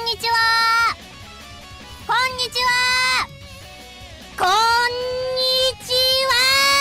にちは。こんにちは。こんにちは。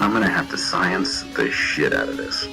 I'm gonna have to science the shit out of this.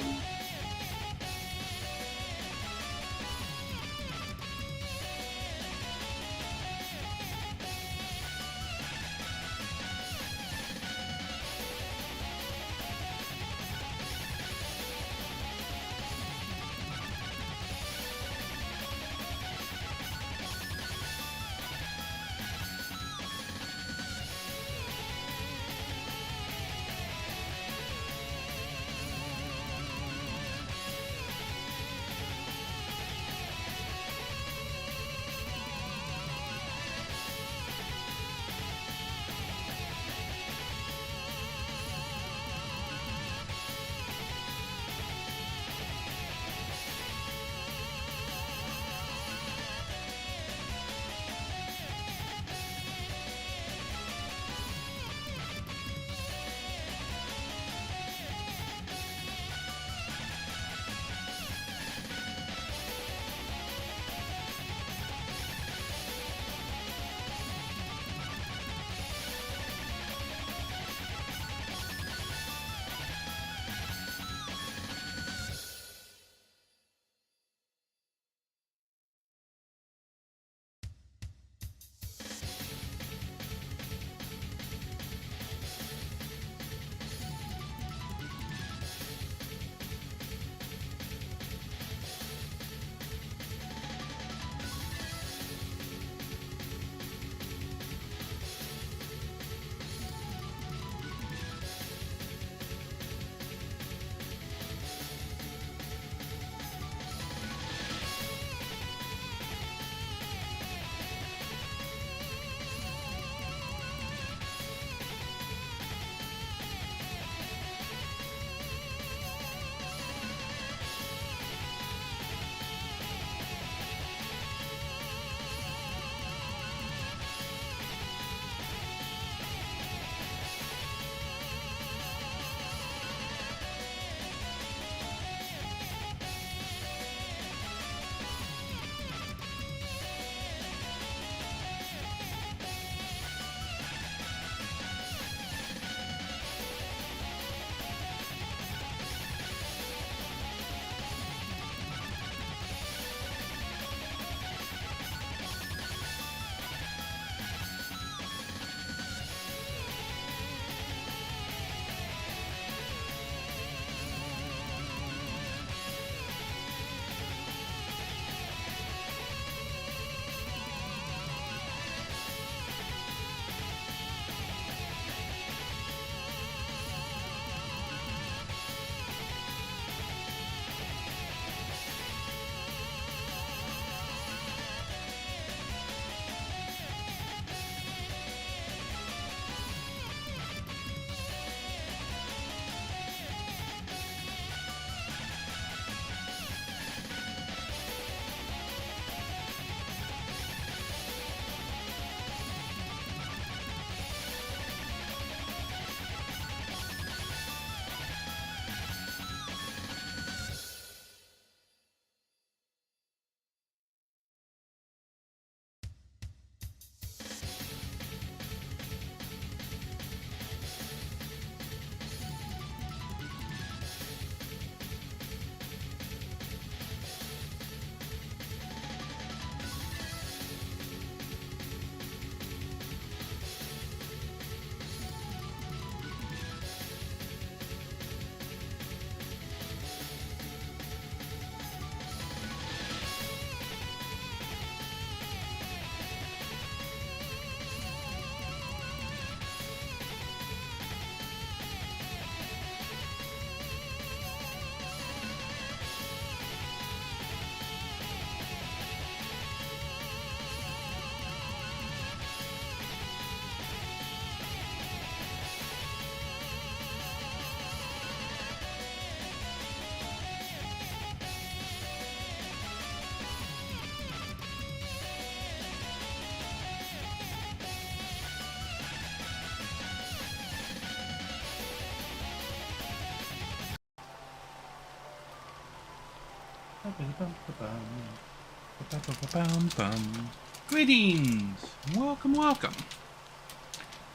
Greetings! Welcome, welcome.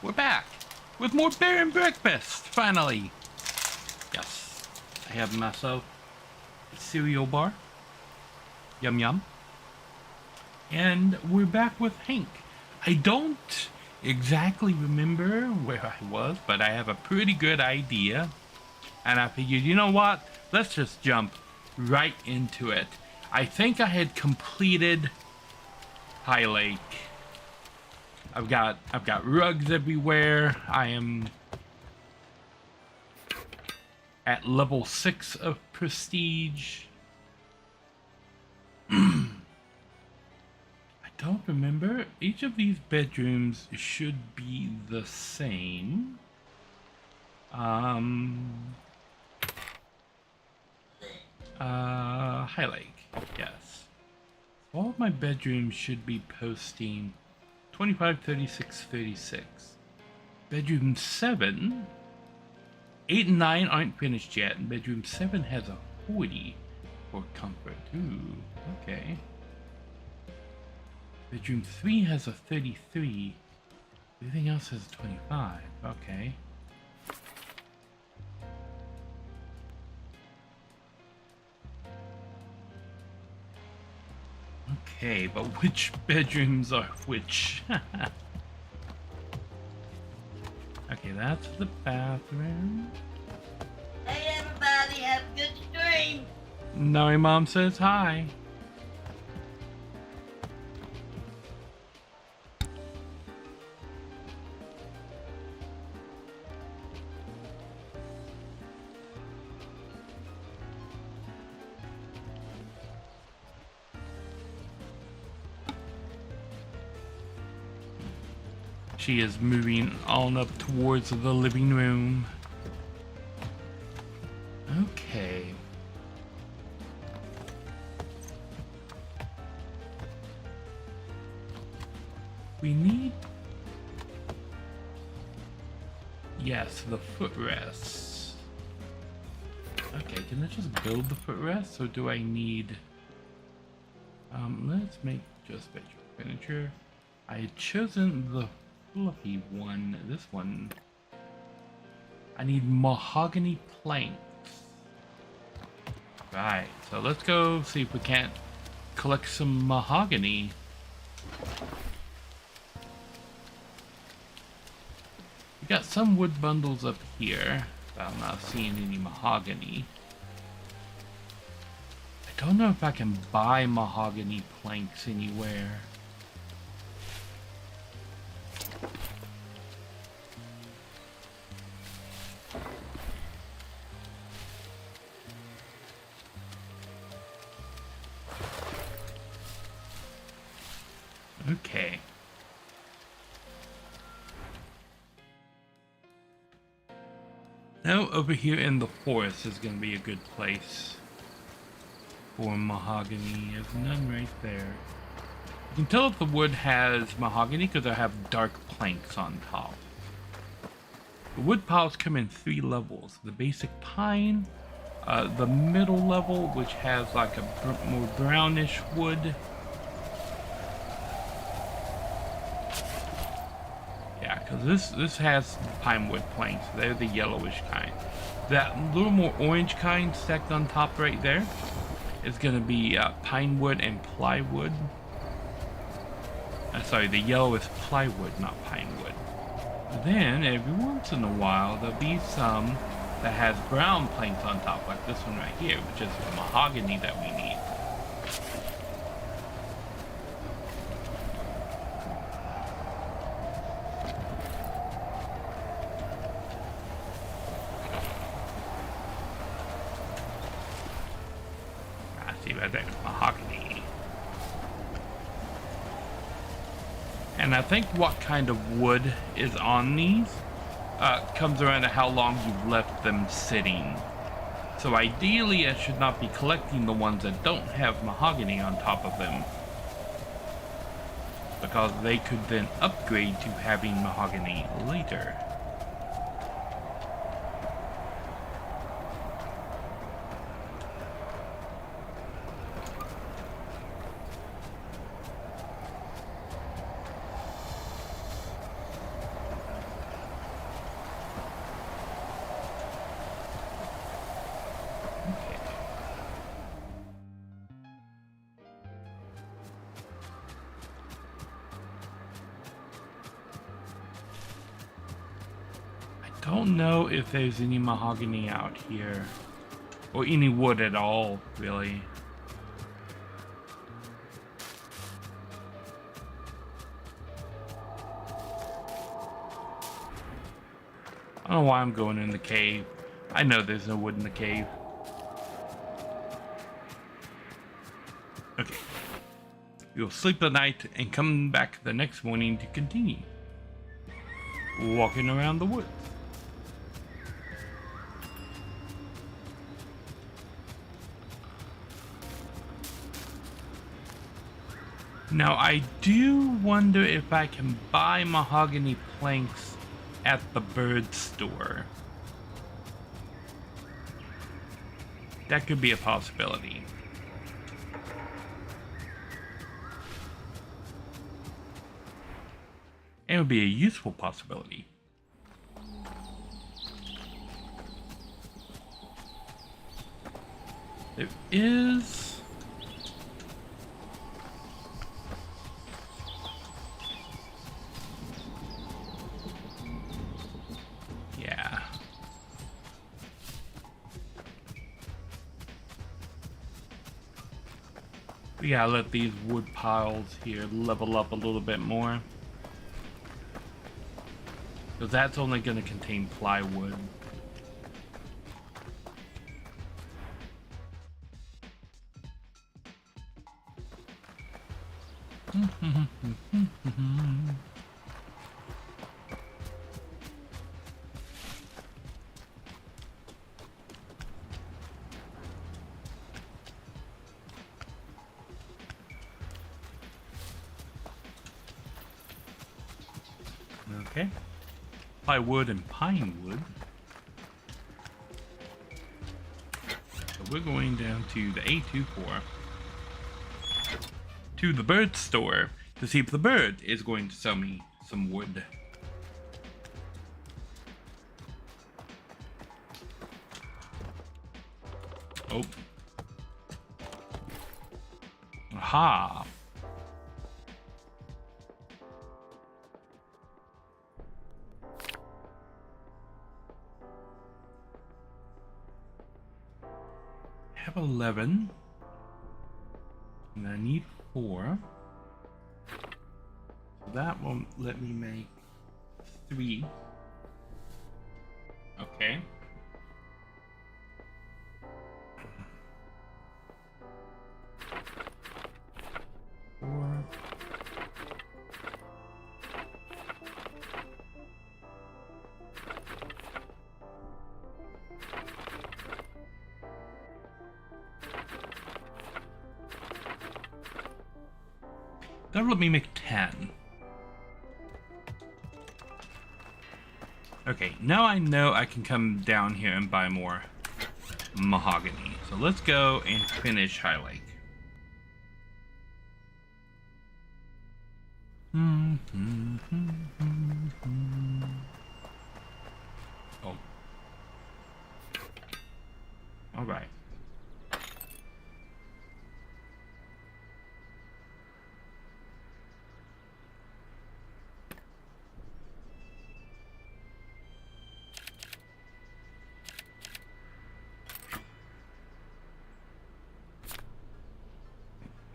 We're back with more bear and breakfast, finally. Yes, I have myself a cereal bar. Yum yum. And we're back with Hank. I don't exactly remember where I was, but I have a pretty good idea. And I figured, you know what? Let's just jump right into it. I think I had completed High Lake. I've got rugs everywhere. I am at level 6 of prestige. I don't remember. Each of these bedrooms should be the same. High Lake, yes. All of my bedrooms should be posting 25, 36, 36. Bedroom 7, 8 and 9 aren't finished yet, and bedroom 7 has a 40 for comfort. Ooh, okay. Bedroom 3 has a 33. Everything else has a 25. Okay. Okay, but which bedrooms are which? Okay, that's the bathroom. Hey everybody, have a good stream! Nari Mom says hi. She is moving on up towards the living room. Okay. We need... Yes, the footrests. Okay, can I just build the footrests, or do I need... let's make just bedroom furniture. I had chosen the fluffy one. This one. I need mahogany planks. Right, so let's go see if we can't collect some mahogany. We got some wood bundles up here, but I'm not seeing any mahogany. I don't know if I can buy mahogany planks anywhere. Okay. Now over here in the forest is going to be a good place for mahogany. There's none right there. You can tell if the wood has mahogany because I have dark planks on top. The wood piles come in 3 levels. The basic pine, the middle level, which has like a more brownish wood. Yeah, because this has pine wood planks. They're the yellowish kind. That little more orange kind stacked on top right there is going to be pine wood and plywood. Sorry, the yellow is plywood, not pine wood. Then, every once in a while, there'll be some that has brown planks on top, like this one right here, which is the mahogany that we need. See right there, mahogany. And I think what kind of wood is on these comes around to how long you've left them sitting. So ideally I should not be collecting the ones that don't have mahogany on top of them, because they could then upgrade to having mahogany later. don't know if there's any mahogany out here. Or any wood at all, really. I don't know why I'm going in the cave. I know there's no wood in the cave. Okay. We'll sleep the night and come back the next morning to continue walking around the woods. Now, I do wonder if I can buy mahogany planks at the bird store. That could be a possibility. And it would be a useful possibility. There is... yeah. We gotta let these wood piles here level up a little bit more. Because that's only going to contain plywood. Okay. Plywood and pine wood. So we're going down to the A24 to the bird store to see if the bird is going to sell me some wood. Oh. Aha. I have 11. And I need 4. So that won't let me make 3. Okay. Four. That'll let me make 10. Okay, now I know I can come down here and buy more mahogany. So let's go and finish High Lake. Oh. All right.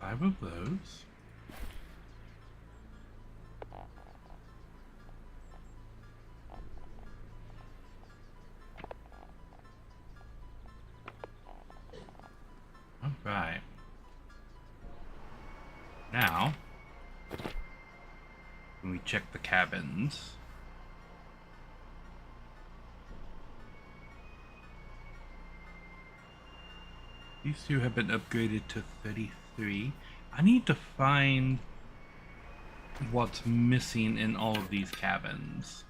Five of those. All right. Now, when we check the cabins, these two have been upgraded to 33. I need to find what's missing in all of these cabins.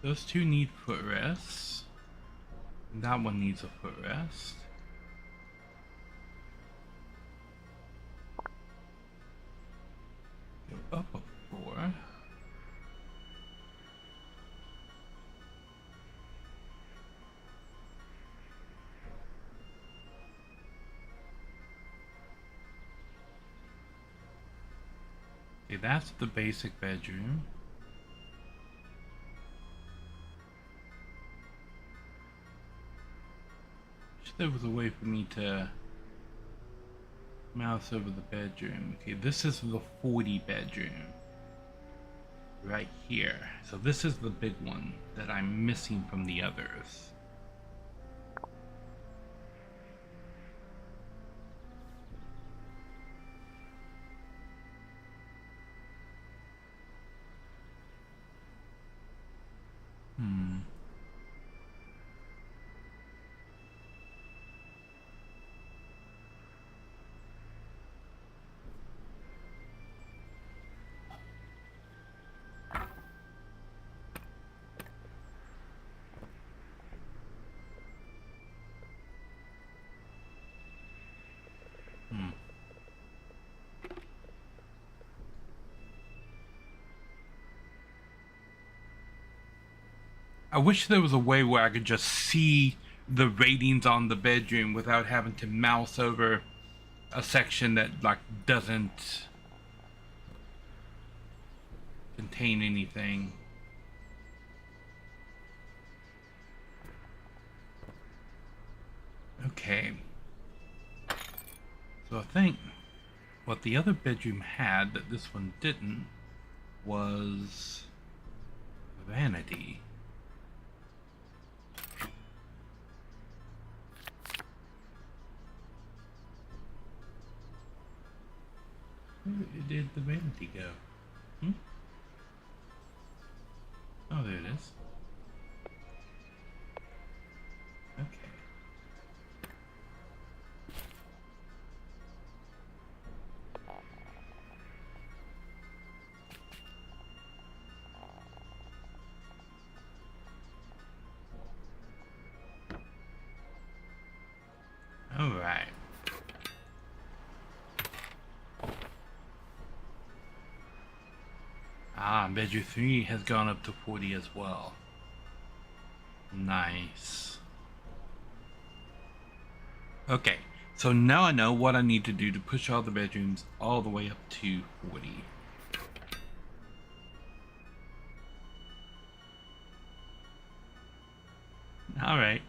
Those two need footrests. That one needs a footrest. Go up a 4. Okay, that's the basic bedroom. Wish there was a way for me to mouse over the bedroom. Okay, this is the 40 bedroom. Right here. So this is the big one that I'm missing from the others. I wish there was a way where I could just see the ratings on the bedroom without having to mouse over a section that like doesn't contain anything. Okay. So I think what the other bedroom had that this one didn't was vanity. Where did the vanity go? Oh, there it is. Okay. All right. Bedroom 3 has gone up to 40 as well. Nice. Okay, so now I know what I need to do to push all the bedrooms all the way up to 40. Alright.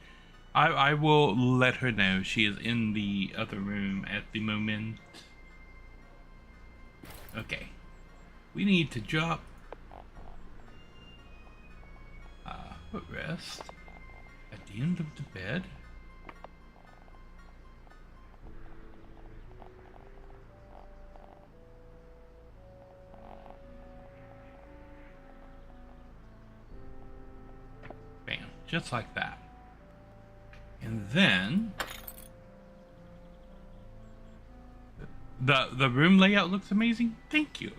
I will let her know she is in the other room at the moment. Okay. We need to drop footrest at the end of the bed. Bam, just like that. And then the room layout looks amazing. Thank you.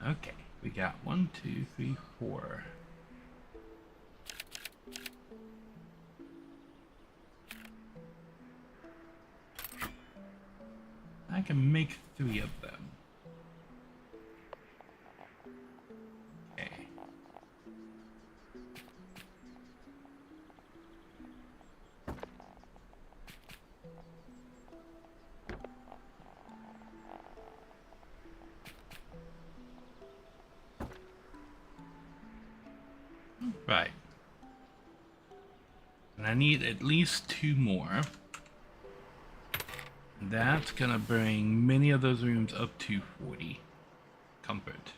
Okay, we got 1, 2, 3, 4. I can make 3 of them. Okay. Right. And I need at least 2 more. That's gonna bring many of those rooms up to 40 comfort.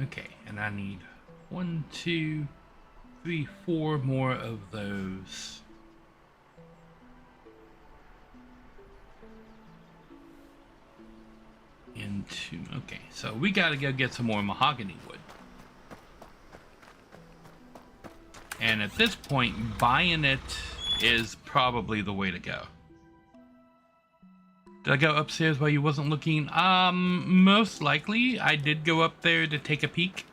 Okay, and I need 1, 2, 3, 4 more of those. Into, okay, so we gotta go get some more mahogany wood. And at this point, buying it is probably the way to go. Did I go upstairs while you wasn't looking? Most likely. I did go up there to take a peek.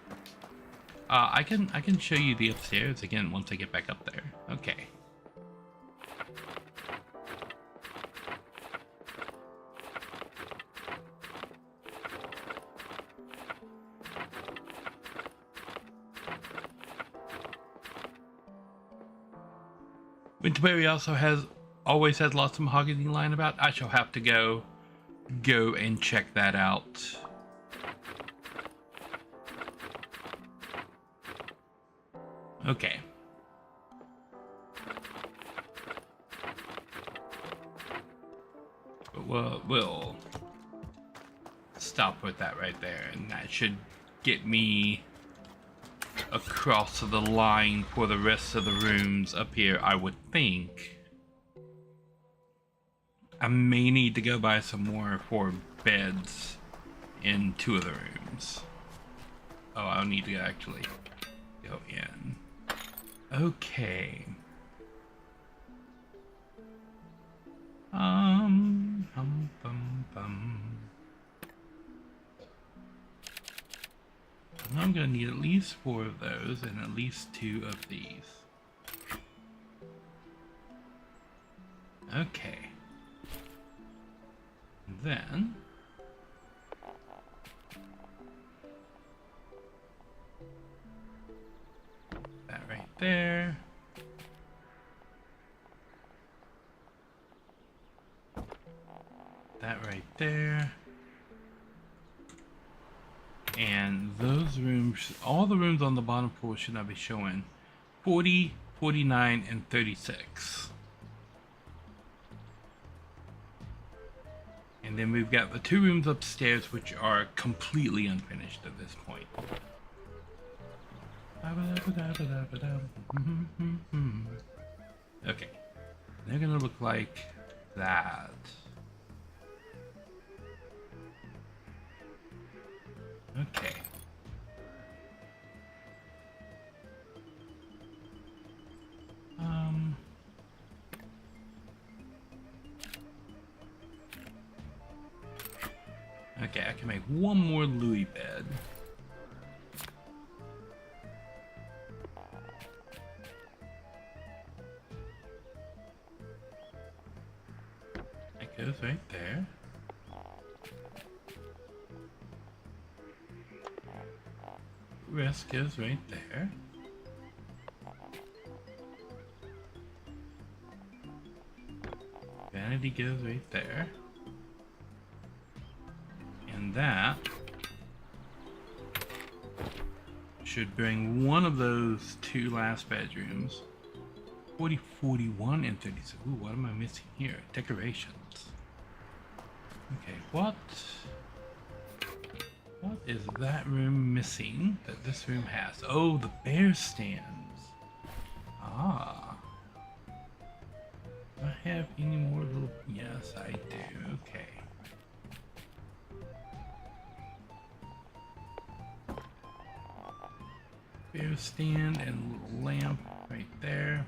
I can show you the upstairs again once I get back up there. Okay. Winterberry also has always has lots of mahogany lying about. I shall have to go and check that out. Okay. But we'll stop with that right there, and that should get me across the line for the rest of the rooms up here, I would think. I may need to go buy some more for beds in 2 of the rooms. Oh, I'll need to actually go in. Okay. I'm gonna need at least 4 of those and at least 2 of these. Okay. And then that right there. That right there. And those rooms, all the rooms on the bottom floor should not be showing 40, 49, and 36. And then we've got the 2 rooms upstairs, which are completely unfinished at this point. Okay, they're gonna look like that. Okay. Okay, I can make 1 more Louis bed. That goes right there. Rest goes right there. Vanity goes right there. And that should bring one of those 2 last bedrooms. 40, 41, and 36. Ooh, what am I missing here? Decorations. Okay, what is that room missing that this room has? Oh, the bear stands. Ah. Do I have any more little... Yes, I do. Okay. Bear stand and a little lamp right there.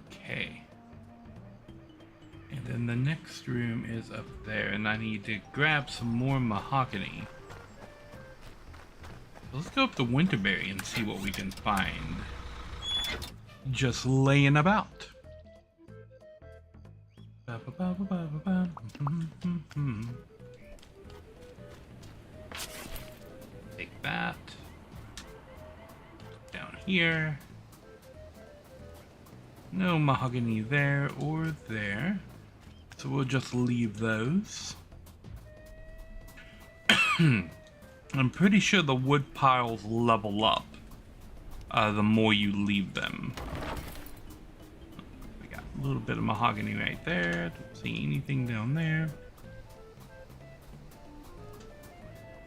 Okay. And then the next room is up there, and I need to grab some more mahogany. Let's go up to Winterberry and see what we can find. Just laying about. Take that. Down here. No mahogany there or there. So we'll just leave those. I'm pretty sure the wood piles level up the more you leave them. We got a little bit of mahogany right there. Don't see anything down there.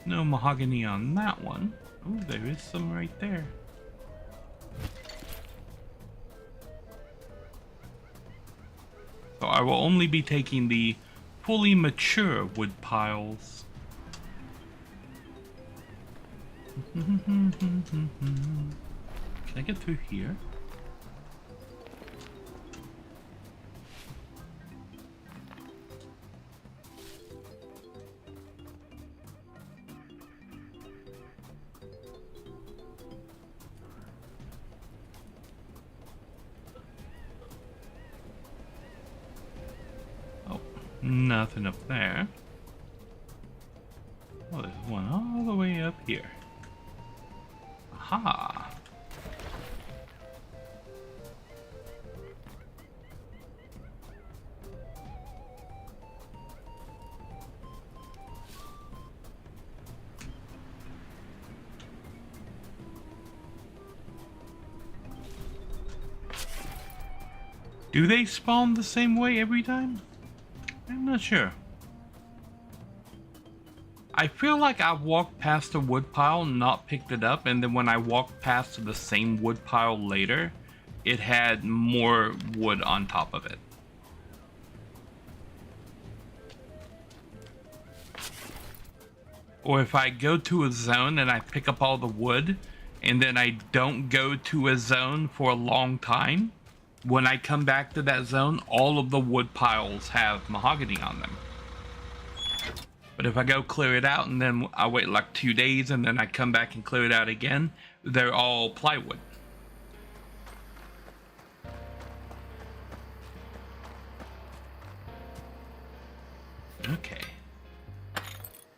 No mahogany on that one. Oh, there is some right there. So I will only be taking the fully mature wood piles. Can I get through here? Oh, nothing up there. Oh, there's one all the way up here. Aha! Do they spawn the same way every time? I'm not sure. I feel like I walked past a wood pile, not picked it up, and then when I walked past the same wood pile later, it had more wood on top of it. Or if I go to a zone and I pick up all the wood, and then I don't go to a zone for a long time, when I come back to that zone, all of the wood piles have mahogany on them. But if I go clear it out and then I wait like 2 days and then I come back and clear it out again, they're all plywood. Okay.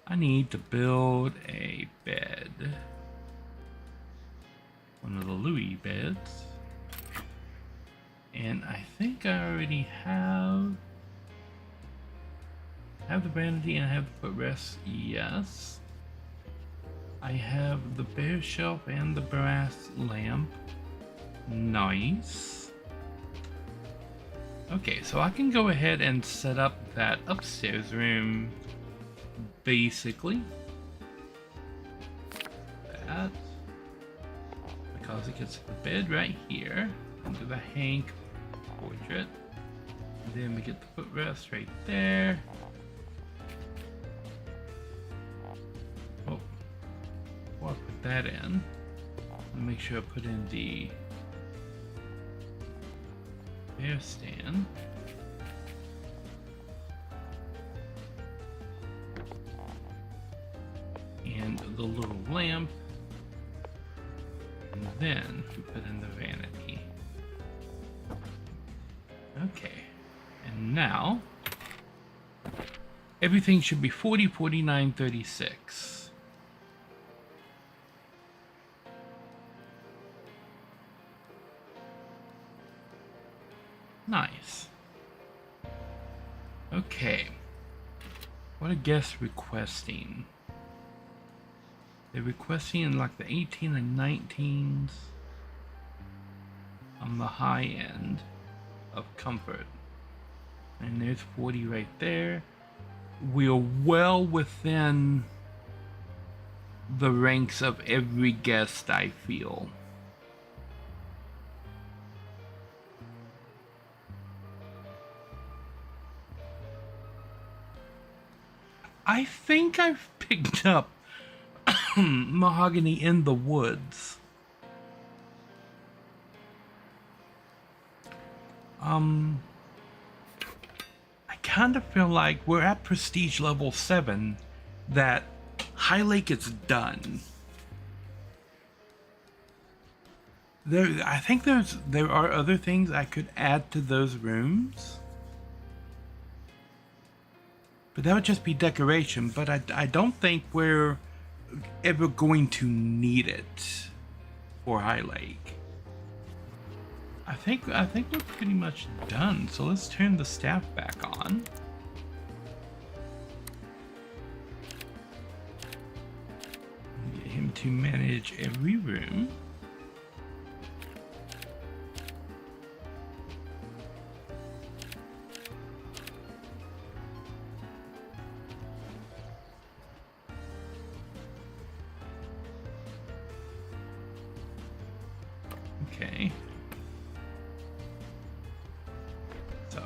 I need to build a bed. One of the Louis beds. And I think I already have the vanity and I have the footrest. Yes. I have the bear shelf and the brass lamp. Nice. Okay, so I can go ahead and set up that upstairs room basically. That. Because it gets the bed right here under the Hank portrait. And then we get the footrest right there. Oh, before I put that in, I'll make sure I put in the bear stand. And the little lamp. And then we put in the vanity. Okay, and now everything should be 40, 49, 36. Nice. Okay. What are guests requesting? They're requesting like the 18 and 19s on the high end of comfort. And there's 40 right there. We're well within the ranks of every guest, I feel. I think I've picked up mahogany in the woods. I kind of feel like we're at prestige level 7, that High Lake is done. I think there are other things I could add to those rooms. But that would just be decoration, but I don't think we're ever going to need it for High Lake. I think we're pretty much done. So let's turn the staff back on. Get him to manage every room. Okay. So.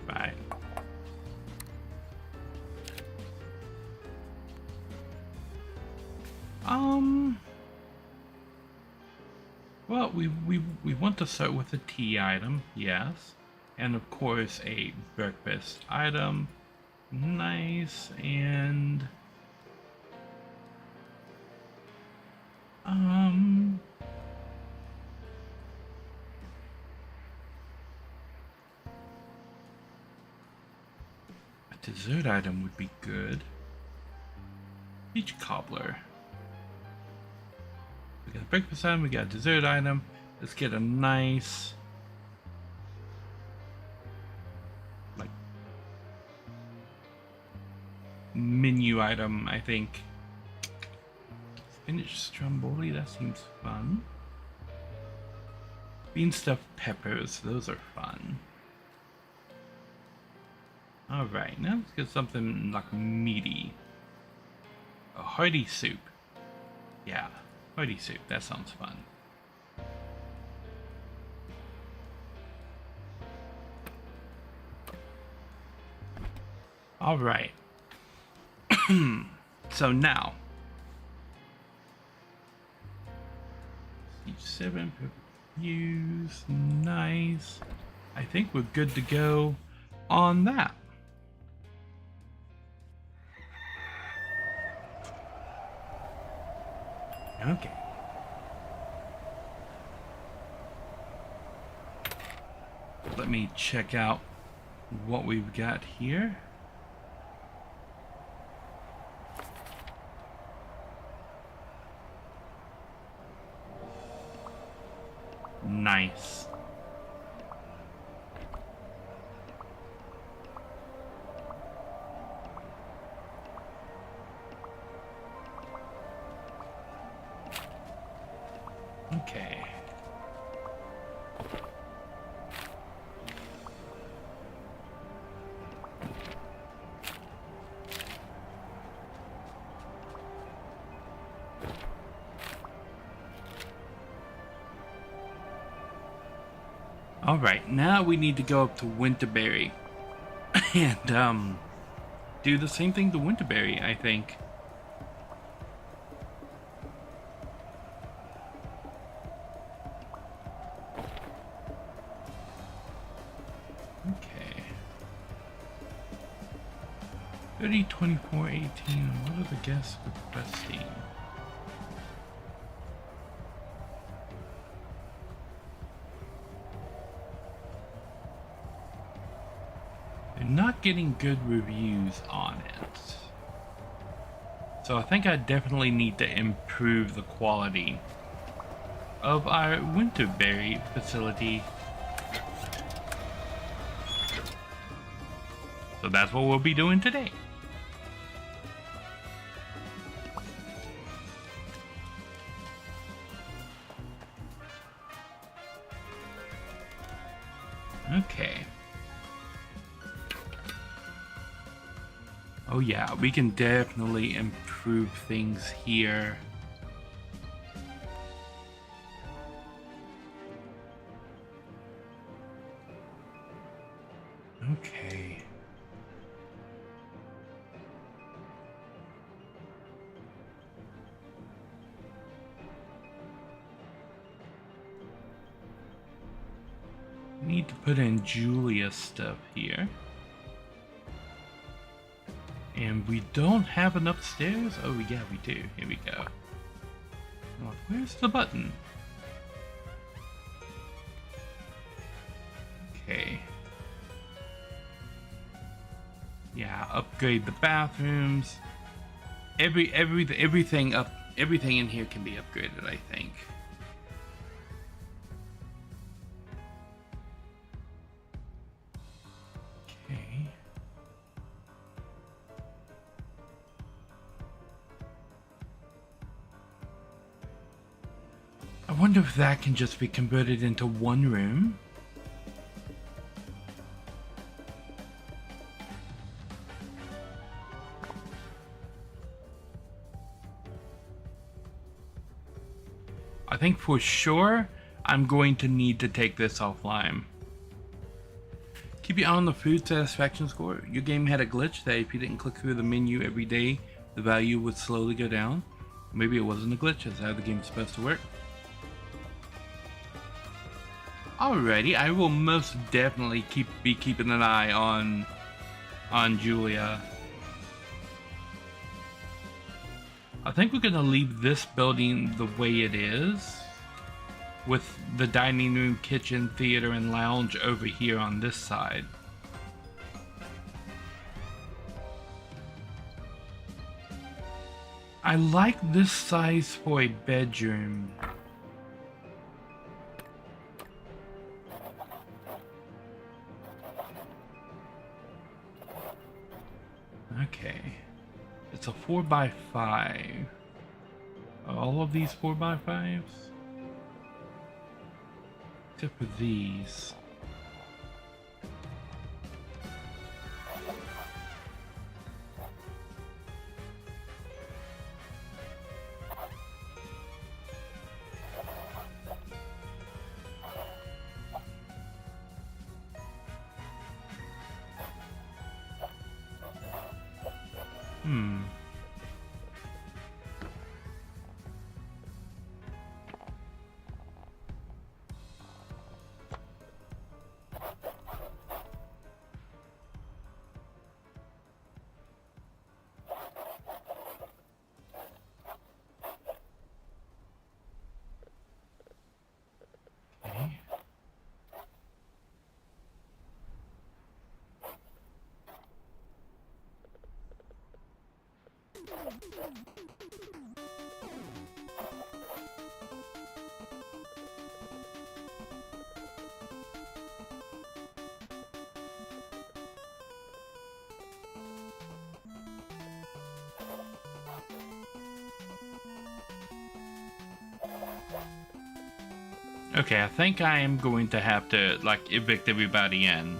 Alright. Well, we want to start with a tea item, yes. And of course a breakfast item. Nice. And Dessert item would be good. Peach cobbler. We got a breakfast item, we got a dessert item. Let's get a nice, like, menu item, I think. Spinach stromboli, that seems fun. Bean stuffed peppers, those are fun. Alright, now let's get something like meaty. A hearty soup. Yeah, hearty soup, that sounds fun. Alright. So now. Each 7 views, nice. I think we're good to go on that. Okay. Let me check out what we've got here. Nice. Okay. Alright, now we need to go up to Winterberry and do the same thing to Winterberry, I think. Okay. 30, 24, 18. What are the guests requesting? Not getting good reviews on it. So I think I definitely need to improve the quality of our Winterberry facility. So that's what we'll be doing today. Okay. Oh yeah, we can definitely improve things here. Okay. Need to put in Julia's stuff here. And we don't have enough stairs? Oh yeah, we do. Here we go. Oh, where's the button? Okay. Yeah, upgrade the bathrooms. Everything in here can be upgraded, I think. I wonder if that can just be converted into one room. I think for sure I'm going to need to take this offline. Keep your eye on the food satisfaction score. Your game had a glitch that if you didn't click through the menu every day, the value would slowly go down. Maybe it wasn't a glitch, that's how the game's supposed to work. Alrighty, I will most definitely be keeping an eye on Julia. I think we're gonna leave this building the way it is, with the dining room, kitchen, theater, and lounge over here on this side. I like this size for a bedroom. Okay. It's a 4x5. Are all of these 4x5s? Except for these. Okay, I think I am going to have to, like, evict everybody in.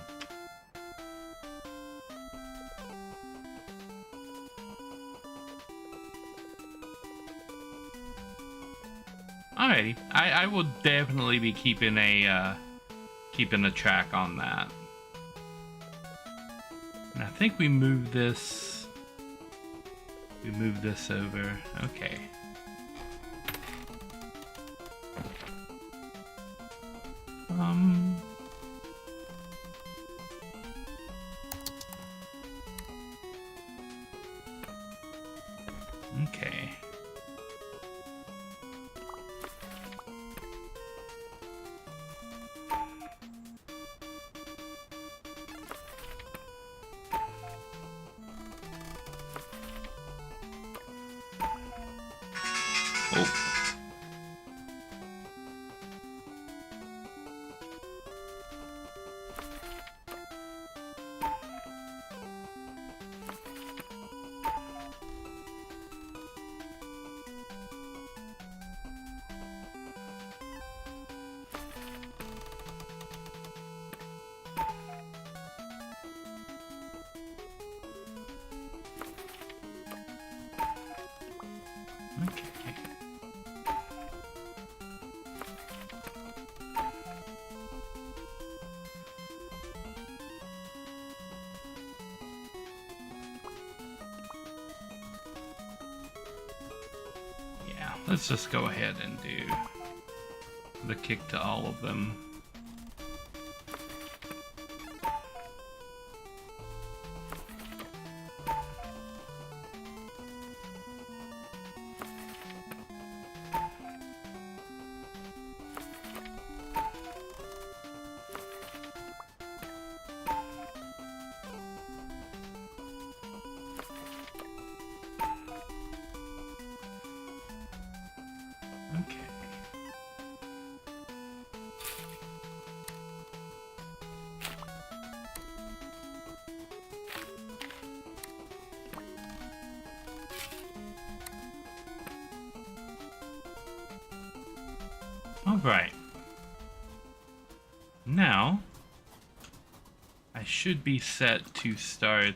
Alrighty, I will definitely be keeping a track on that. And I think we move this. We move this over. Okay. Okay. Oh. Let's just go ahead and do the kick to all of them. Alright. Now, I should be set to start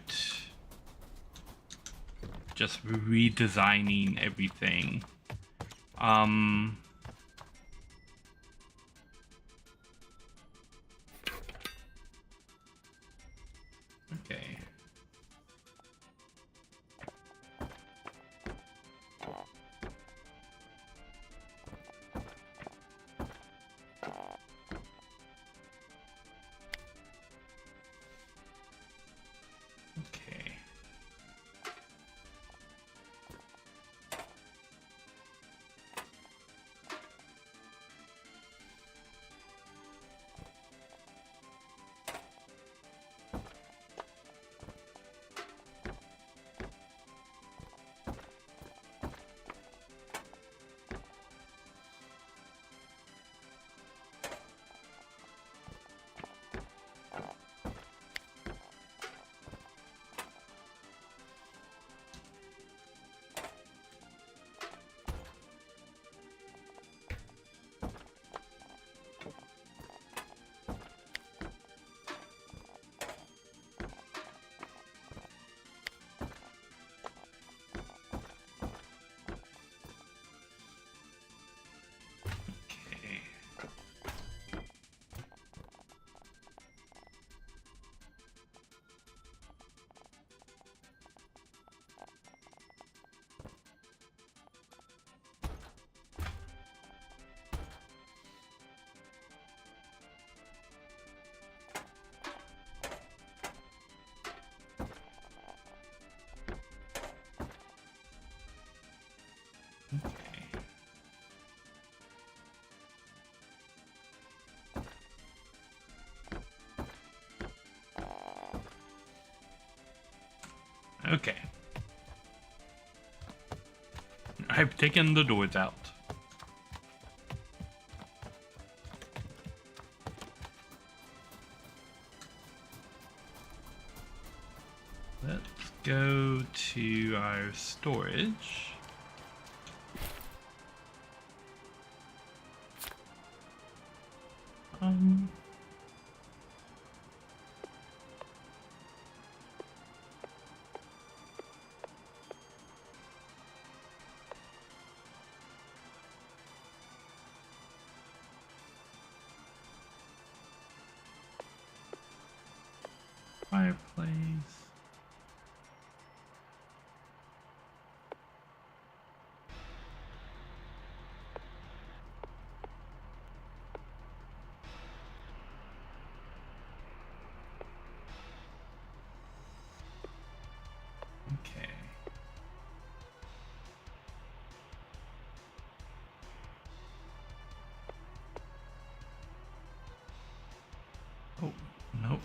just redesigning everything. Okay. Okay. I've taken the doors out. Let's go to our storage. Fireplace. Okay. Oh, nope.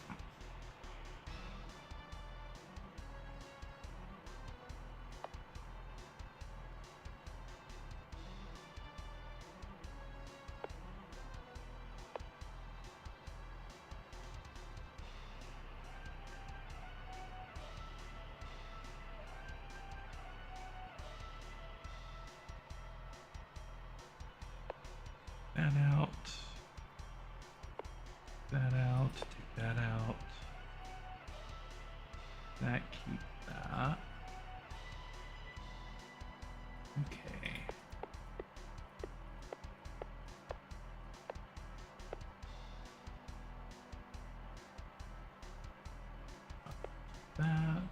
That out. That out. Take that out. That, keep that. Okay. That.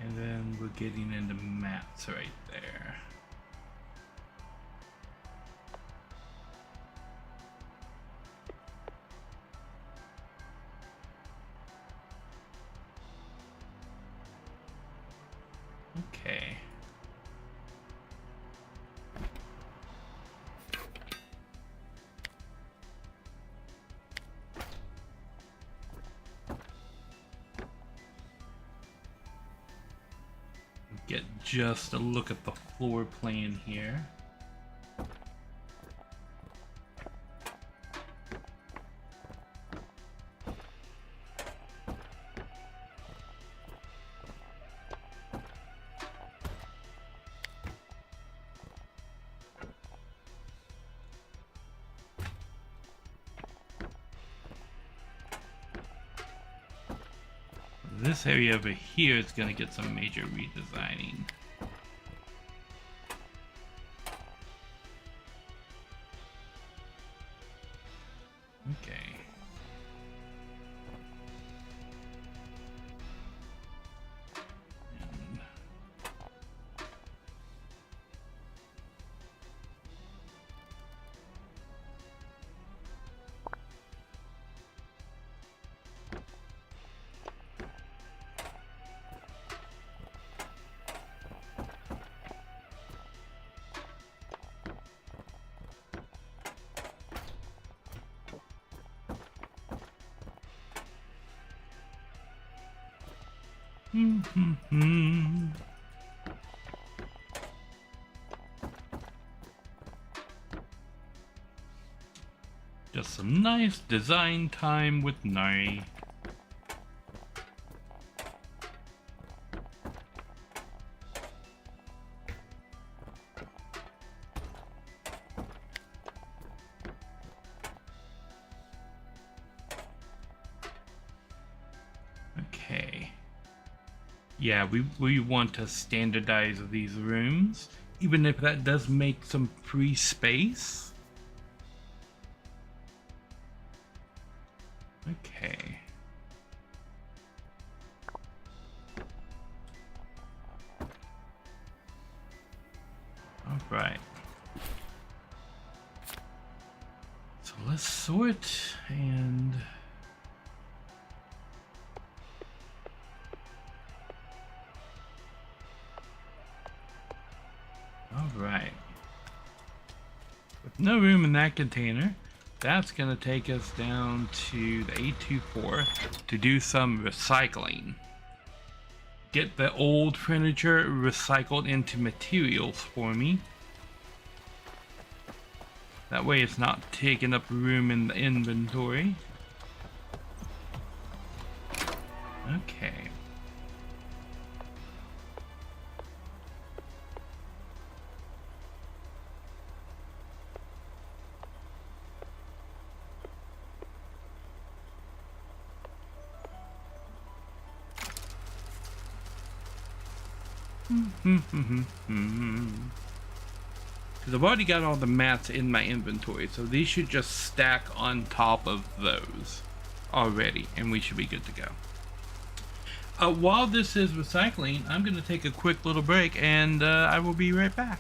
And then we're getting into mats right there. Okay. Get just a look at the floor plan here. This area over here is going to get some major redesigning. Okay. Just some nice design time with Nari. Okay. Yeah, we want to standardize these rooms, even if that does make some free space. Okay. All right. So let's sort and all right. With no room in that container, that's going to take us down to the 824 to do some recycling. get the old furniture recycled into materials for me. That way it's not taking up room in the inventory. Okay. Because I've already got all the mats in my inventory, so these should just stack on top of those already, and we should be good to go. While this is recycling, I'm going to take a quick little break, and I will be right back.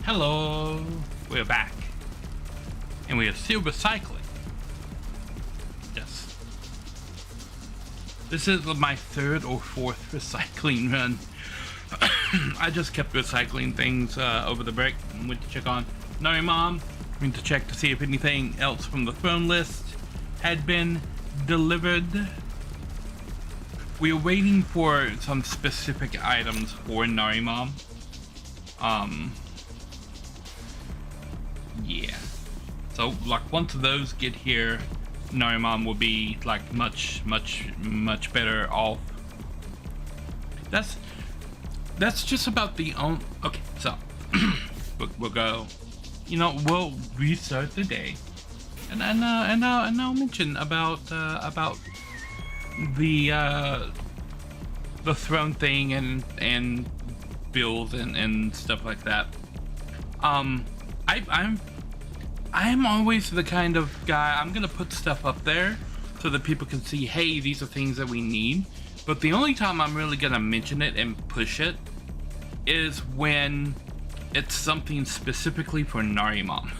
Hello, we're back. And we are still recycling. Yes. This is my third or fourth recycling run. I just kept recycling things over the break. Went to check on Nari Mom. Went to check to see if anything else from the throne list had been delivered. We are waiting for some specific items for Nari Mom. Yeah. So, like, once those get here, Nari Mom will be, like, much better off. That's just about the only... Okay, so, we'll go... You know, we'll restart the day. And I'll mention about the throne thing and bills and stuff like that. I'm always the kind of guy, I'm gonna put stuff up there so that people can see, hey, these are things that we need. But the only time I'm really gonna mention it and push it is when it's something specifically for Nari Mom.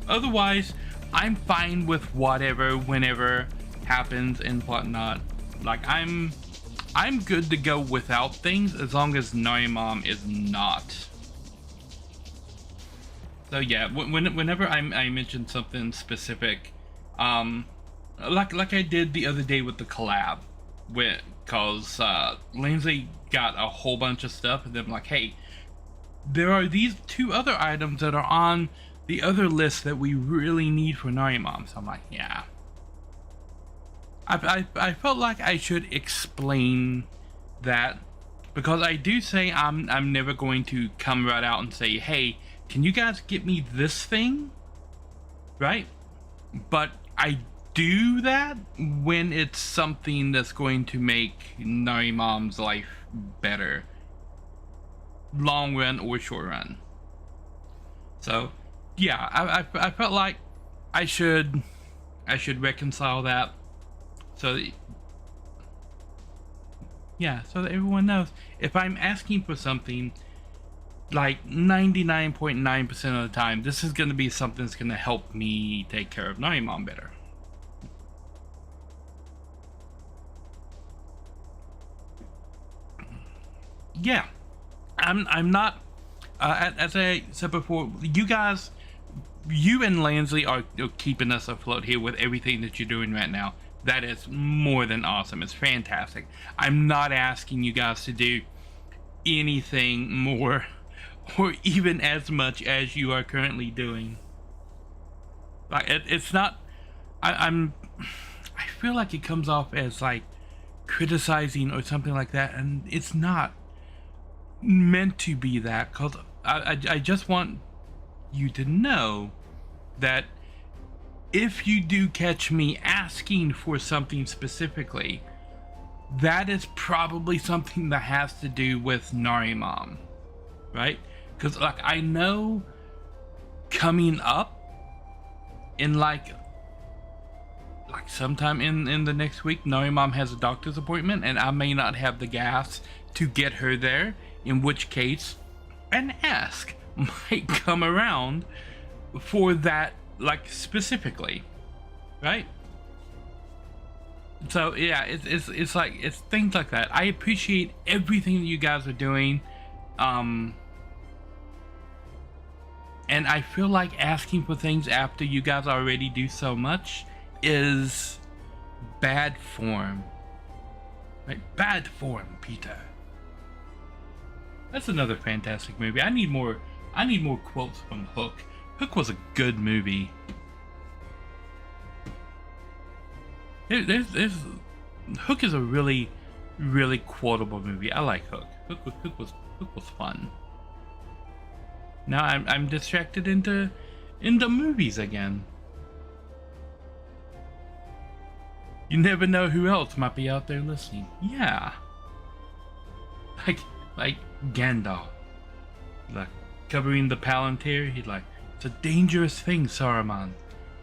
Otherwise, I'm fine with whatever, whenever happens and whatnot. Like, I'm good to go without things as long as Nari Mom is not. So yeah, whenever I mention something specific, like I did the other day with the collab, cause Lindsay got a whole bunch of stuff, and then I'm like, hey, there are these 2 other items that are on the other list that we really need for Nari Mom. So I'm like, yeah. I felt like I should explain that, because I do say I'm never going to come right out and say, hey, can you guys get me this thing? Right? But I do that when it's something that's going to make Nari Mom's life better. Long run or short run. So, yeah, I felt like I should reconcile that. So, yeah, so that everyone knows. If I'm asking for something, like 99.9% of the time, this is going to be something that's going to help me take care of Nari Mom better. Yeah, I'm not, as I said before, you guys, you and Lansley are keeping us afloat here with everything that you're doing right now. That is more than awesome. It's fantastic. I'm not asking you guys to do anything more or even as much as you are currently doing. Like, it's not, I feel like it comes off as like criticizing or something like that, and it's not meant to be that, because I just want you to know that if you do catch me asking for something specifically, that is probably something that has to do with Nari Mom, right? Because, like, I know coming up in like sometime in the next week, Nari Mom has a doctor's appointment, and I may not have the gas to get her there, in which case an ask might come around for that, like, specifically, right? So yeah, it's like, it's things like that. I appreciate everything that you guys are doing, and I feel like asking for things after you guys already do so much is bad form, right? Bad form, Peter. That's another fantastic movie. I need more quotes from Hook. Hook was a good movie. Hook is a really quotable movie. I like Hook. Hook was fun. Now I'm distracted into movies again. You never know who else might be out there listening. Yeah. Like Gandalf. Like, covering the Palantir, he's like, it's a dangerous thing, Saruman.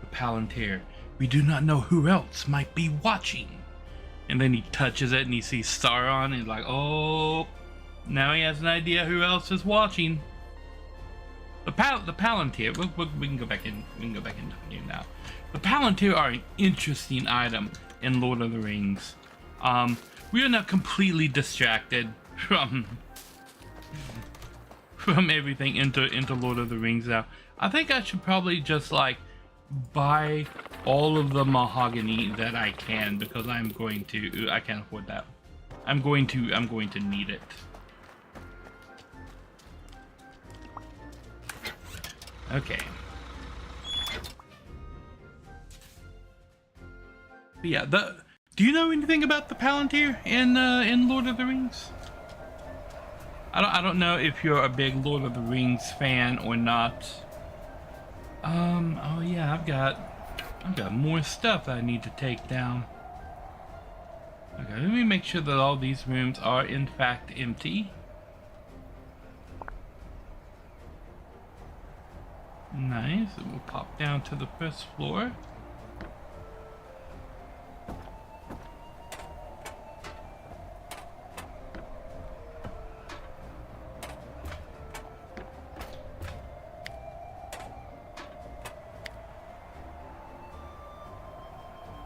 The Palantir. We do not know who else might be watching. And then he touches it and he sees Sauron and he's like, oh, now he has an idea who else is watching. The Palantir. We can go back in. We can go back into the game now. The Palantir are an interesting item in Lord of the Rings. We are now completely distracted from everything into Lord of the Rings now. I think I should probably just like buy all of the mahogany that I can, because I can't afford that. I'm going to need it. Okay. But yeah, do you know anything about the Palantir in Lord of the Rings? I don't know if you're a big Lord of the Rings fan or not. Oh yeah, I've got more stuff that I need to take down. Okay, let me make sure that all these rooms are in fact empty. Nice, and we'll pop down to the first floor.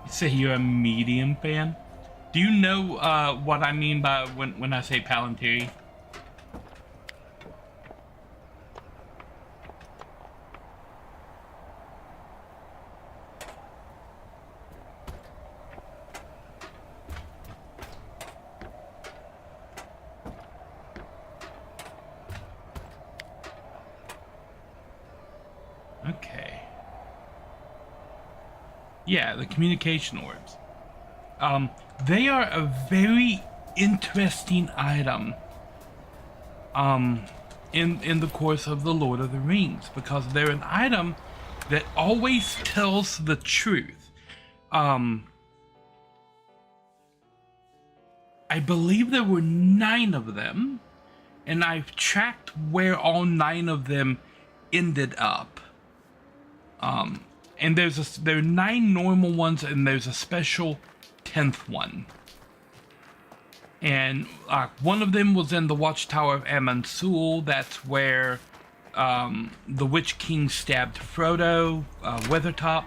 Say you're a medium fan. Do you know what I mean by when I say Palantir? Okay. Yeah, the communication orbs. They are a very interesting item in the course of the Lord of the Rings, because they're an item that always tells the truth. I believe there were 9 of them, and I've tracked where all 9 of them ended up. And there are 9 normal ones, and there's a special 10th one. And one of them was in the Watchtower of Amansul. That's where the Witch King stabbed Frodo, Weathertop.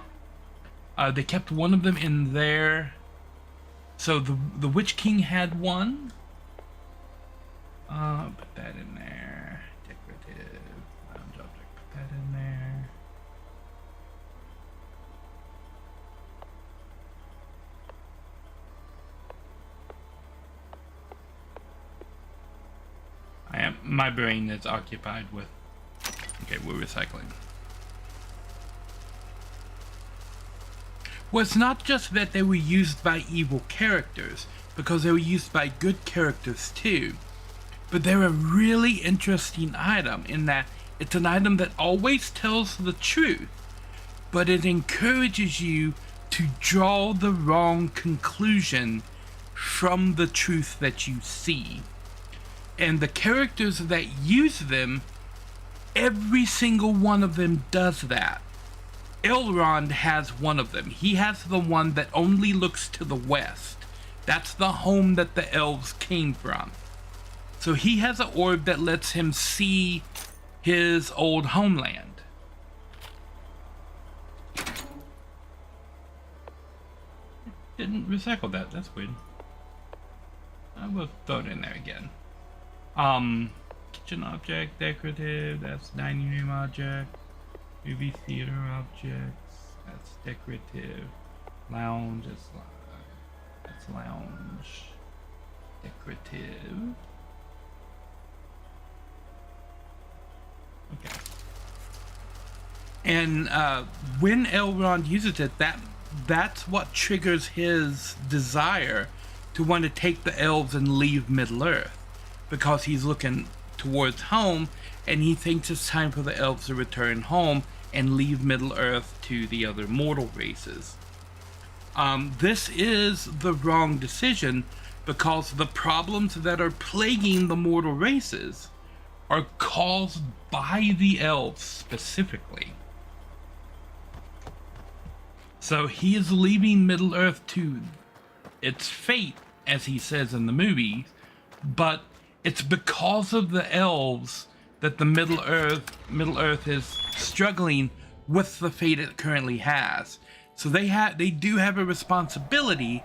They kept one of them in there. So the Witch King had one. Put that in there. Decorative lounge object. Put that in there. My brain is occupied with... Okay, we're recycling. Well, it's not just that they were used by evil characters, because they were used by good characters too. But they're a really interesting item in that it's an item that always tells the truth, but it encourages you to draw the wrong conclusion from the truth that you see. And the characters that use them, every single one of them does that. Elrond has one of them. He has the one that only looks to the west. That's the home that the elves came from. So he has an orb that lets him see his old homeland. Didn't recycle that. That's weird. I will throw it in there again. Kitchen object, decorative, that's dining room object. Movie theater objects, that's decorative. Lounge, that's lounge. Decorative. Okay. And when Elrond uses it, that's what triggers his desire to want to take the elves and leave Middle-earth. Because he's looking towards home, and he thinks it's time for the elves to return home and leave Middle-earth to the other mortal races. This is the wrong decision, because the problems that are plaguing the mortal races are caused by the elves specifically. So he is leaving Middle-earth to its fate, as he says in the movie, but it's because of the elves that the Middle Earth is struggling with the fate it currently has. So they do have a responsibility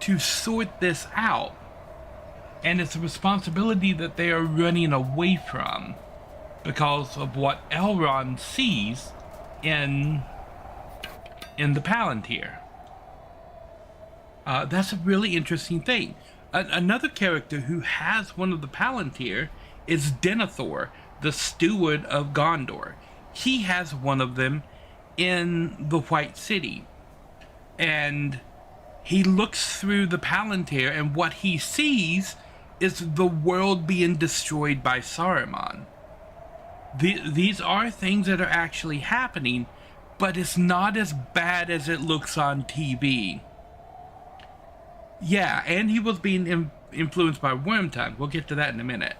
to sort this out. And it's a responsibility that they are running away from because of what Elrond sees in the Palantir. That's a really interesting thing. Another character who has one of the Palantir is Denethor, the steward of Gondor. He has one of them in the White City. And he looks through the Palantir, and what he sees is the world being destroyed by Saruman. These are things that are actually happening, but it's not as bad as it looks on TV. Yeah, and he was being influenced by Wormtongue. We'll get to that in a minute.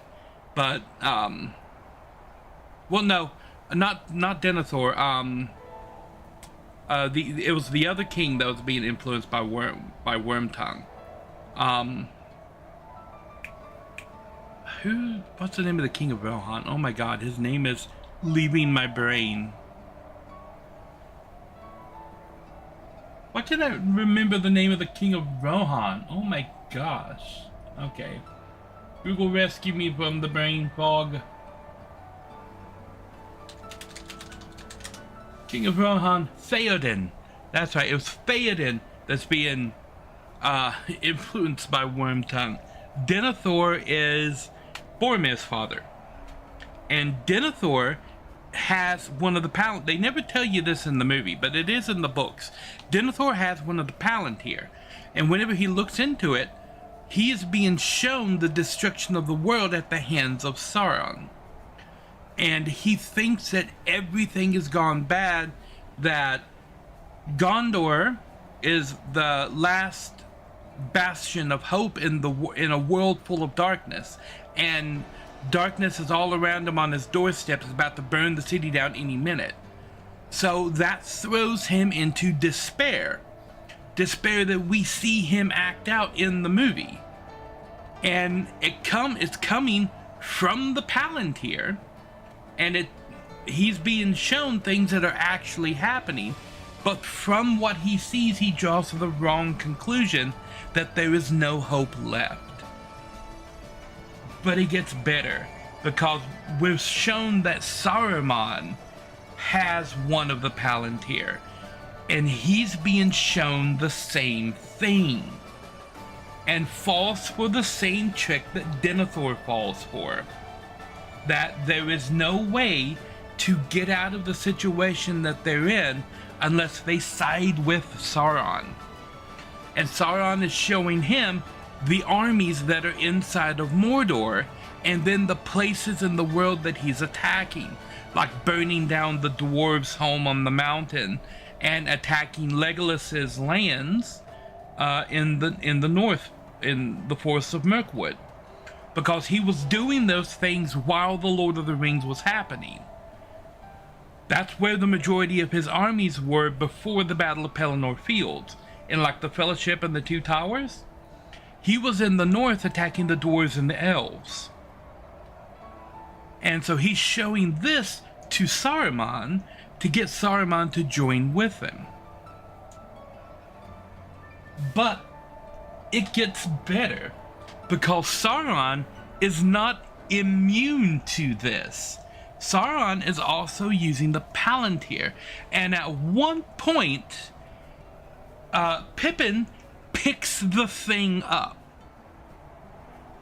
But, well, no, not Denethor. It was the other king that was being influenced by Wormtongue. What's the name of the king of Rohan? Oh my god, his name is leaving my brain. Why can't I remember the name of the king of Rohan? Oh my gosh. Okay. Google, rescue me from the brain fog. King of Rohan, Theoden. That's right, it was Theoden that's being influenced by Wormtongue. Denethor is Boromir's father. And Denethor has one of the Palantir. They never tell you this in the movie, but it is in the books. Denethor has one of the Palantir. And whenever he looks into it, he is being shown the destruction of the world at the hands of Sauron. And he thinks that everything has gone bad, that Gondor is the last bastion of hope in a world full of darkness, and darkness is all around him on his doorstep, is about to burn the city down any minute. So that throws him into despair that we see him act out in the movie, and it's coming from the Palantir, and he's being shown things that are actually happening, but from what he sees, he draws the wrong conclusion that there is no hope left. But it gets better, because we're shown that Saruman has one of the Palantir, and he's being shown the same thing, and falls for the same trick that Denethor falls for. That there is no way to get out of the situation that they're in unless they side with Sauron. And Sauron is showing him the armies that are inside of Mordor, and then the places in the world that he's attacking, like burning down the dwarves' home on the mountain and attacking Legolas's lands in the north, in the forests of Mirkwood, because he was doing those things while the Lord of the Rings was happening. That's where the majority of his armies were before the Battle of Pelennor Fields, in like the Fellowship and the Two Towers. He was in the north attacking the dwarves and the elves. And so he's showing this to Saruman to get Saruman to join with him. But it gets better, because Sauron is not immune to this. Sauron is also using the Palantir, and at one point, Pippin picks the thing up.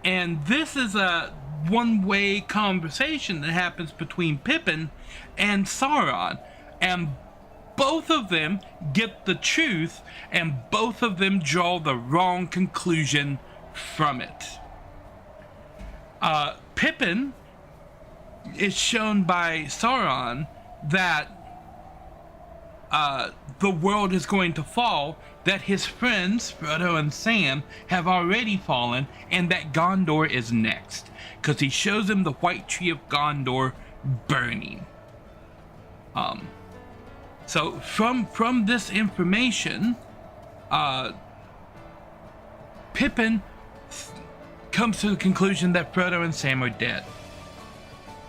And this is a one-way conversation that happens between Pippin and Sauron, and both of them get the truth, and both of them draw the wrong conclusion from it. Pippin is shown by Sauron that the world is going to fall, that his friends Frodo and Sam have already fallen, and that Gondor is next, because he shows him the white tree of Gondor burning. So from this information, Pippin comes to the conclusion that Frodo and Sam are dead.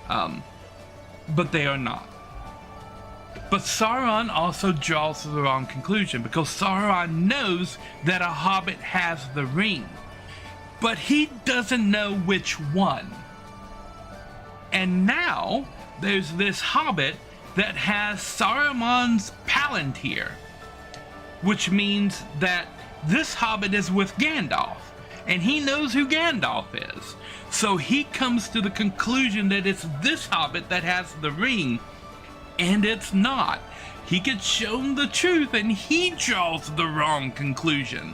But they are not. But Sauron also draws to the wrong conclusion, because Sauron knows that a hobbit has the ring, but he doesn't know which one. And now there's this hobbit that has Saruman's palantir, which means that this hobbit is with Gandalf, and he knows who Gandalf is. So he comes to the conclusion that it's this hobbit that has the ring, and it's not. He gets shown the truth, and he draws the wrong conclusion.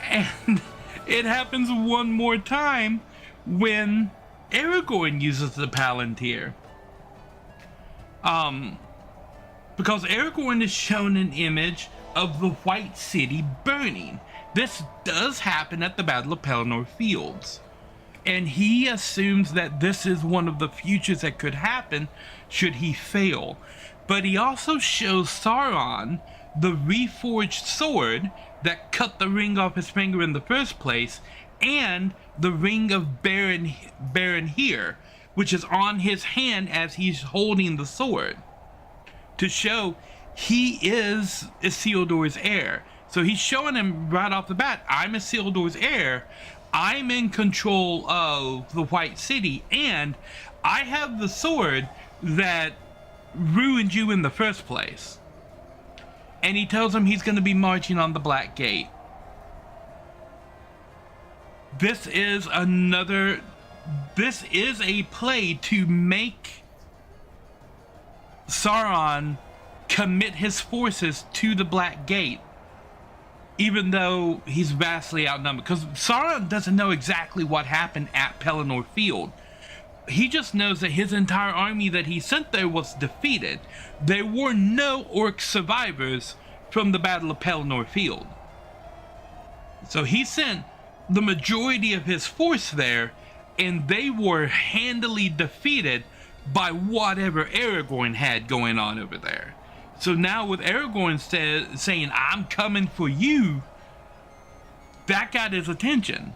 And it happens one more time when Aragorn uses the palantir. Because Aragorn is shown an image of the White City burning. This does happen at the Battle of Pelennor Fields. And he assumes that this is one of the futures that could happen should he fail. But he also shows Sauron the reforged sword that cut the ring off his finger in the first place, and the ring of Baron-Here, which is on his hand as he's holding the sword, to show he is Isildur's heir. So he's showing him right off the bat, I'm Isildur's heir, I'm in control of the White City, and I have the sword that ruined you in the first place. And he tells him he's going to be marching on the Black Gate. This is a play to make Sauron commit his forces to the Black Gate, even though he's vastly outnumbered. Because Sauron doesn't know exactly what happened at Pelennor Field. He just knows that his entire army that he sent there was defeated. There were no orc survivors from the Battle of Pelennor Field. So he sent the majority of his force there, and they were handily defeated by whatever Aragorn had going on over there. So now with Aragorn saying, I'm coming for you, that got his attention.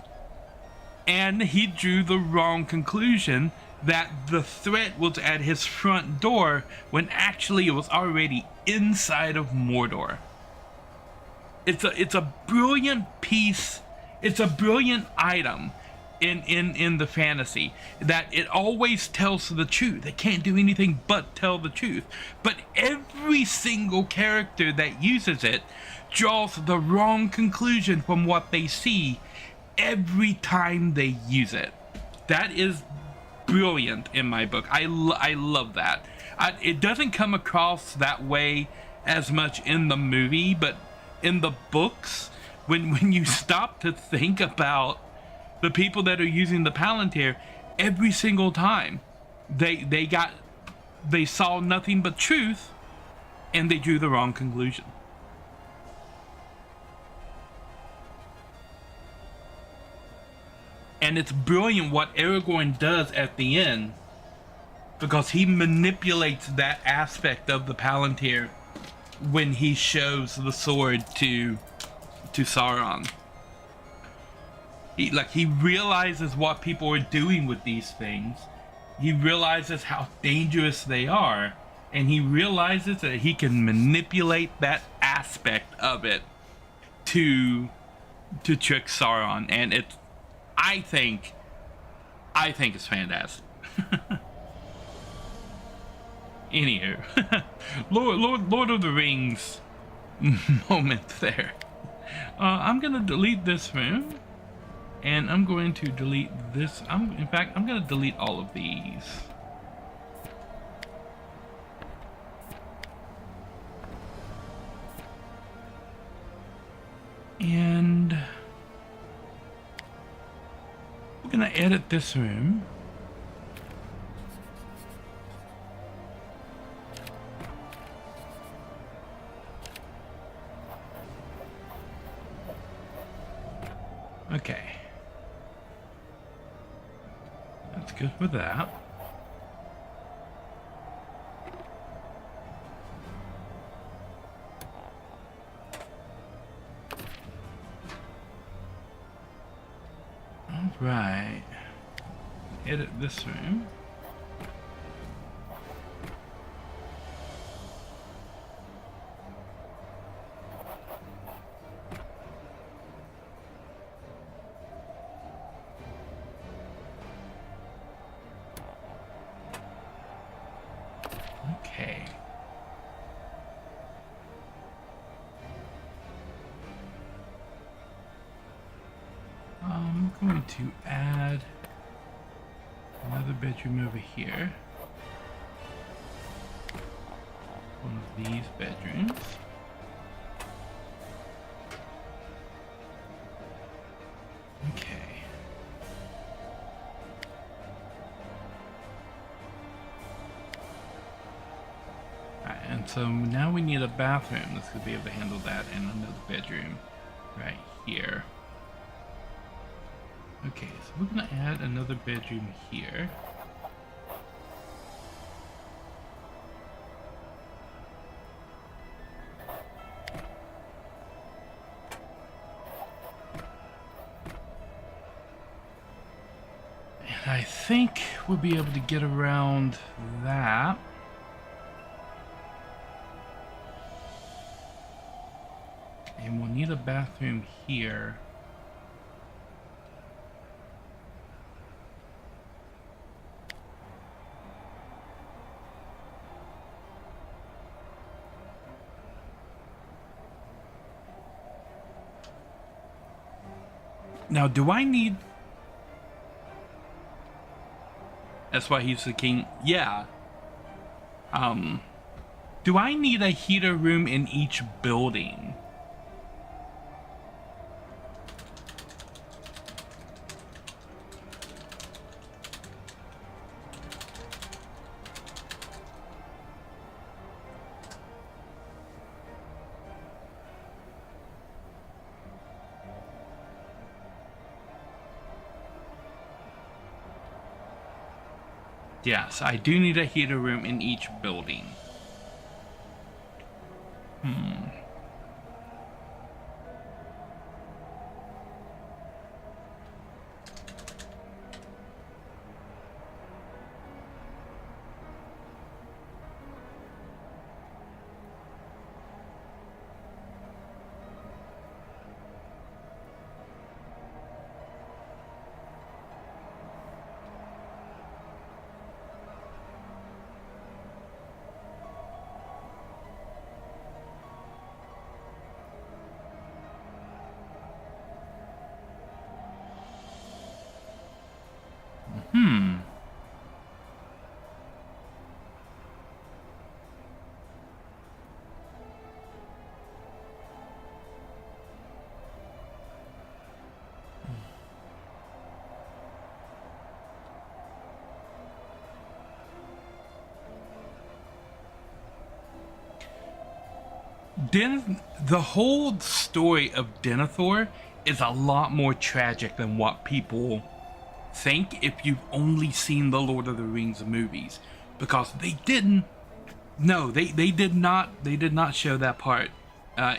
And he drew the wrong conclusion that the threat was at his front door when actually it was already inside of Mordor. It's a brilliant piece. It's a brilliant item in the fantasy, that it always tells the truth. It can't do anything but tell the truth. But every single character that uses it draws the wrong conclusion from what they see every time they use it. That is brilliant in my book. I love that. It doesn't come across that way as much in the movie, but in the books, when you stop to think about the people that are using the Palantir, every single time they saw nothing but truth, and they drew the wrong conclusion. And it's brilliant what Aragorn does at the end, because he manipulates that aspect of the Palantir when he shows the sword to Sauron. He realizes what people are doing with these things. He realizes how dangerous they are, and he realizes that he can manipulate that aspect of it to trick Sauron, and I think it's fantastic. Anywho, Lord of the Rings moment there. I'm gonna delete this room, and I'm going to delete this. In fact, I'm gonna delete all of these. And we're gonna edit this room. Okay. That's good for that. All right. edit this room. Okay. I'm going to add another bedroom over here. One of these bedrooms. Okay. Alright, and so now we need a bathroom that's going to be able to handle that, and another bedroom right here. Okay, so we're going to add another bedroom here. And I think we'll be able to get around that. And we'll need a bathroom here. Now, do I need... That's why he's the king. Yeah. Do I need a heater room in each building? Yes, I do need a heater room in each building. The whole story of Denethor is a lot more tragic than what people think if you've only seen the Lord of the Rings movies, because they didn't. No, they did not. They did not show that part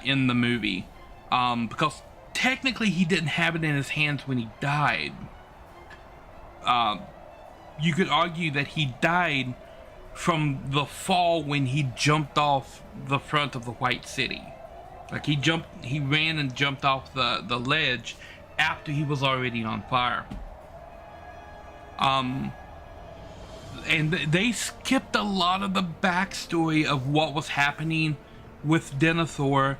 in the movie, because technically he didn't have it in his hands when he died. You could argue that he died from the fall when he jumped off the front of the White City. Like he ran and jumped off the ledge after he was already on fire. And they skipped a lot of the backstory of what was happening with Denethor,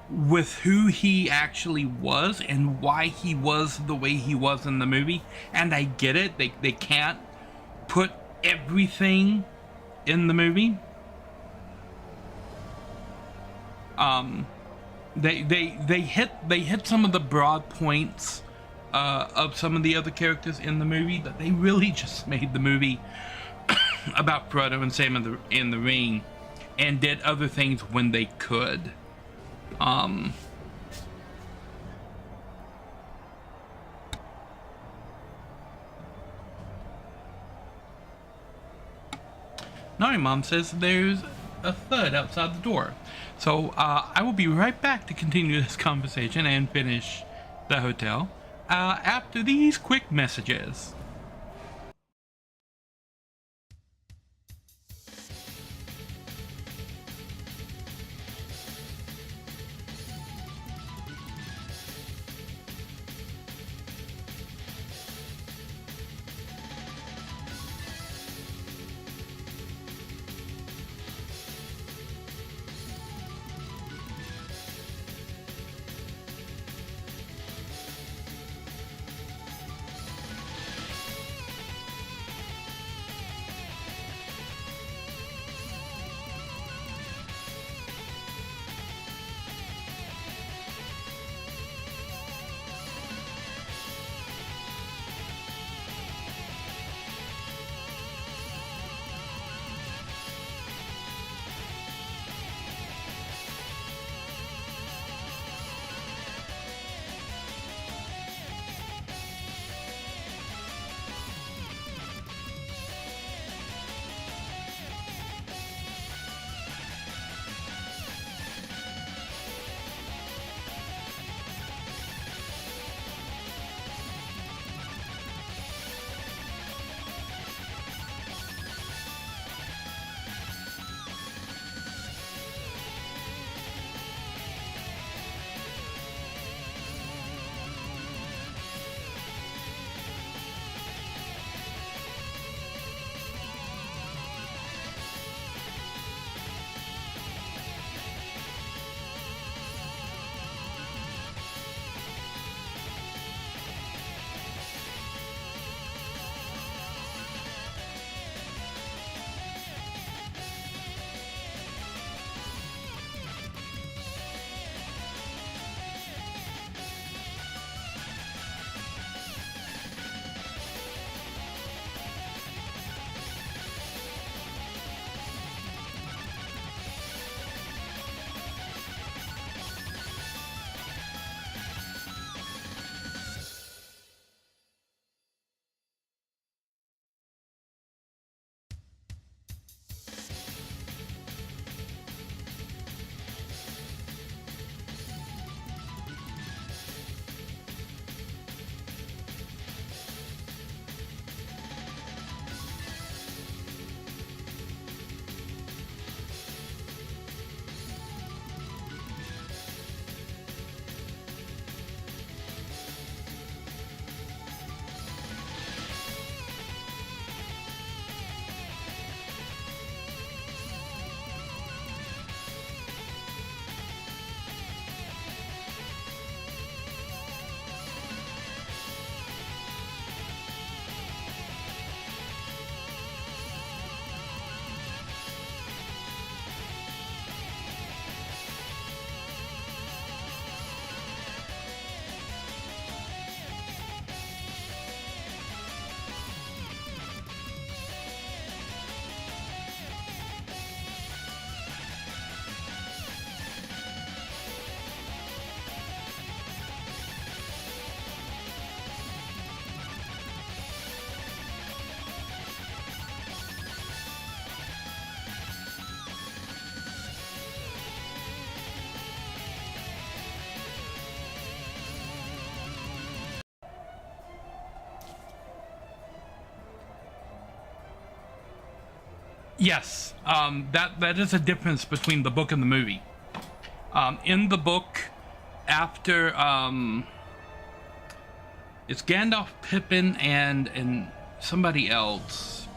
with who he actually was and why he was the way he was in the movie. And I get it, they can't put everything in the movie. They hit some of the broad points of some of the other characters in the movie, but they really just made the movie about Frodo and Sam in the ring, and did other things when they could. Nari Mom says there's a thud outside the door. So I will be right back to continue this conversation and finish the hotel after these quick messages. Yes, that is a difference between the book and the movie. In the book, after it's Gandalf, Pippin, and somebody else,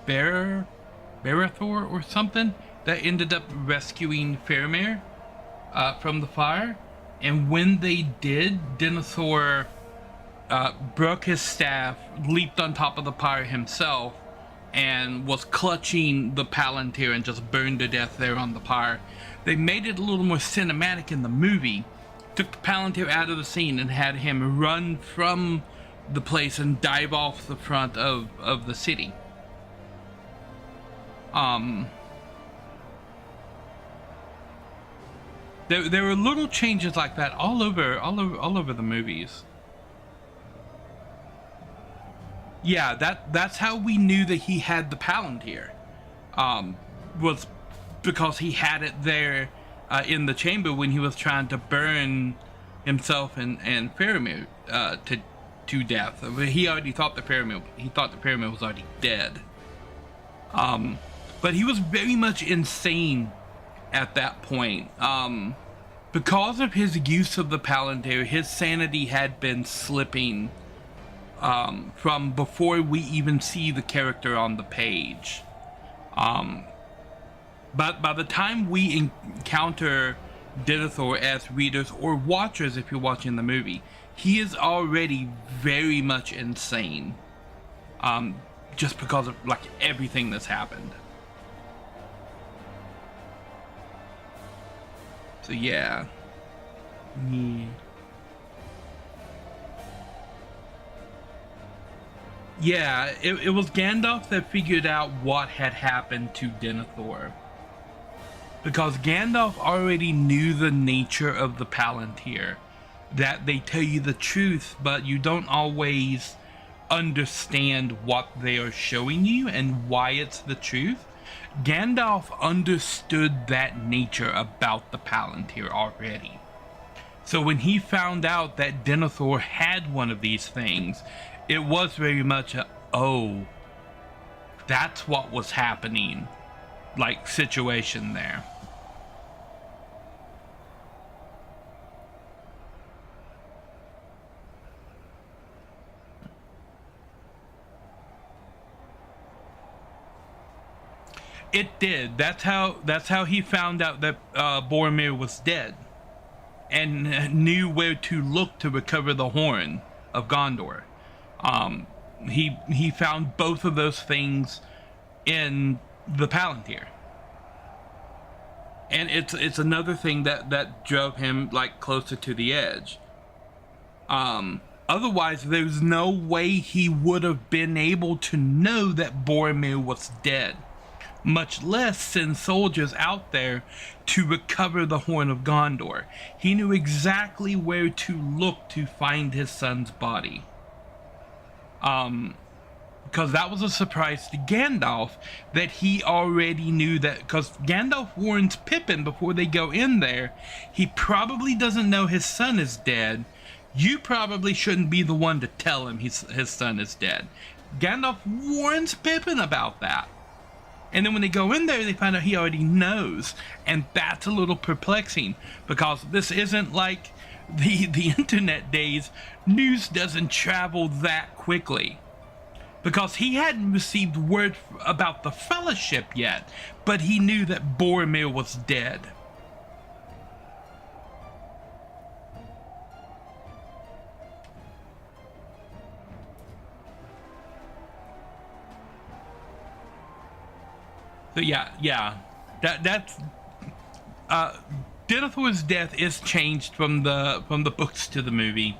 Barathor or something, that ended up rescuing Faramir from the fire. And when they did, Denethor broke his staff, leaped on top of the pyre himself, and was clutching the Palantir and just burned to death there on the pyre. They made it a little more cinematic in the movie, took the Palantir out of the scene and had him run from the place and dive off the front of the city. There were little changes like that all over the movies. Yeah, that's how we knew that he had the Palantir. Was because he had it there in the chamber when he was trying to burn himself and Faramir to death. He already thought the Faramir was already dead. But he was very much insane at that point. Because of his use of the Palantir, his sanity had been slipping from before we even see the character on the page. But by the time we encounter Denethor as readers or watchers, if you're watching the movie, he is already very much insane. Just because of like everything that's happened. So yeah. Yeah, it was Gandalf that figured out what had happened to Denethor. Because Gandalf already knew the nature of the Palantir. That they tell you the truth, but you don't always understand what they are showing you and why it's the truth. Gandalf understood that nature about the Palantir already. So when he found out that Denethor had one of these things, it was very much a, oh, that's what was happening, like, situation there. It did. That's how he found out that Boromir was dead, and knew where to look to recover the horn of Gondor. He found both of those things in the Palantir, and it's another thing that drove him like closer to the edge. Otherwise, there's no way he would have been able to know that Boromir was dead, much less send soldiers out there to recover the Horn of Gondor. He knew exactly where to look to find his son's body. Because that was a surprise to Gandalf, that he already knew that, because Gandalf warns Pippin before they go in there, he probably doesn't know his son is dead. You probably shouldn't be the one to tell him his son is dead. Gandalf warns Pippin about that. And then when they go in there, they find out he already knows. And that's a little perplexing, because this isn't like the internet days. News doesn't travel that quickly. Because he hadn't received word about the Fellowship yet, but he knew that Boromir was dead. So yeah, that's Denethor's death is changed from the books to the movie.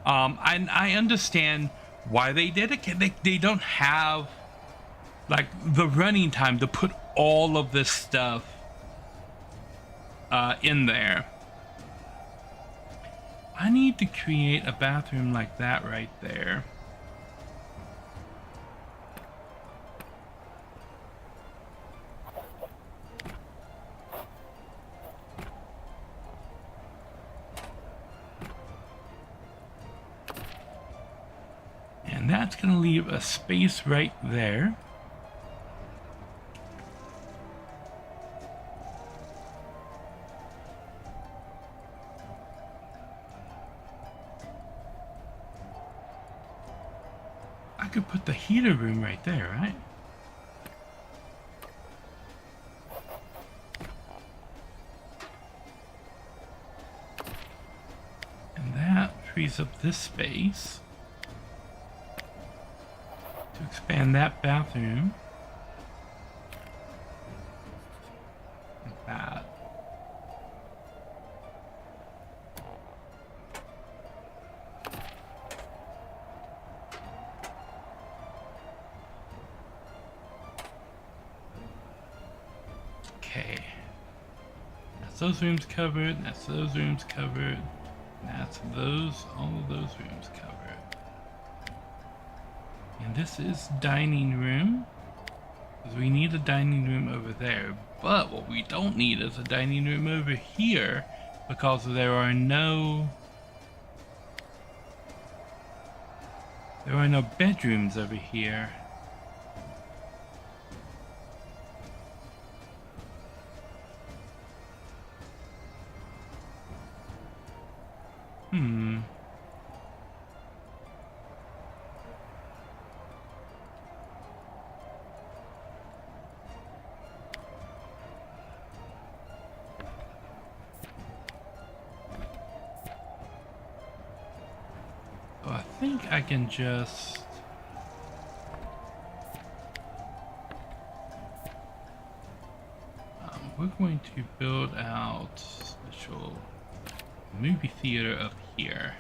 I understand why they did it. They don't have like the running time to put all of this stuff in there. I need to create a bathroom like that right there. And that's going to leave a space right there. heater room right there, right? And that frees up this space to expand that bathroom. Like that. Okay. That's those rooms covered, that's those rooms covered, that's all of those rooms covered. And this is dining room, because we need a dining room over there. But what we don't need is a dining room over here, because there are no bedrooms over here. So I think I can just... we're going to build out special movie theater up here.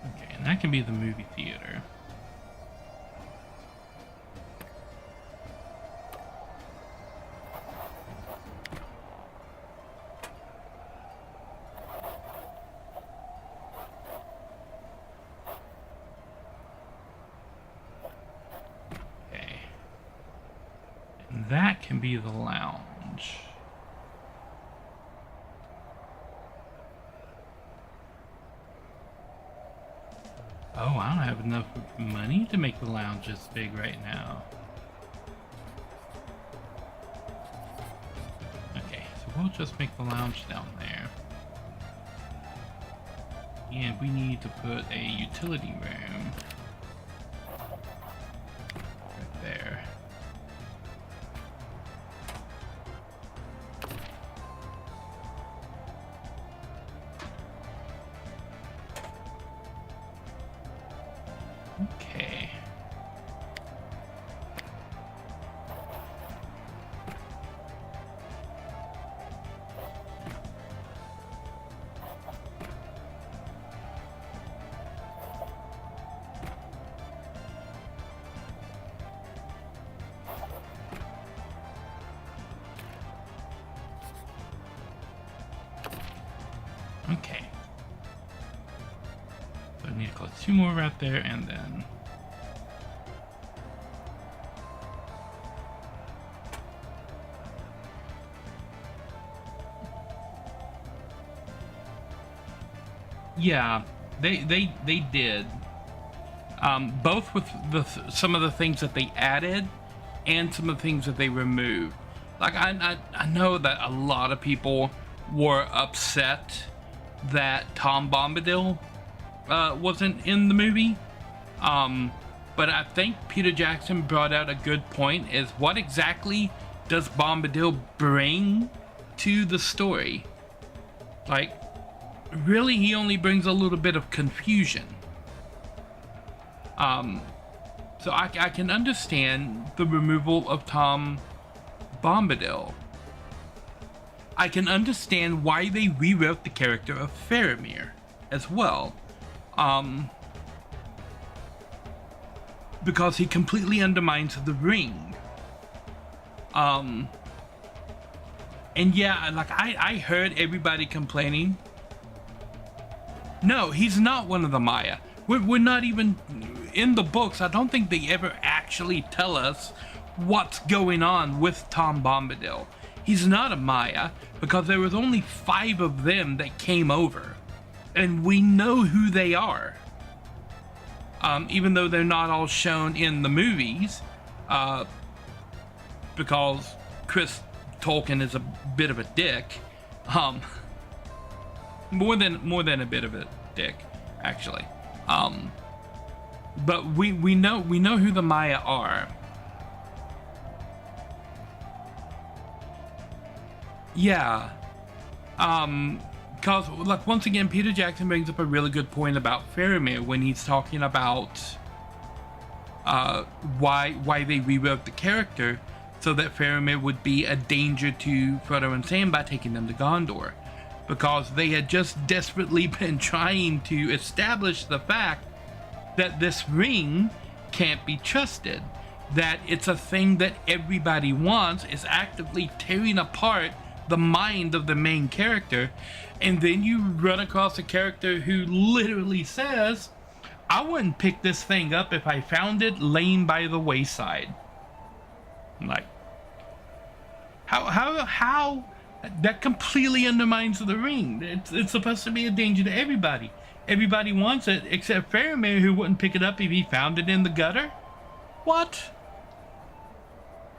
Okay, and that can be the movie theater. That can be the lounge. Oh, I don't have enough money to make the lounge this big right now. Okay, so we'll just make the lounge down there. And we need to put a utility room right there. Okay. Okay. So I need to close 2 more right there, and then yeah, they did both with some of the things that they added and some of the things that they removed. Like I know that a lot of people were upset that Tom Bombadil wasn't in the movie, but I think Peter Jackson brought out a good point, is what exactly does Bombadil bring to the story? Like, really, he only brings a little bit of confusion. So I can understand the removal of Tom Bombadil. I can understand why they rewrote the character of Faramir as well. Because he completely undermines the ring. And yeah, like I heard everybody complaining. No, he's not one of the Maya. We're not even in the books. I don't think they ever actually tell us what's going on with Tom Bombadil. He's not a Maya because there was only 5 of them that came over, and we know who they are. Even though they're not all shown in the movies, because Chris Tolkien is a bit of a dick. Um, more than a bit of a dick, actually. But we know who the Maya are. Yeah. Cause like once again, Peter Jackson brings up a really good point about Faramir when he's talking about why they rewrote the character so that Faramir would be a danger to Frodo and Sam by taking them to Gondor, because they had just desperately been trying to establish the fact that this ring can't be trusted, that it's a thing that everybody wants, is actively tearing apart the mind of the main character, and then you run across a character who literally says, I wouldn't pick this thing up if I found it laying by the wayside. I'm like, how that completely undermines the ring. It's supposed to be a danger to everybody. Everybody wants it except Faramir, who wouldn't pick it up if he found it in the gutter. What?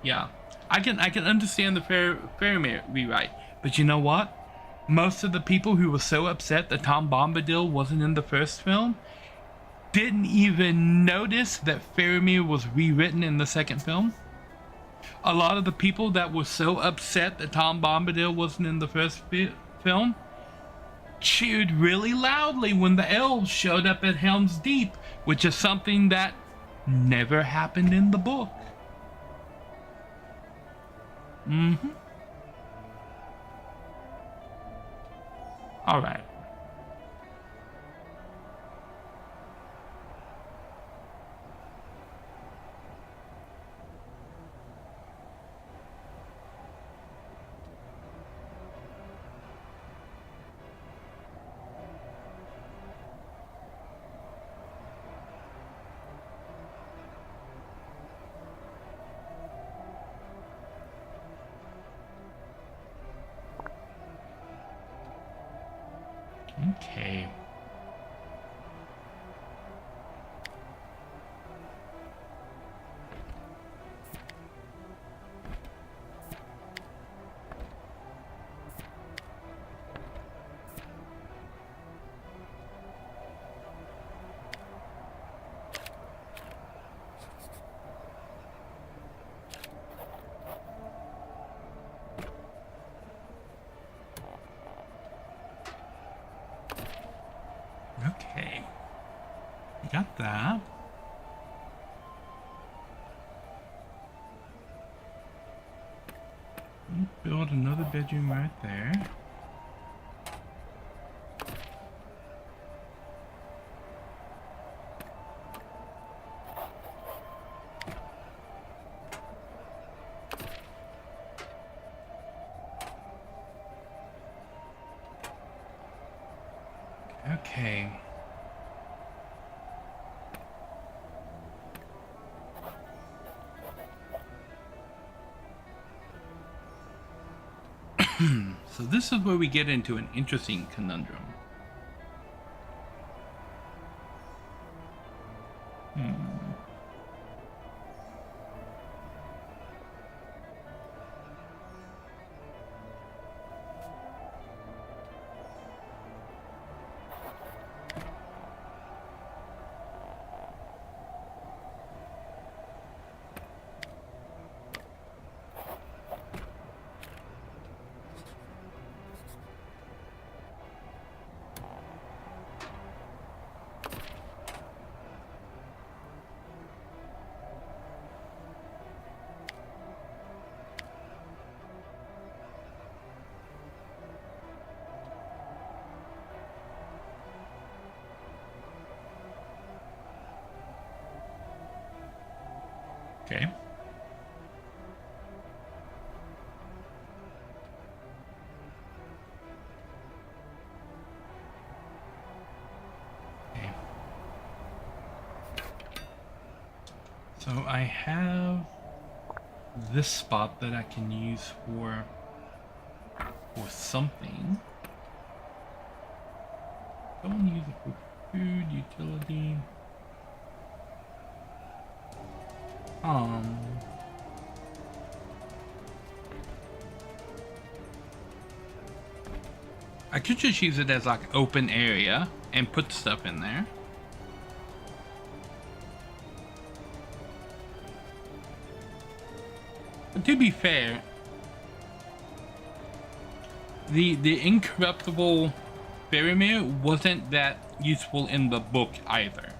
Yeah, I can understand the Faramir rewrite, but you know what? Most of the people who were so upset that Tom Bombadil wasn't in the first film didn't even notice that Faramir was rewritten in the second film. A lot of the people that were so upset that Tom Bombadil wasn't in the first film cheered really loudly when the elves showed up at Helm's Deep, which is something that never happened in the book. All right. Okay. Okay. Got that. Build another bedroom right there. Okay. So this is where we get into an interesting conundrum. Okay. Okay. So I have this spot that I can use for something. Don't want to use it for food, utility. I could just use it as like open area and put stuff in there. But to be fair, the incorruptible fairy mirror wasn't that useful in the book either.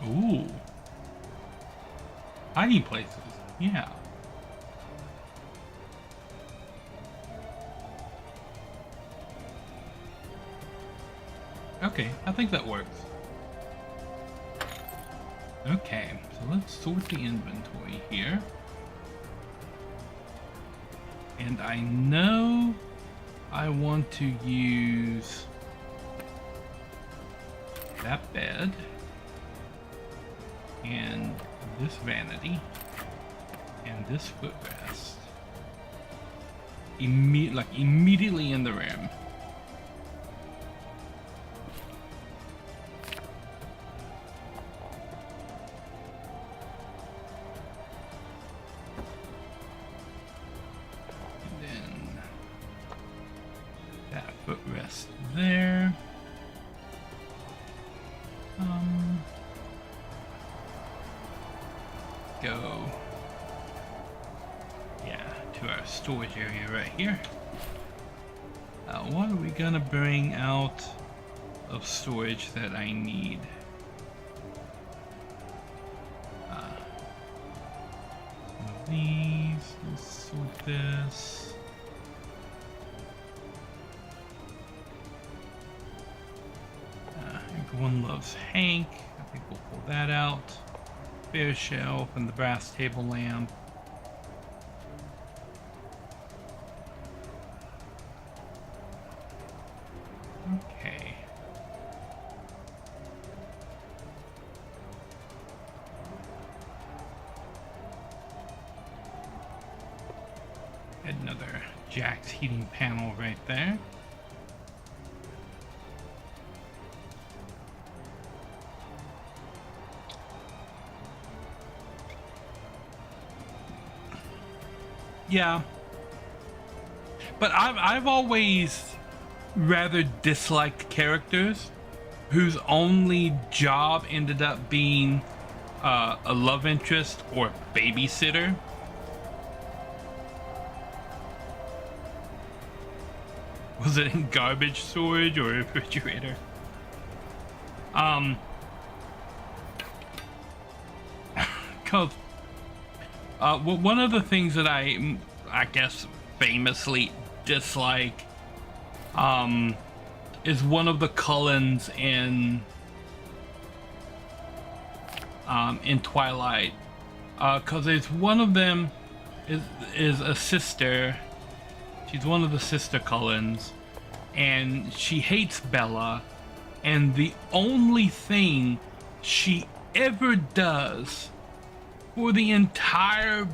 Ooh. Hiding places. Yeah. Okay, I think that works. Okay, so let's sort the inventory here. And I know I want to use that bed and this vanity and this footrest immediately in the room. Footrest there. Go. Yeah, to our storage area right here. What are we gonna bring out of storage that I need? Some of these. Let's sort this. Everyone loves Hank. I think we'll pull that out. Bear shelf and the brass table lamp. Okay. Had another Jack's heating panel right there. Yeah, but I've always rather disliked characters whose only job ended up being a love interest or babysitter. Was it in garbage storage or refrigerator? Cause one of the things that I guess famously dislike is one of the Cullens in Twilight, cause there's one of them is a sister. She's one of the sister Cullens, and she hates Bella, and the only thing she ever does for the entire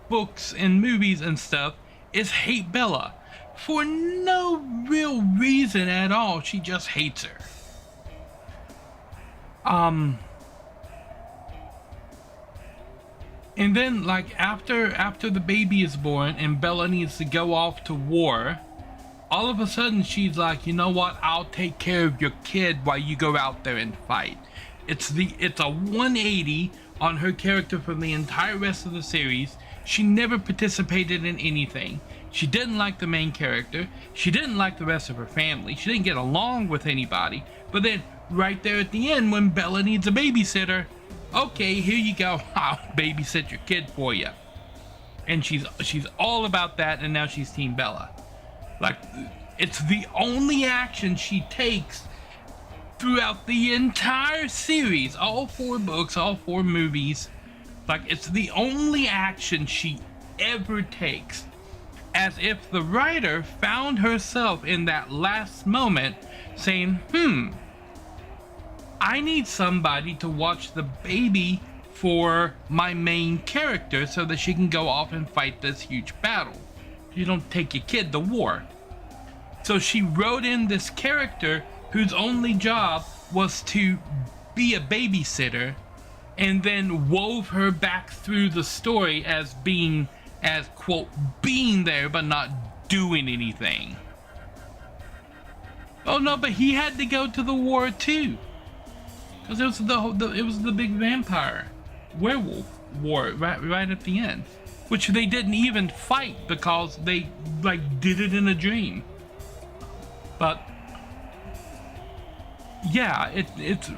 books and movies and stuff is hate Bella for no real reason at all. She just hates her. And then after the baby is born and Bella needs to go off to war, all of a sudden she's like, you know what, I'll take care of your kid while you go out there and fight. It's a 180 on her character from the entire rest of the series. She never participated in anything. She didn't like the main character. She didn't like the rest of her family. She didn't get along with anybody. But then right there at the end when Bella needs a babysitter, okay, here you go. I'll babysit your kid for you. And she's all about that, and now she's Team Bella. It's the only action she takes throughout the entire series, all 4 books, all 4 movies. It's the only action she ever takes, as if the writer found herself in that last moment saying, I need somebody to watch the baby for my main character so that she can go off and fight this huge battle. You don't take your kid to war. So she wrote in this character whose only job was to be a babysitter, and then wove her back through the story as being, as quote, being there but not doing anything. Oh no, but he had to go to the war too, because it was the big vampire werewolf war right at the end, which they didn't even fight because they like did it in a dream. But yeah, it's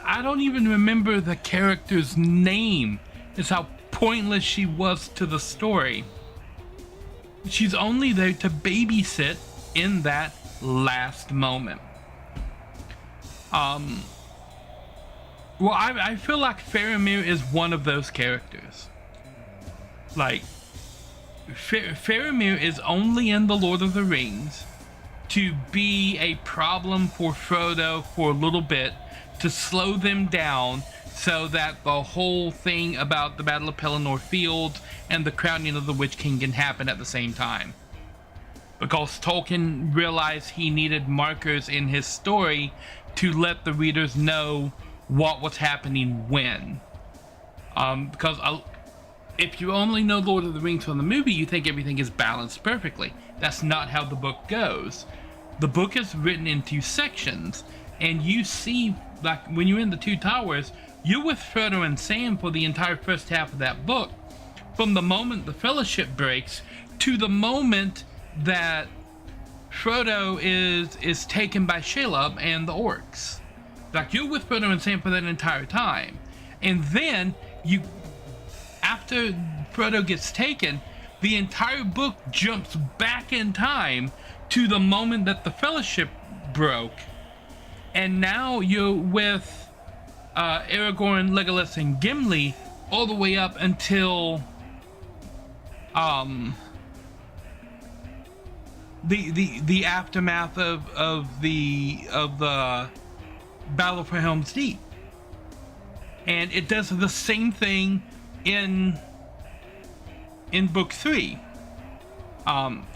I don't even remember the character's name. It's how pointless she was to the story. She's only there to babysit in that last moment. Well, I feel like Faramir is one of those characters. Like, Faramir is only in the Lord of the Rings to be a problem for Frodo for a little bit, to slow them down so that the whole thing about the Battle of Pelennor Fields and the crowning of the Witch King can happen at the same time. Because Tolkien realized he needed markers in his story to let the readers know what was happening when. Because if you only know Lord of the Rings from the movie, you think everything is balanced perfectly. That's not how the book goes. The book is written into sections, and you see, like when you're in the Two Towers, you're with Frodo and Sam for the entire first half of that book. From the moment the Fellowship breaks to the moment that Frodo is taken by Shelob and the orcs. Like, you're with Frodo and Sam for that entire time. And then after Frodo gets taken, the entire book jumps back in time to the moment that the Fellowship broke. And now you're with Aragorn, Legolas, and Gimli all the way up until the aftermath of the Battle for Helm's Deep. And it does the same thing in book 3.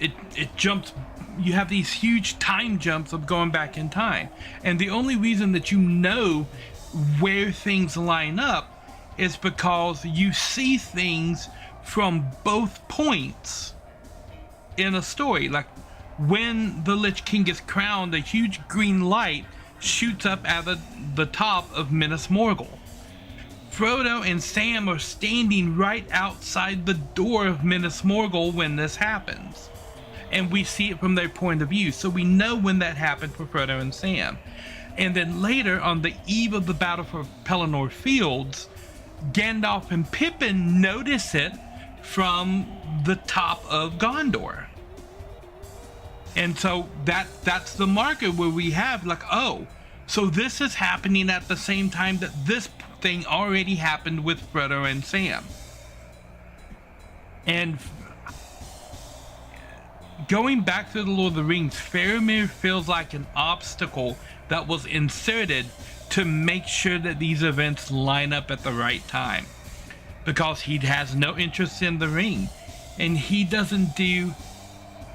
It jumps. You have these huge time jumps of going back in time, and the only reason that you know where things line up is because you see things from both points in a story. Like when the Lich King is crowned, a huge green light shoots up at the top of Minas Morgul. Frodo and Sam are standing right outside the door of Minas Morgul when this happens, and we see it from their point of view, so we know when that happened for Frodo and Sam. And then later, on the eve of the Battle for Pelennor Fields, Gandalf and Pippin notice it from the top of Gondor. And so that's the marker where we have, like, oh, so this is happening at the same time that this thing already happened with Frodo and Sam. And going back to the Lord of the Rings, Faramir feels like an obstacle that was inserted to make sure that these events line up at the right time, because he has no interest in the ring, and he doesn't do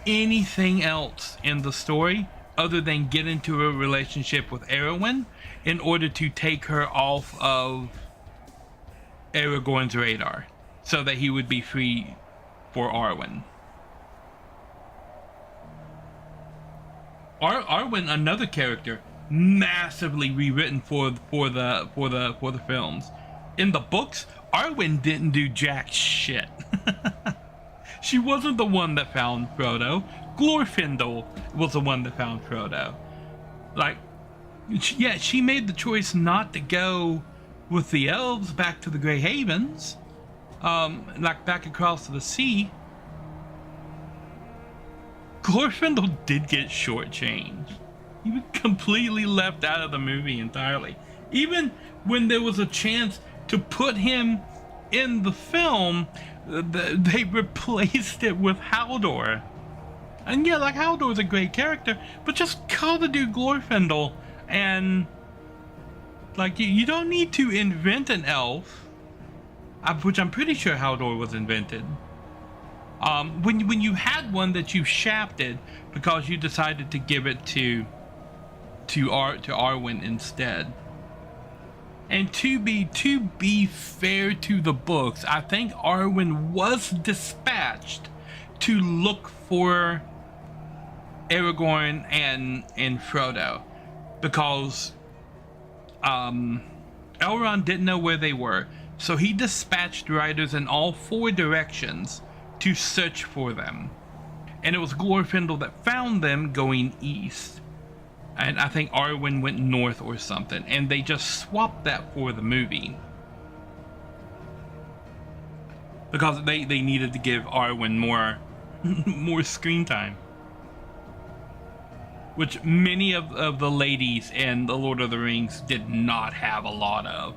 anything else in the story other than get into a relationship with Arwen in order to take her off of Aragorn's radar so that he would be free for Arwen. Arwen, another character, massively rewritten for the films. In the books, Arwen didn't do jack shit. She wasn't the one that found Frodo. Glorfindel was the one that found Frodo. Like, yeah, she made the choice not to go with the elves back to the Grey Havens, like back across the sea. Glorfindel did get shortchanged. He was completely left out of the movie entirely. Even when there was a chance to put him in the film, they replaced it with Haldor. And yeah, like, Haldor's a great character, but just call the dude Glorfindel, and like, you don't need to invent an elf which I'm pretty sure Haldor was invented. When you had one that you shafted because you decided to give it to Arwen instead. And to be fair to the books, I think Arwen was dispatched to look for Aragorn and Frodo, because Elrond didn't know where they were, so he dispatched riders in all 4 directions to search for them. And it was Glorfindel that found them going east. And I think Arwen went north or something, and they just swapped that for the movie. Because they needed to give Arwen more screen time. Which many of the ladies in The Lord of the Rings did not have a lot of.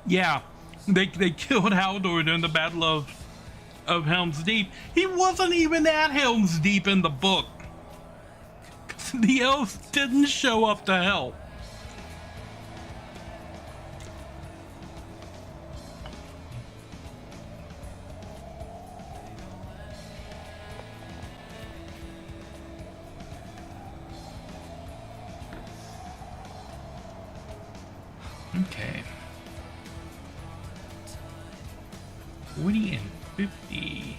Yeah, they killed Haldor during the Battle of Helm's Deep. He wasn't even at Helm's Deep in the book. The elves didn't show up to help. Okay. 40 and 50.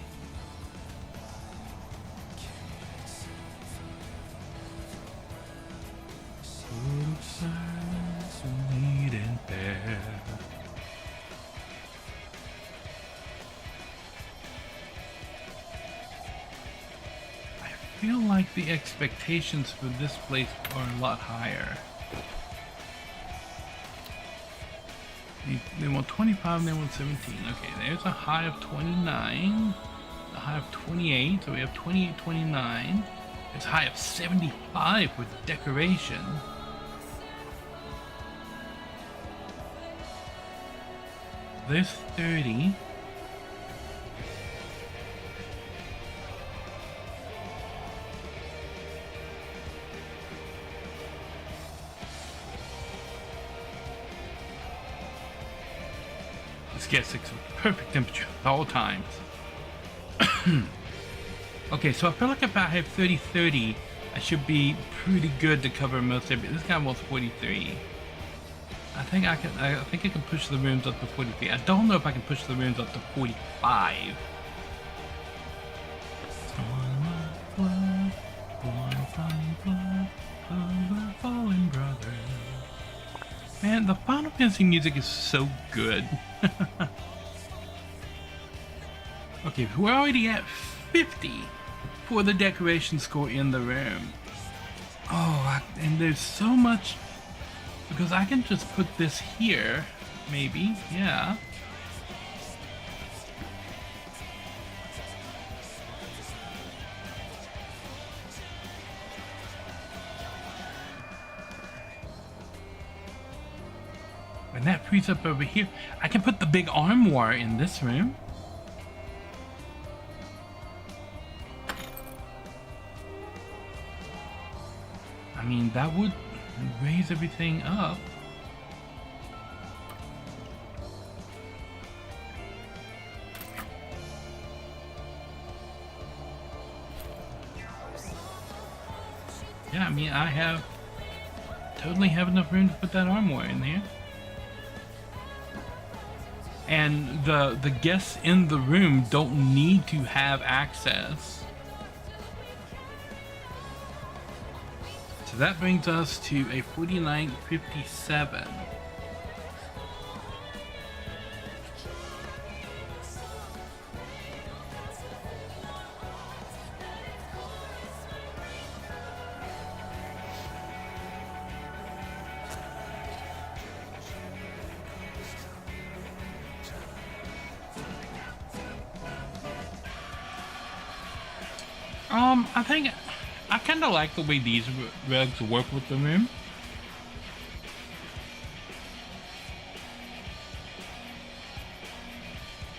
I feel like the expectations for this place are a lot higher. They want 25, they want 17. Okay, there's a high of 29, a high of 28, so we have 28, 29. There's a high of 75 with decoration. There's 30. Get 6 with perfect temperature at all times. Okay, so I feel like if I have 30-30, I should be pretty good to cover most of it. This guy wants 43. I think I can push the rooms up to 43. I don't know if I can push the rooms up to 45. Fallen brother. Man, the Final Fantasy music is so good. Okay, we're already at 50 for the decoration score in the room. Oh, and there's so much, because I can just put this here, maybe, yeah. And that frees up over here. I can put the big armoire in this room. I mean, that would raise everything up. Yeah, I mean, I have totally have enough room to put that armoire in there. And the guests in the room don't need to have access. So that brings us to a 49.57. I think I kind of like the way these rugs work with the room.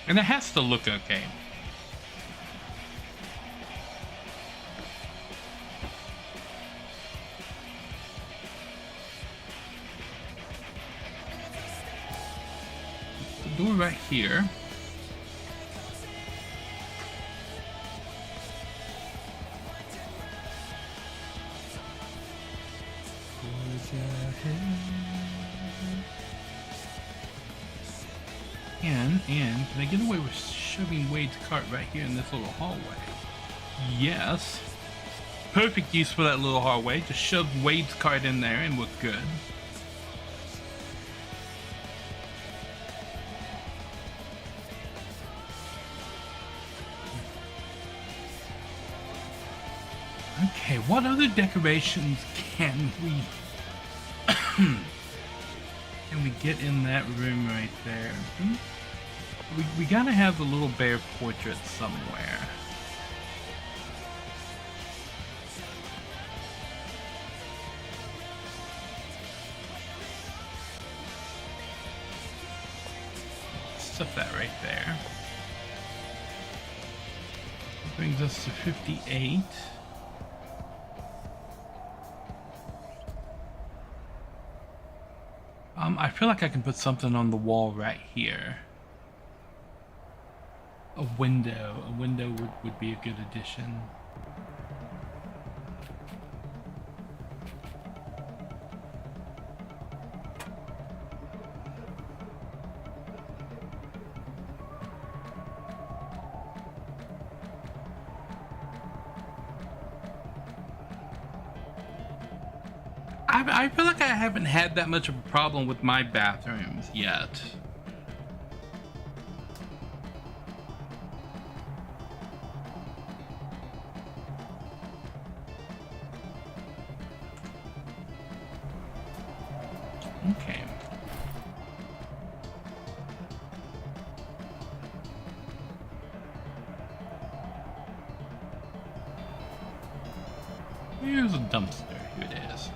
And it has to look okay. The door right here. And can I get away with shoving Wade's cart right here in this little hallway? Yes. Perfect use for that little hallway. Just shove Wade's cart in there and we're good. Okay, what other decorations can we get in that room right there? We gotta have the little bear portrait somewhere. Stuff that right there. That brings us to 58. I feel like I can put something on the wall right here. A window would be a good addition. I feel like I haven't had that much of a problem with my bathrooms yet. Okay. Here's a dumpster. Here it is.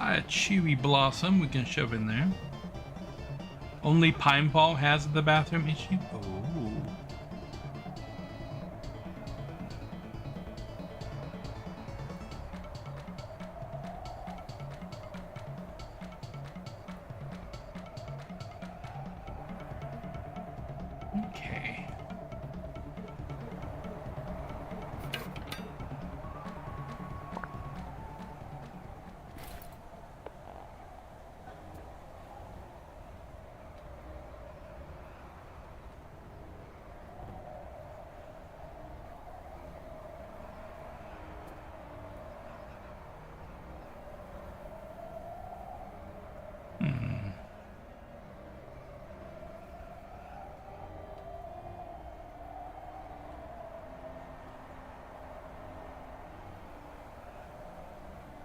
A chewy blossom we can shove in there. Only Pineball has the bathroom issue. Oh. Okay.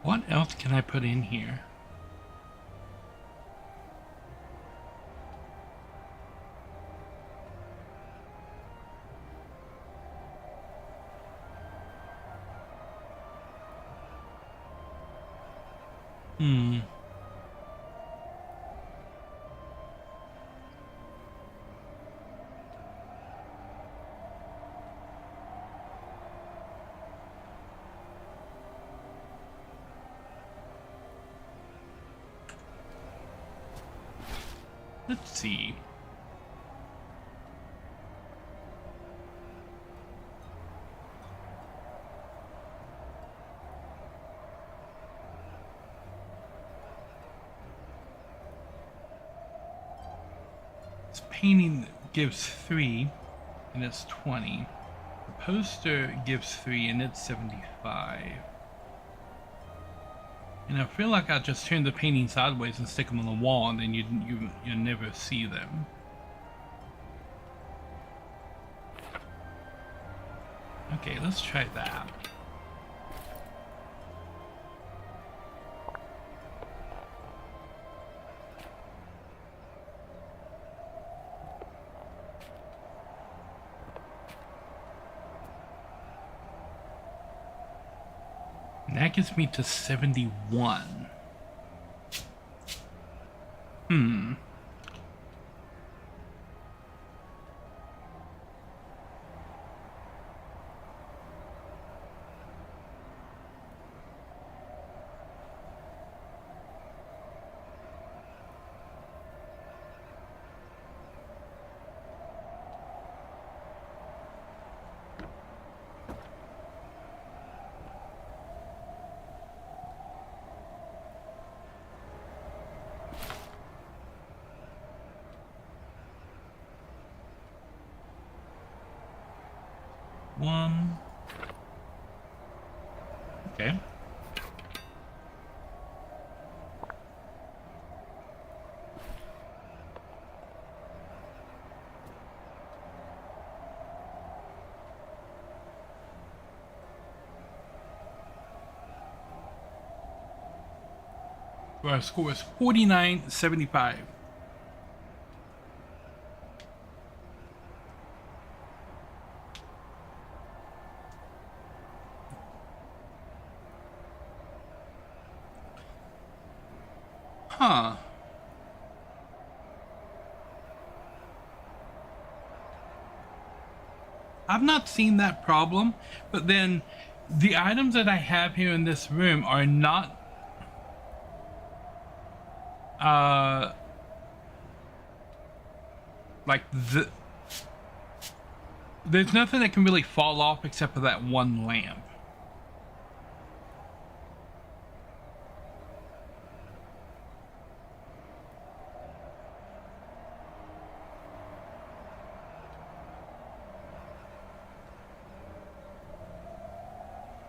What else can I put in here? Let's see. This painting gives 3, and it's 20. The poster gives 3, and it's 75. And I feel like I just turn the painting sideways and stick them on the wall, and then you never see them. Okay, let's try that. And that gets me to 71. One. Okay. Our score is 49-75. Huh. I've not seen that problem, but then the items that I have here in this room are not like there's nothing that can really fall off except for that one lamp.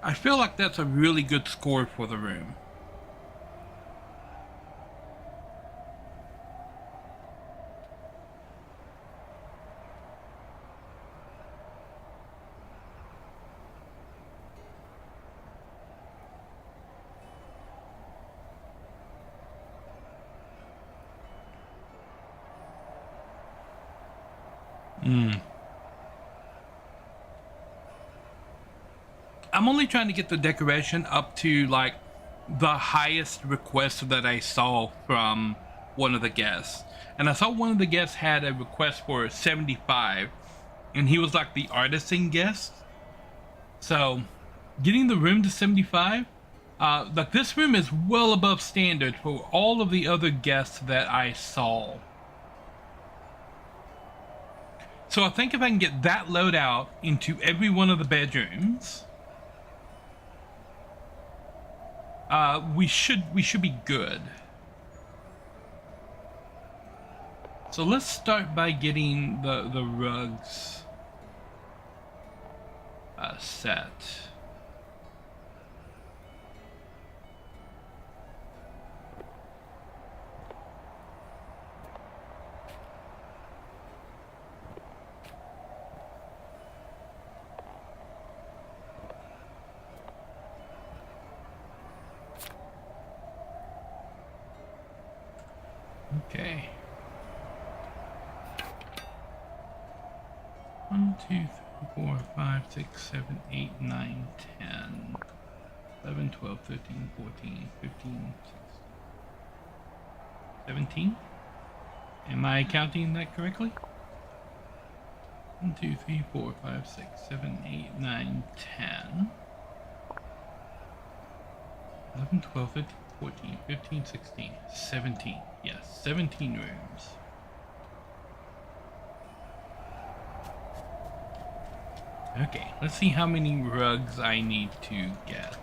I feel like that's a really good score for the room. I'm only trying to get the decoration up to like the highest request that I saw from one of the guests. And I saw one of the guests had a request for 75, and he was like the artisan guest. So getting the room to 75, like this room is well above standard for all of the other guests that I saw. So I think if I can get that load out into every one of the bedrooms, we should be good. So let's start by getting the rugs set. Okay. 1, 2, 3, 4, 5, 6, 7, 8, 9, 10, 11, 12, 13, 14, 15, 16, 17. Am I counting that correctly? 1, 2, 3, 4, 5, 6, 7, 8, 9, 10, 11, 12, 13, 14, 15, 16, 17. Yes, 17 rooms. Okay, let's see how many rugs I need to get.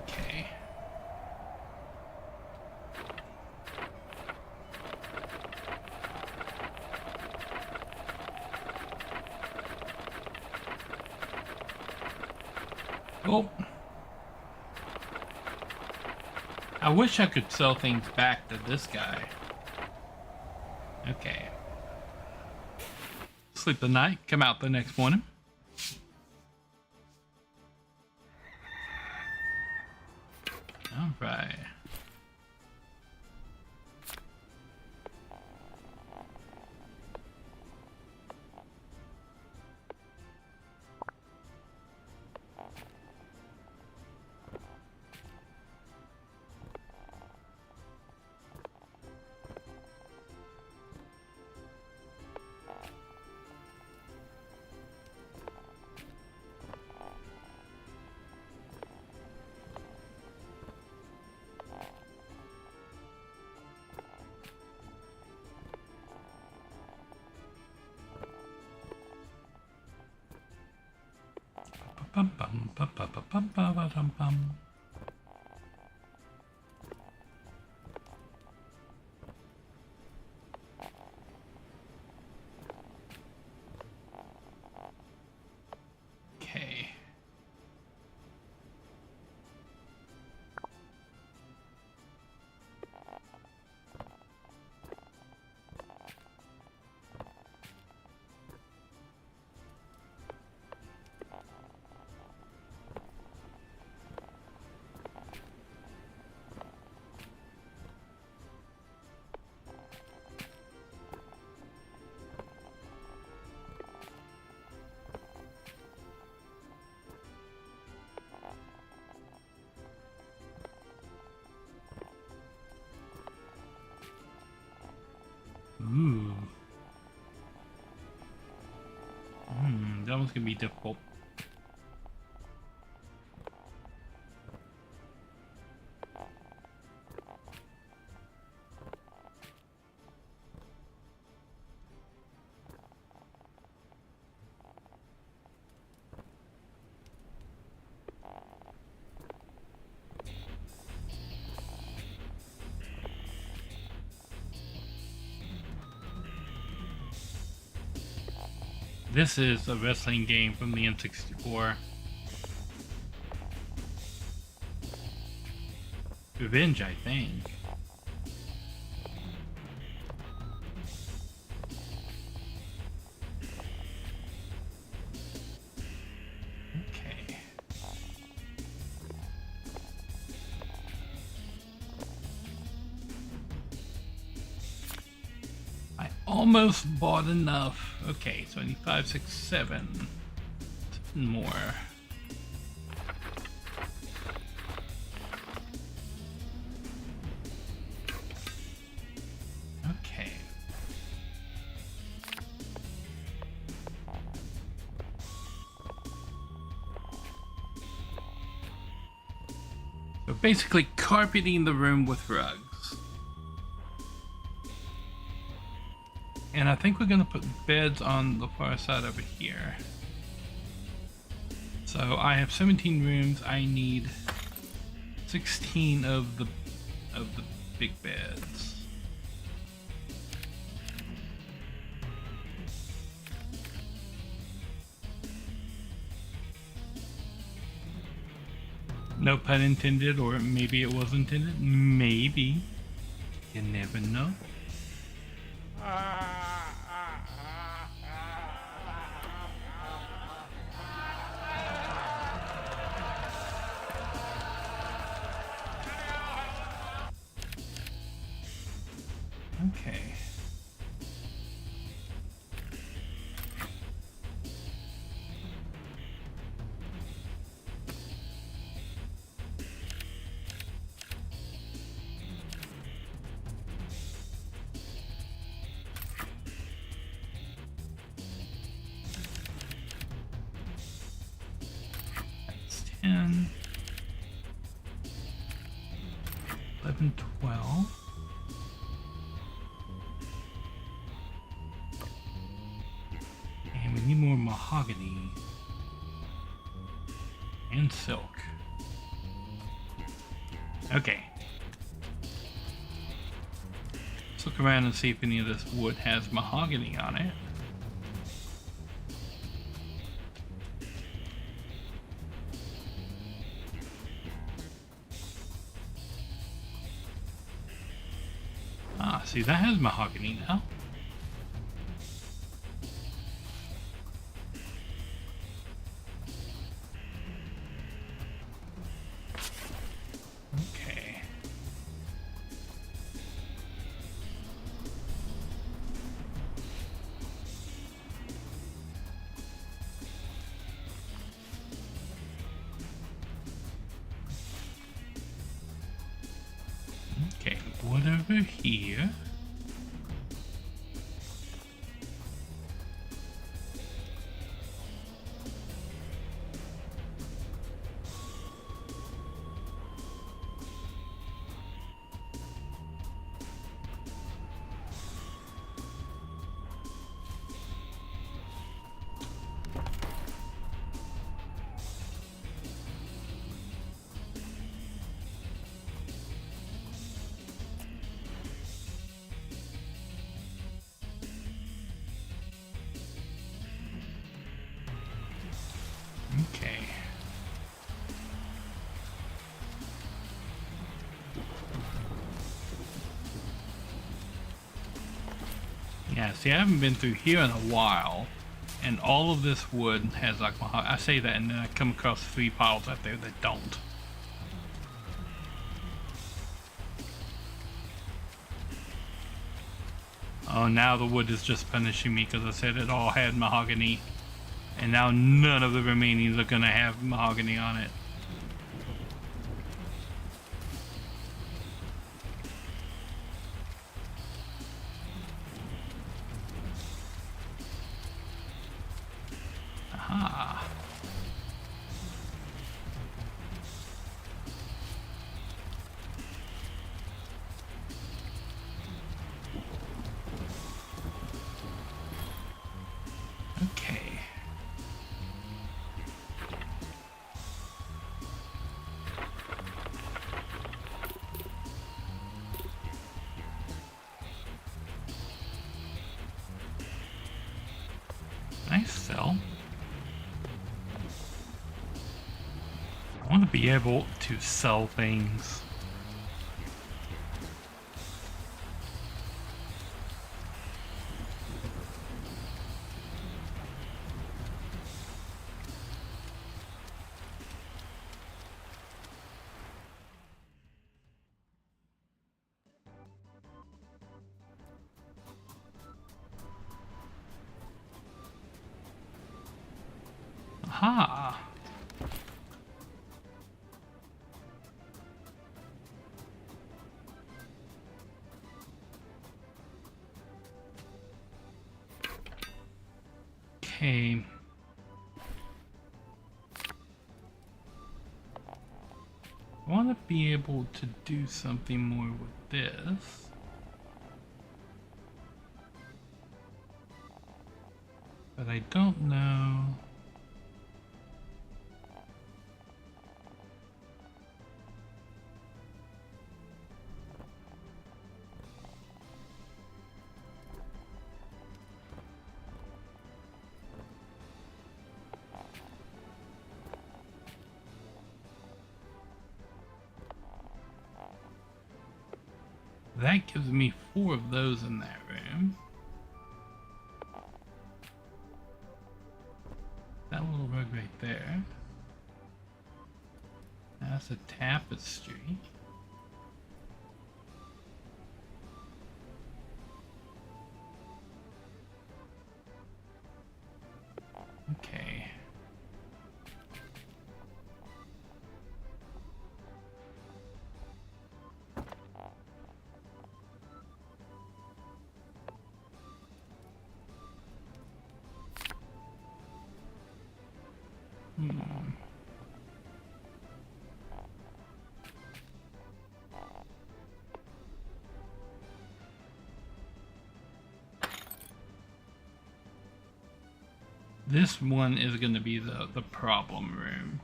Okay. Oh. I wish I could sell things back to this guy. Okay. Sleep the night, come out the next morning. All right. Bum, bum, bum, bum, bum, bum, bum, bum, bum. Okay. Ooh. That one's gonna be difficult. This is a wrestling game from the N64. Revenge, I think. Okay. I almost bought enough. Okay, so I need 5, 6, 7 more. Okay. So basically carpeting the room with rugs. And I think we're going to put beds on the far side over here. So I have 17 rooms. I need 16 of the big beds. No pun intended, or maybe it was intended. Maybe. You never know. Okay. 10, 11, 12. And we need more mahogany and silk. Okay. Let's look around and see if any of this wood has mahogany on it. Ah, see, that has mahogany now. Okay. Okay, wood over here. Okay. Yeah, see, I haven't been through here in a while, and all of this wood has like mahogany. I say that, and then I come across 3 piles out there that don't. Oh, now the wood is just punishing me because I said it all had mahogany, and now none of the remainings are gonna have mahogany on it. Aha. Okay. Nice cell. I want to be able to sell things. Aha. Okay. I want to be able to do something more with this. But I don't know. That gives me 4 of those in that room. That little rug right there. That's a tapestry. Okay. This one is going to be the problem room.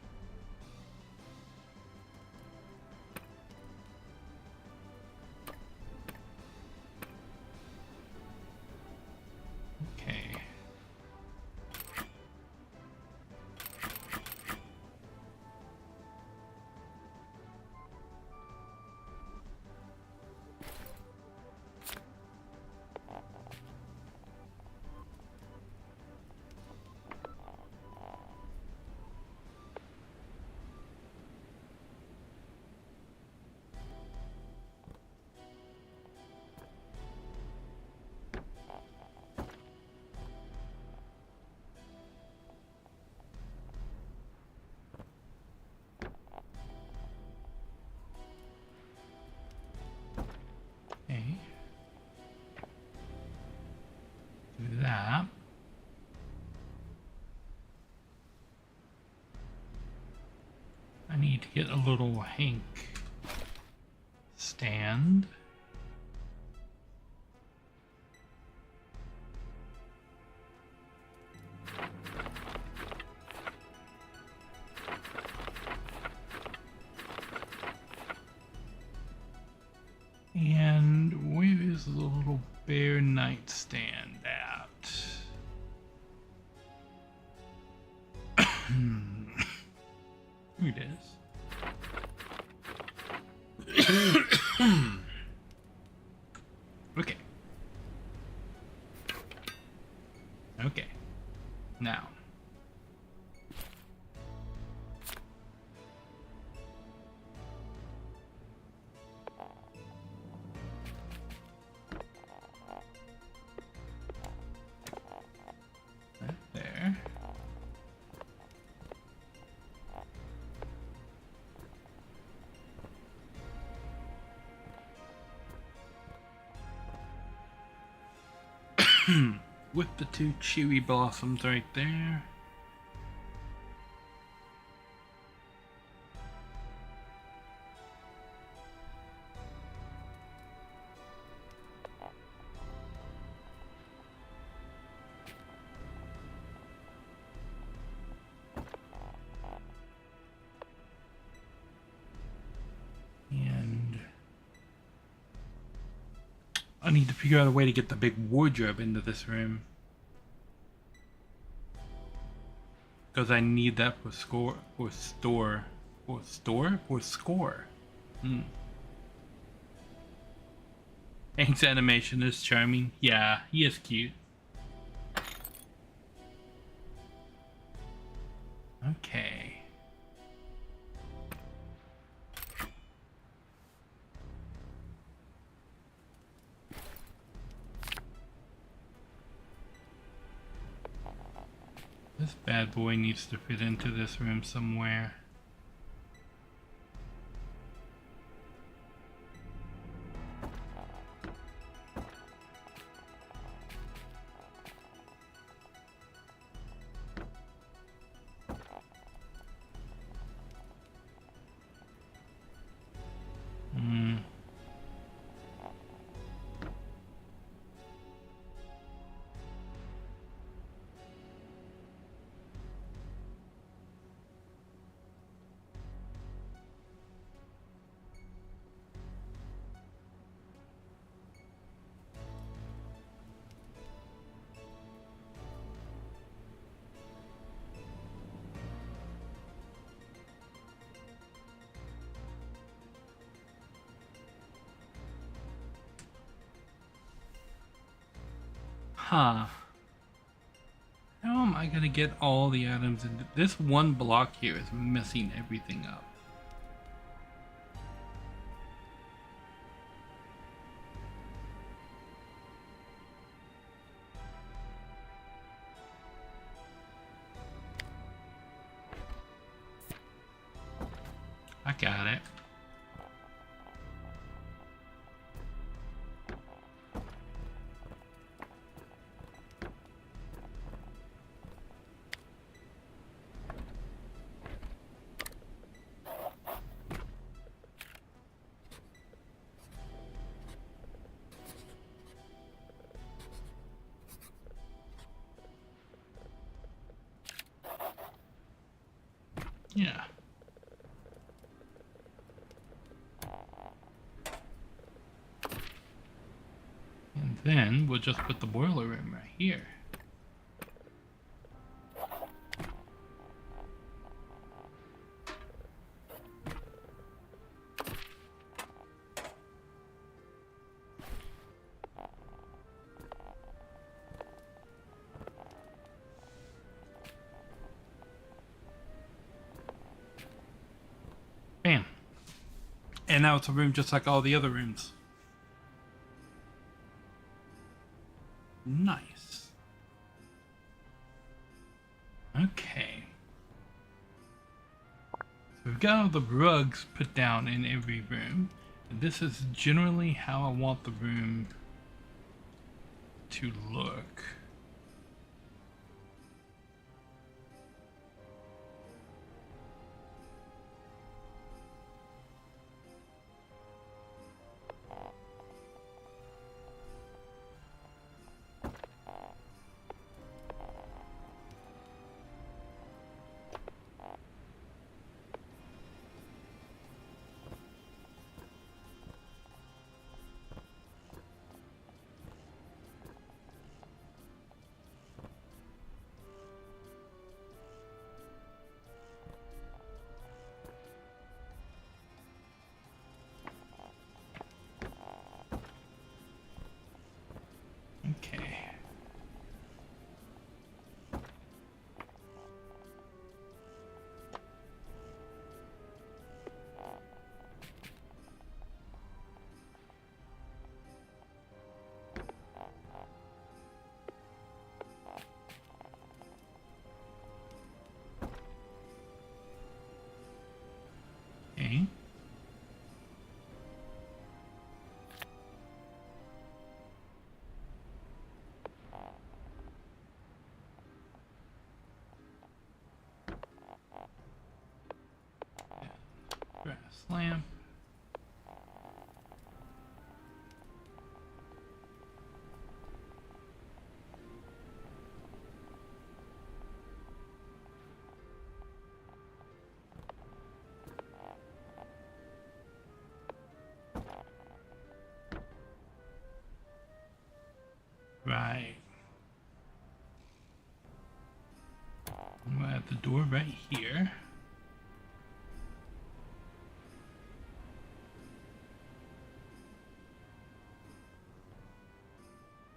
Okay. Okay. Do that. I need to get a little Hank stand. And where is the little bear nightstand at? Here it is. Okay. Okay. Now. Right there. With the two chewy blossoms right there. And I need to figure out a way to get the big wardrobe into this room. Because I need that for score, or store, or store, or score. Hank's animation is charming. Yeah, he is cute. Okay. This bad boy needs to fit into this room somewhere. Huh. How am I gonna get all the items into this one block here is messing everything up. I got it. Yeah. And then we'll just put the boiler room right here. Bam. And now it's a room just like all the other rooms. Nice. Okay. So we've got all the rugs put down in every room. And this is generally how I want the room to look. Okay. Okay. Brass lamp. Right. We'll add the door right here.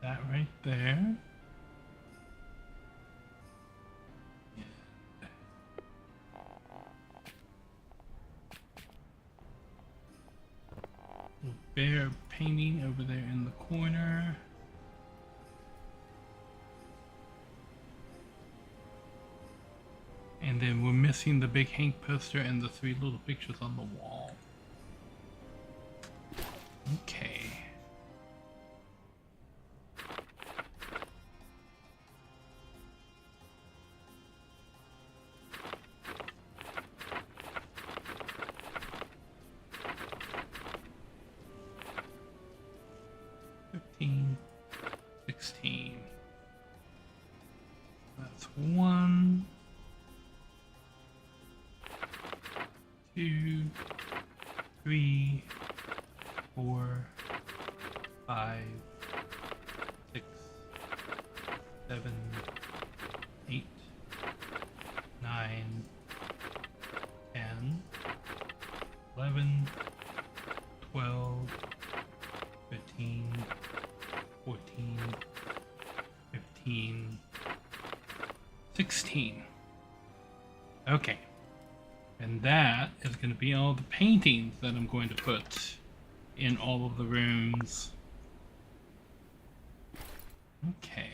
That right there. Little bear painting over there in the corner. And then we're missing the big Hank poster and the 3 little pictures on the wall. Okay. That's 1, 2, 3, 4, 5, 6, 7, 8, 9, 10, 11, 12, 15, 14, 15, 16. Okay. And that is going to be all the paintings that I'm going to put in all of the rooms. Okay.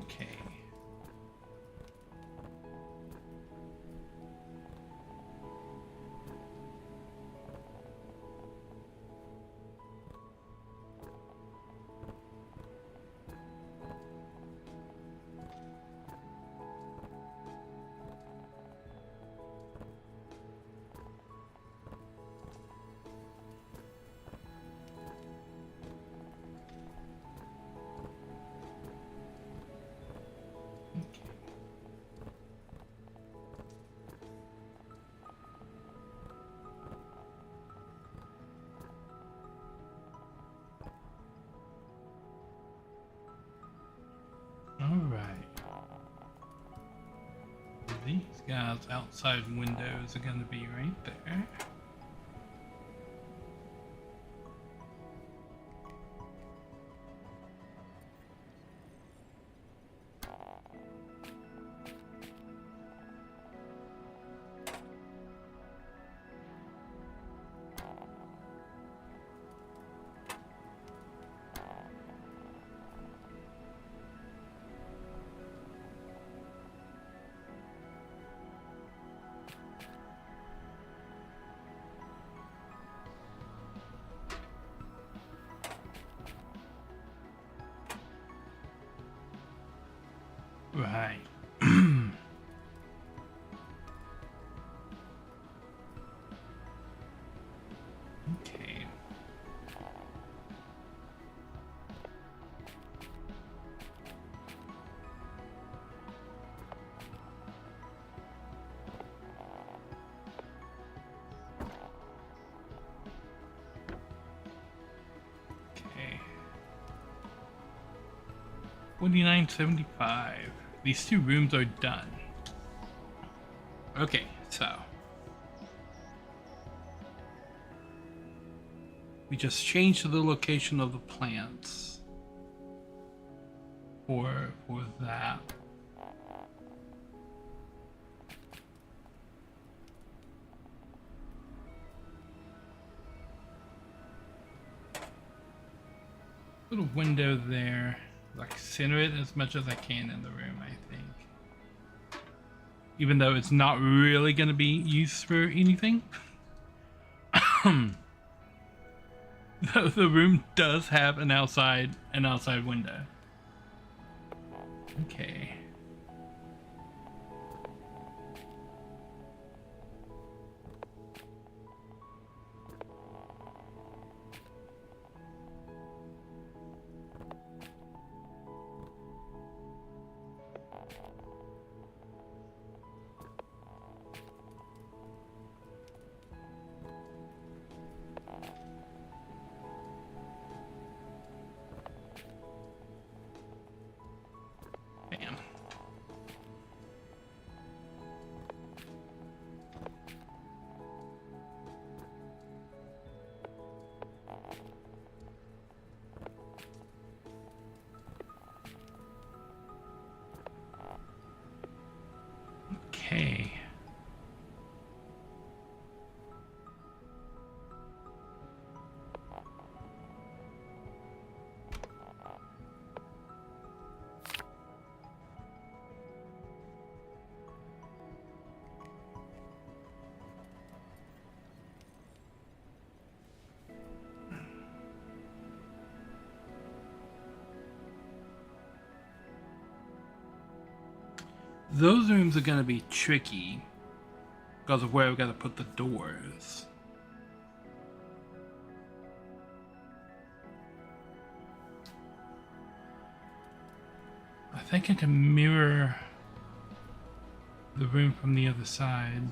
Okay. Alright. These guys' outside windows are gonna be right there. Right. Okay. Okay. 29.75. These two rooms are done. Okay, so we just changed the location of the plants for that. Little window there. Like center it as much as I can in the room, I think. Even though it's not really going to be used for anything. The room does have an outside window. Okay. Bam. Okay. Those rooms are gonna be tricky because of where we gotta put the doors. I think I can mirror the room from the other side.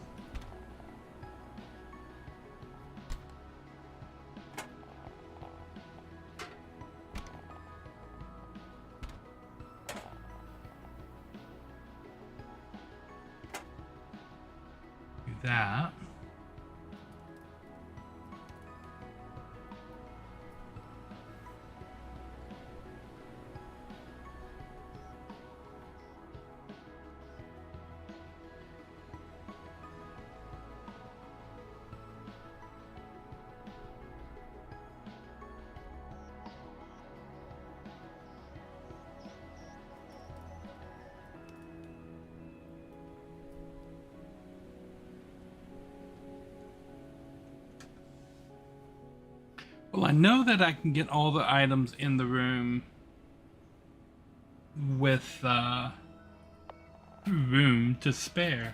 Do that. I know that I can get all the items in the room with room to spare.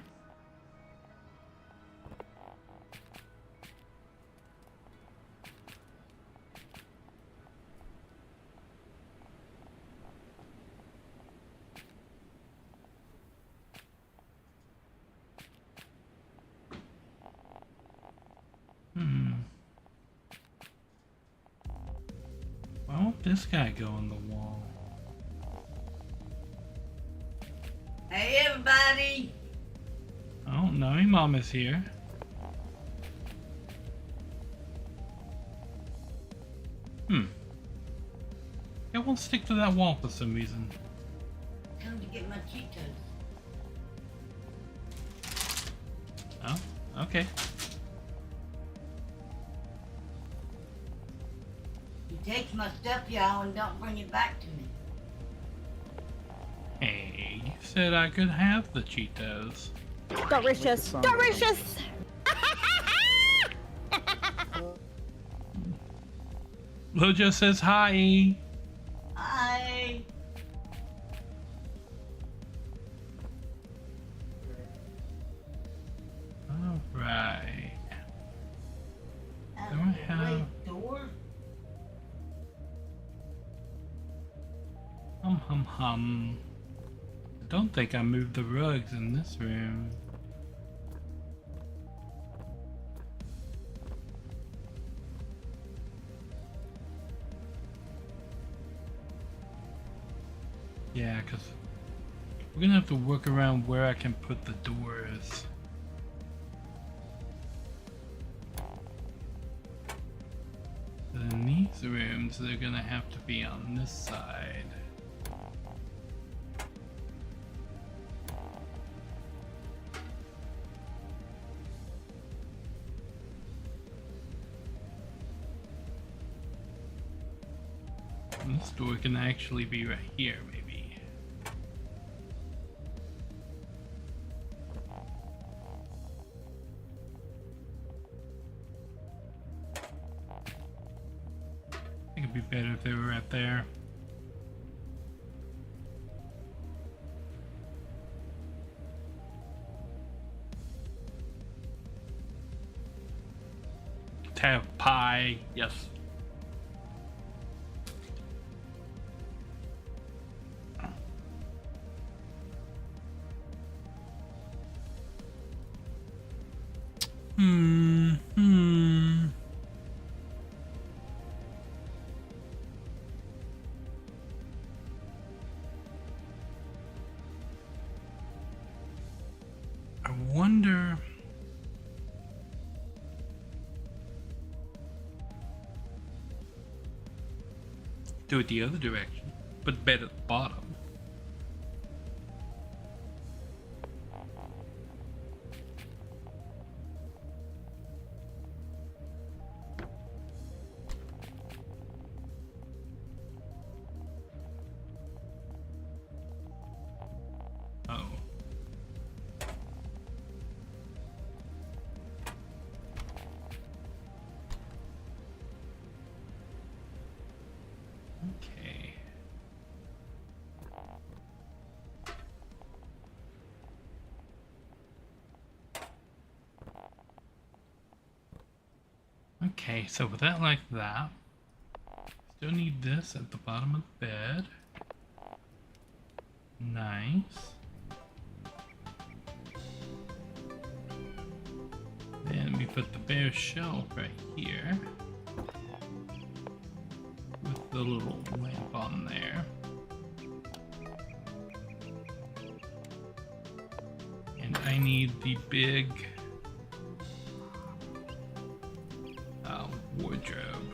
Why won't this guy go on the wall? Hey, everybody. Oh, Nari Mom is here. It won't stick to that wall for some reason. Come to get my Cheetos. Oh, okay. He takes my stuff, y'all, and don't bring it back to me. Hey, you said I could have the Cheetos. Delicious. Delicious. Lojo says hi. Hi. Alright. Out Do I of the have- way, door. Hum. I don't think I moved the rugs in this room. Yeah, because we're gonna have to work around where I can put the doors. In these rooms, they're gonna have to be on this side. And this door can actually be right here, maybe. I think it'd be better if they were right there. To have pie, yes. I wonder. Do it the other direction, but bed at the bottom. Oh. Okay. Okay, so with that like that, still need this at the bottom of the bed. Nice. Then we put the bear shelf right here with the little lamp on there. And I need the big wardrobe.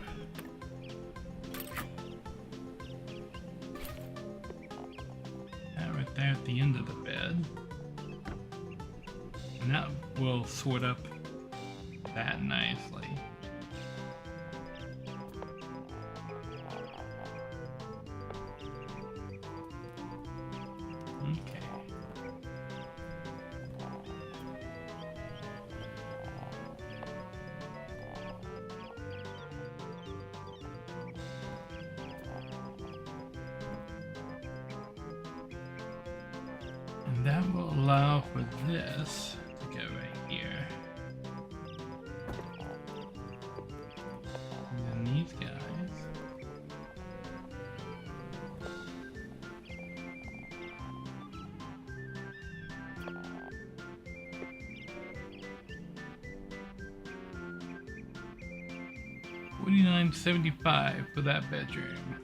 That right there at the end of the bed. And that will sort up that nicely. Okay. that will allow for this to go right here. And then these guys. $49.75 for that bedroom.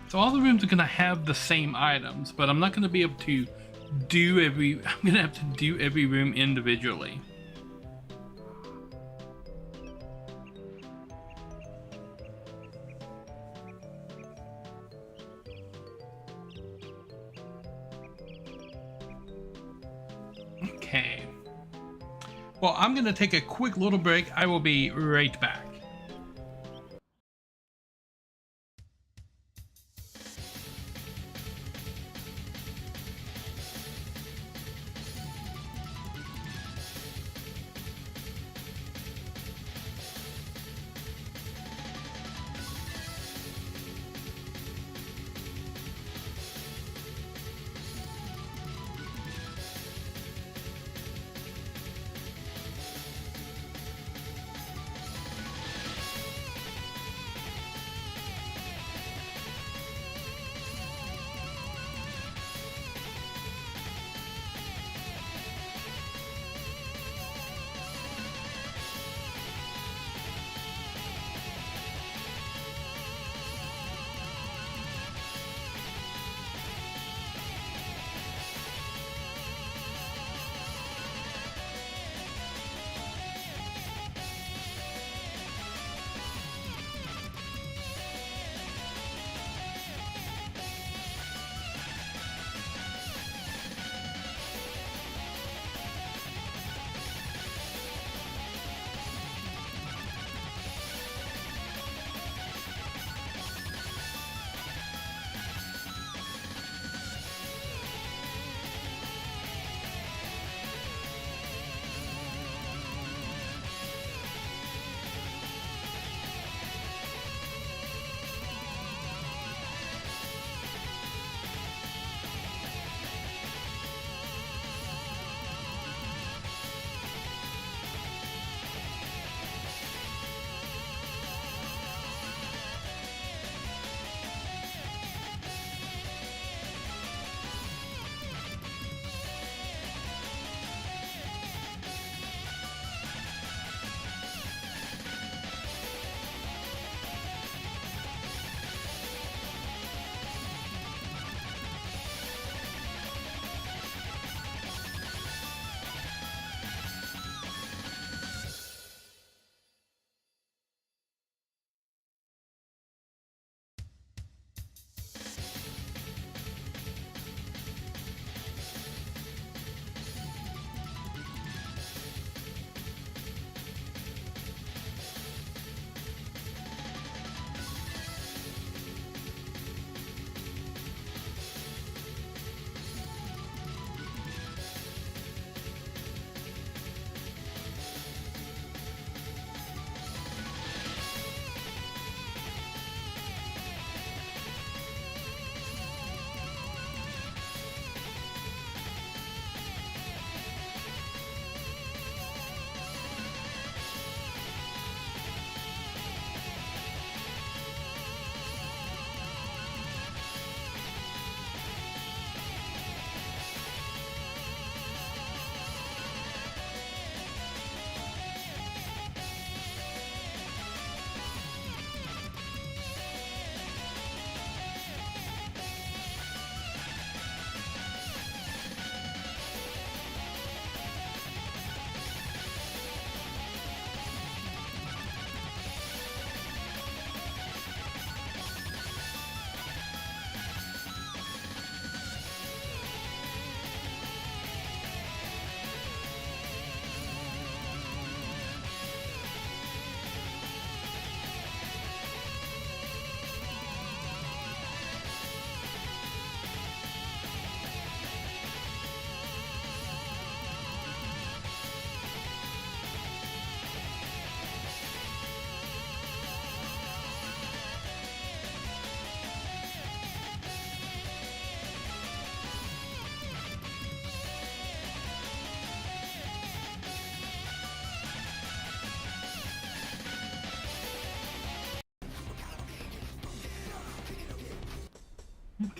So all the rooms are gonna have the same items, but I'm not gonna be able to do every. I'm gonna have to do every room individually. Okay. Well, I'm going to take a quick little break. I will be right back.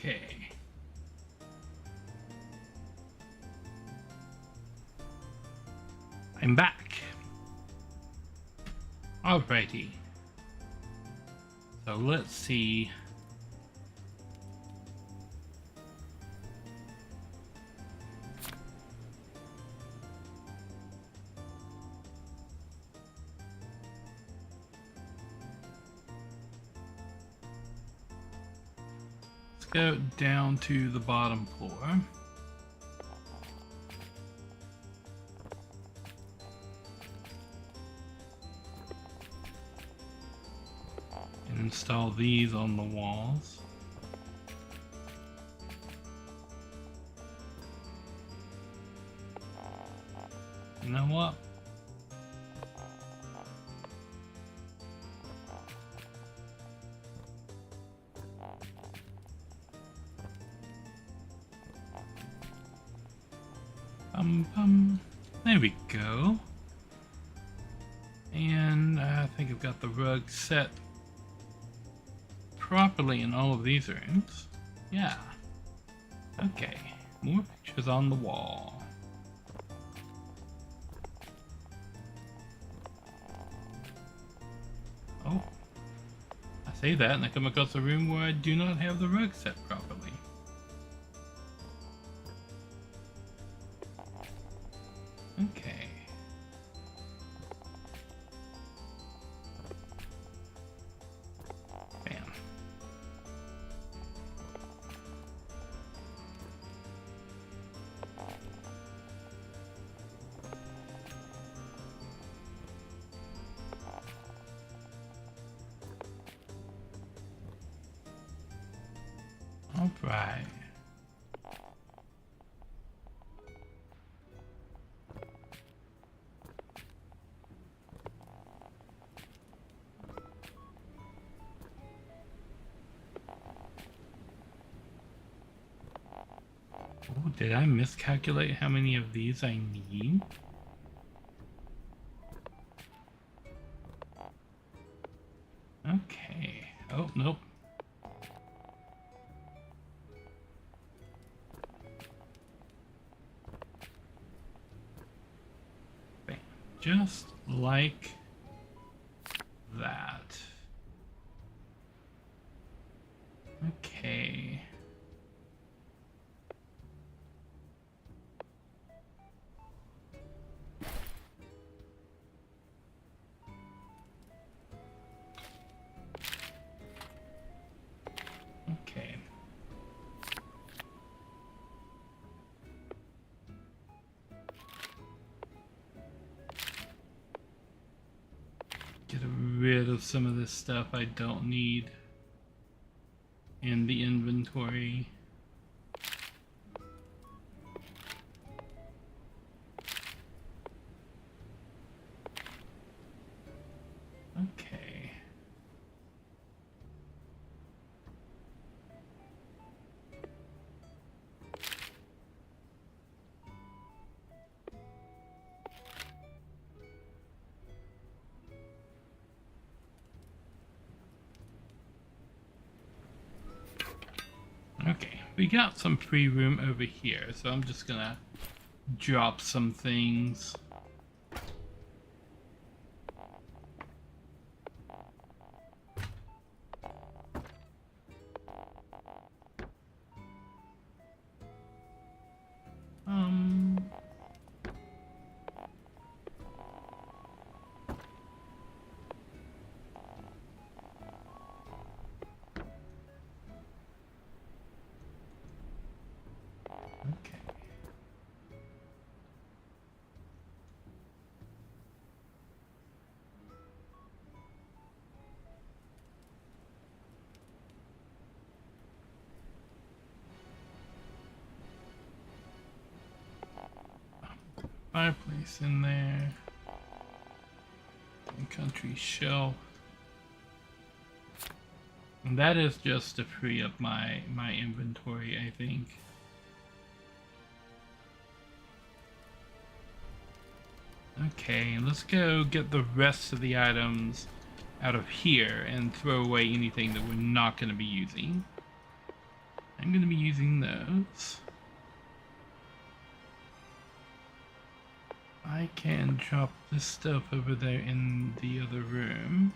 Okay. I'm back. Alrighty. So let's see. Let's go down to the bottom floor. Install these on the walls. You know what? There we go. And I think I've got the rug set properly in all of these rooms. Yeah. Okay. More pictures on the wall. Oh. I say that and I come across a room where I do not have the rug set properly. Okay. Bam. All right. Oh, did I miscalculate how many of these I need? Okay. Oh, nope. Bam. Just like that. Okay. Okay. Get rid of some of this stuff I don't need in the inventory. Okay. Okay, we got some free room over here, so I'm just gonna drop some things. Okay. Fireplace in there. And country shelf. And that is just to free up my inventory, I think. Okay, let's go get the rest of the items out of here and throw away anything that we're not going to be using. I'm going to be using those. I can drop this stuff over there in the other room.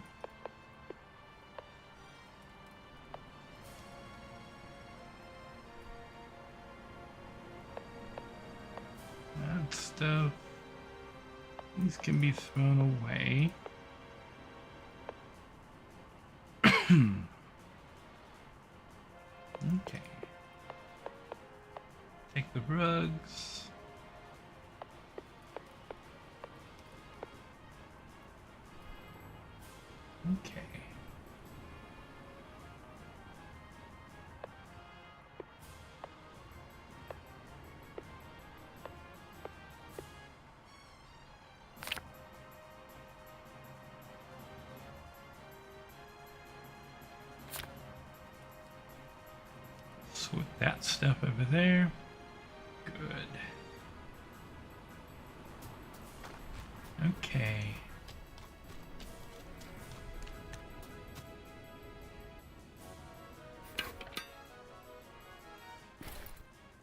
That stuff, these can be thrown away. Okay. Take the rugs. Okay. Put that stuff over there. Good. Okay.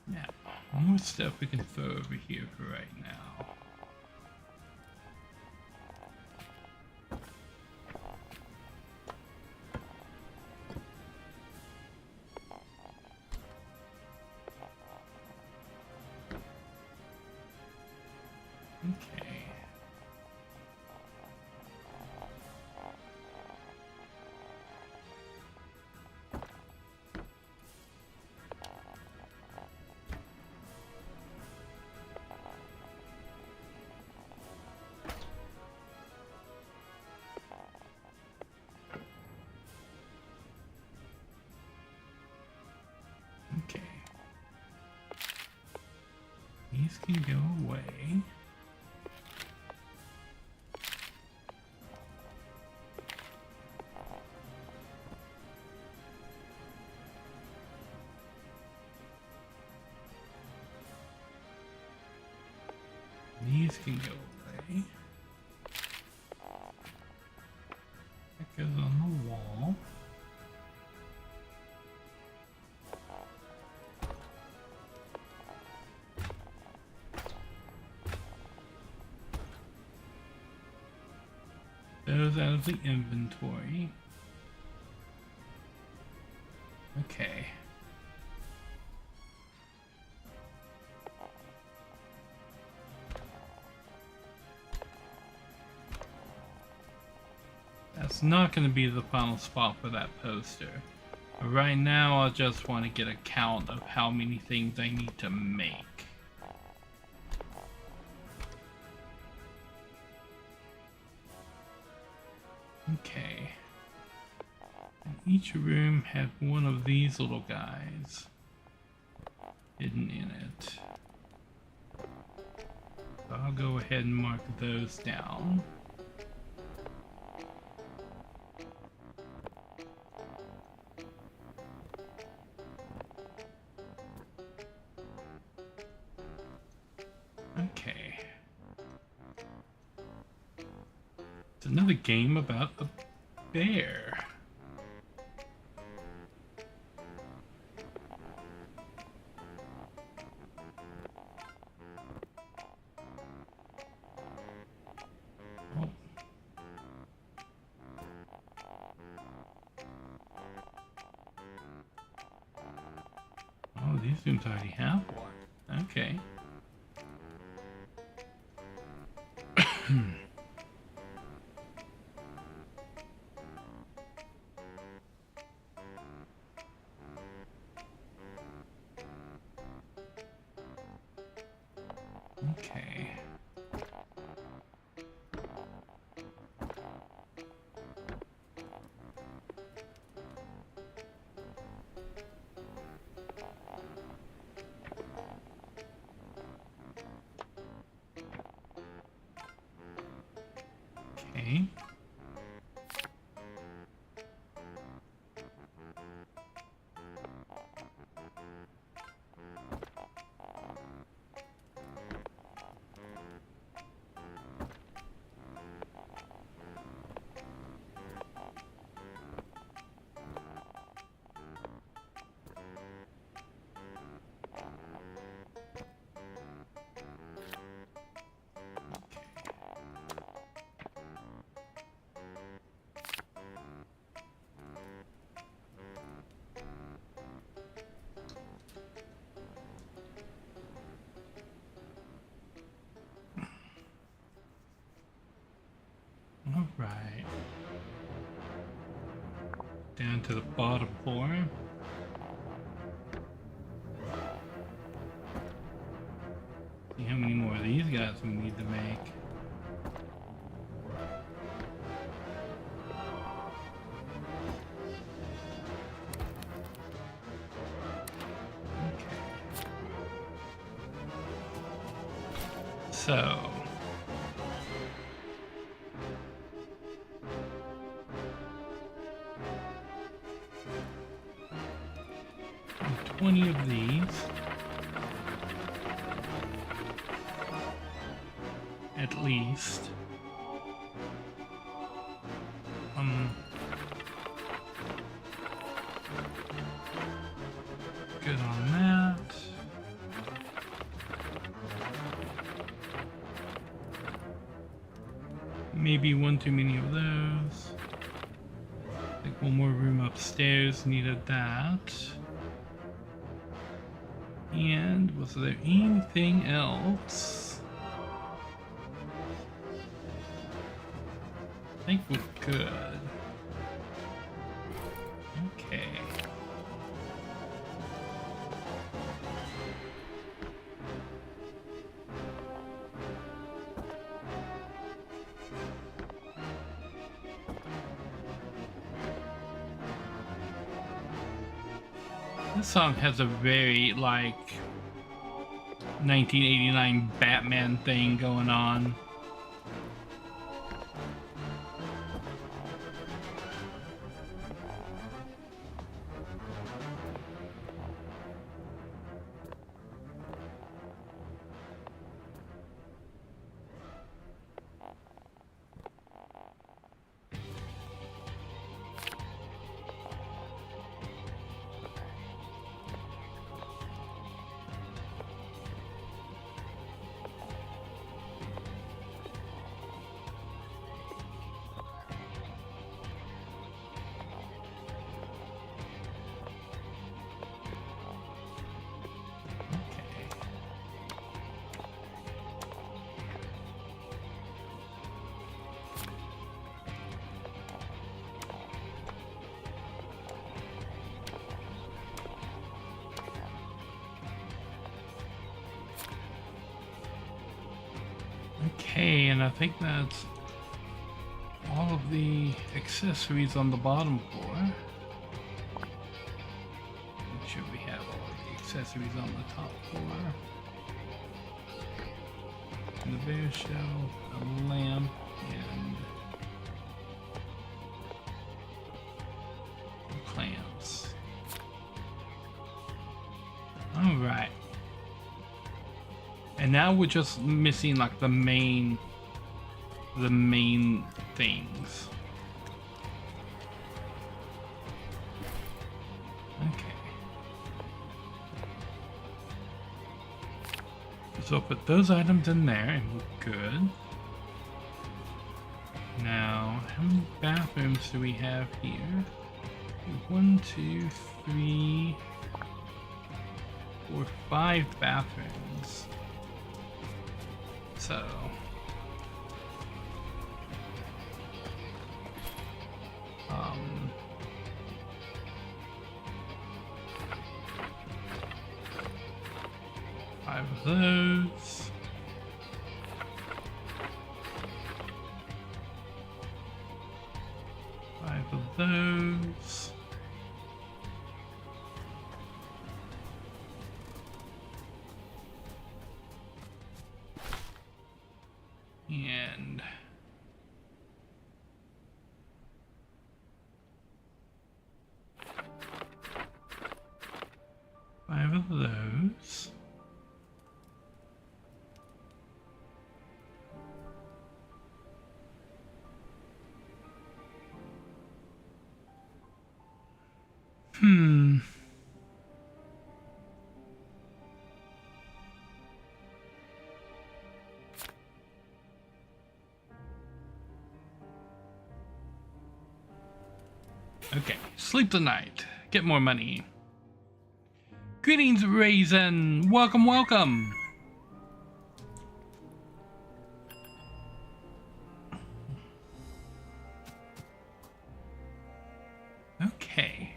Now, more stuff we can throw over here for right now. Okay. Okay. These can go away. These can go away. That goes on the wall. Those out of the inventory. Okay. That's not going to be the final spot for that poster. But right now, I just want to get a count of how many things I need to make. Okay. And each room had one of these little guys hidden in it. So I'll go ahead and mark those down. Okay. It's another game about a bear. Oh. Oh, these rooms already have one. Okay. Okay. Down to the bottom floor. See how many more of these guys we need to make. Okay. So 20 of these. At least. Good on that. Maybe one too many of those. Like one more room upstairs, needed that. And was there anything else? I think we're good. Okay. This song has a very, like, 1989 Batman thing going on. Okay, and I think that's all of the accessories on the bottom floor. Make sure we have all of the accessories on the top floor. And the bear shell, a lamp, and clamps. Alright. And now we're just missing like the main things. Okay. So put those items in there and we're good. Now, how many bathrooms do we have here? 1, 2, 3, 4, 5 bathrooms. So, five of those. Five of those. And five of those. Okay, sleep tonight. Get more money. Greetings, Raisin. Welcome, welcome. Okay. Okay.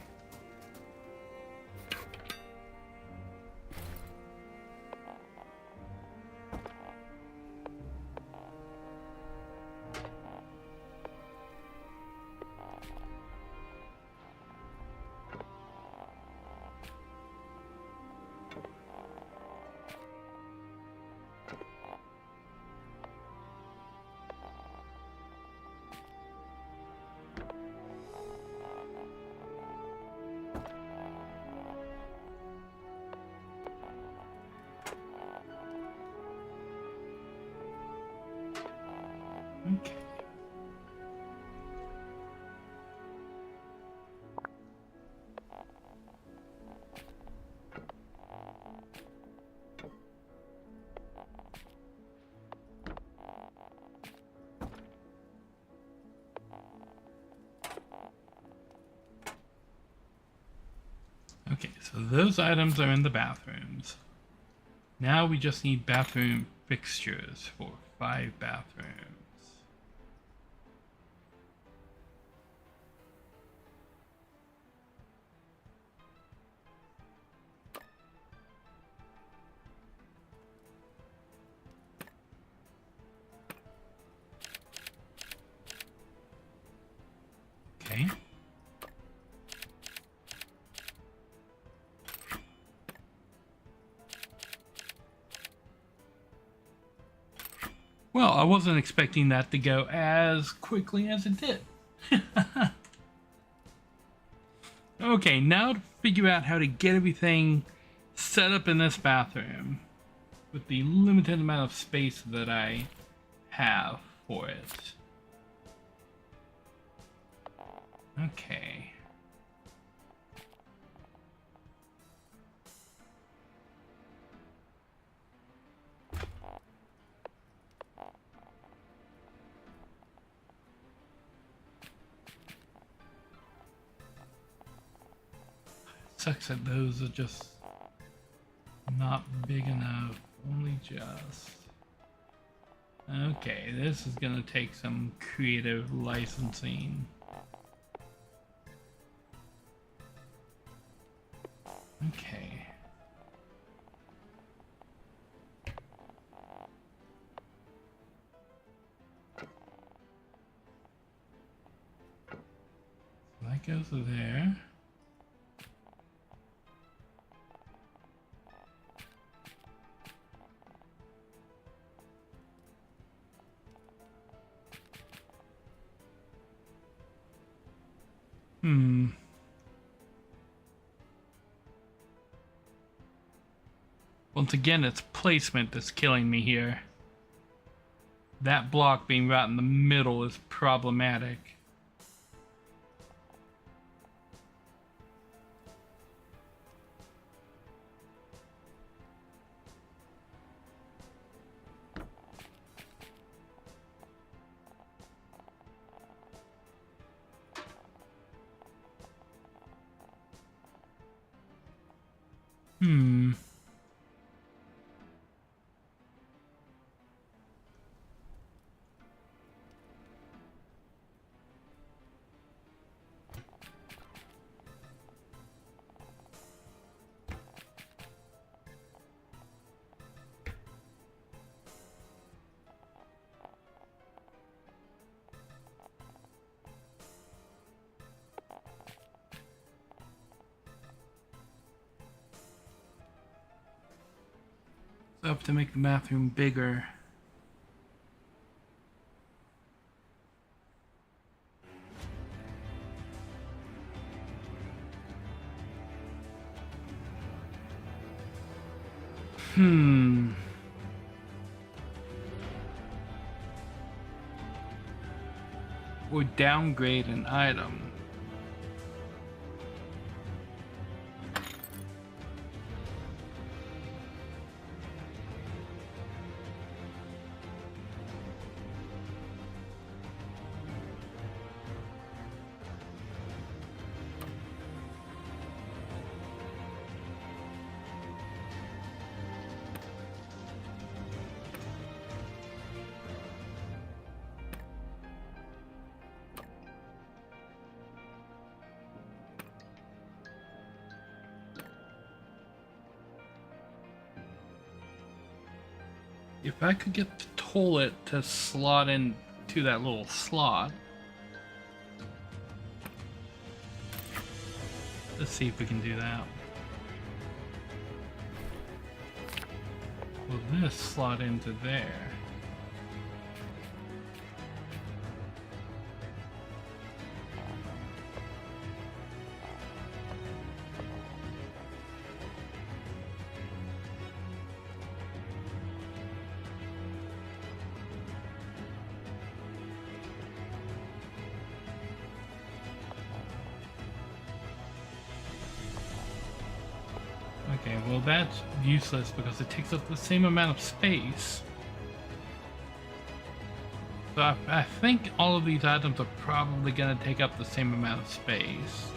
Okay. Okay, so those items are in the bathrooms. Now we just need bathroom fixtures for 5 bathrooms. Okay. Well, I wasn't expecting that to go as quickly as it did. Okay, now to figure out how to get everything set up in this bathroom with the limited amount of space that I have for it. Okay. Sucks that those are just not big enough. Only just. Okay, this is gonna take some creative licensing. Okay. So that goes there. Once again, it's placement that's killing me here. That block being right in the middle is problematic. So I have to make the bathroom bigger. Or downgrade an item. If I could get the toilet to slot into that little slot. Let's see if we can do that. Will this slot into there? Okay, well that's useless because it takes up the same amount of space. So I think all of these items are probably going to take up the same amount of space.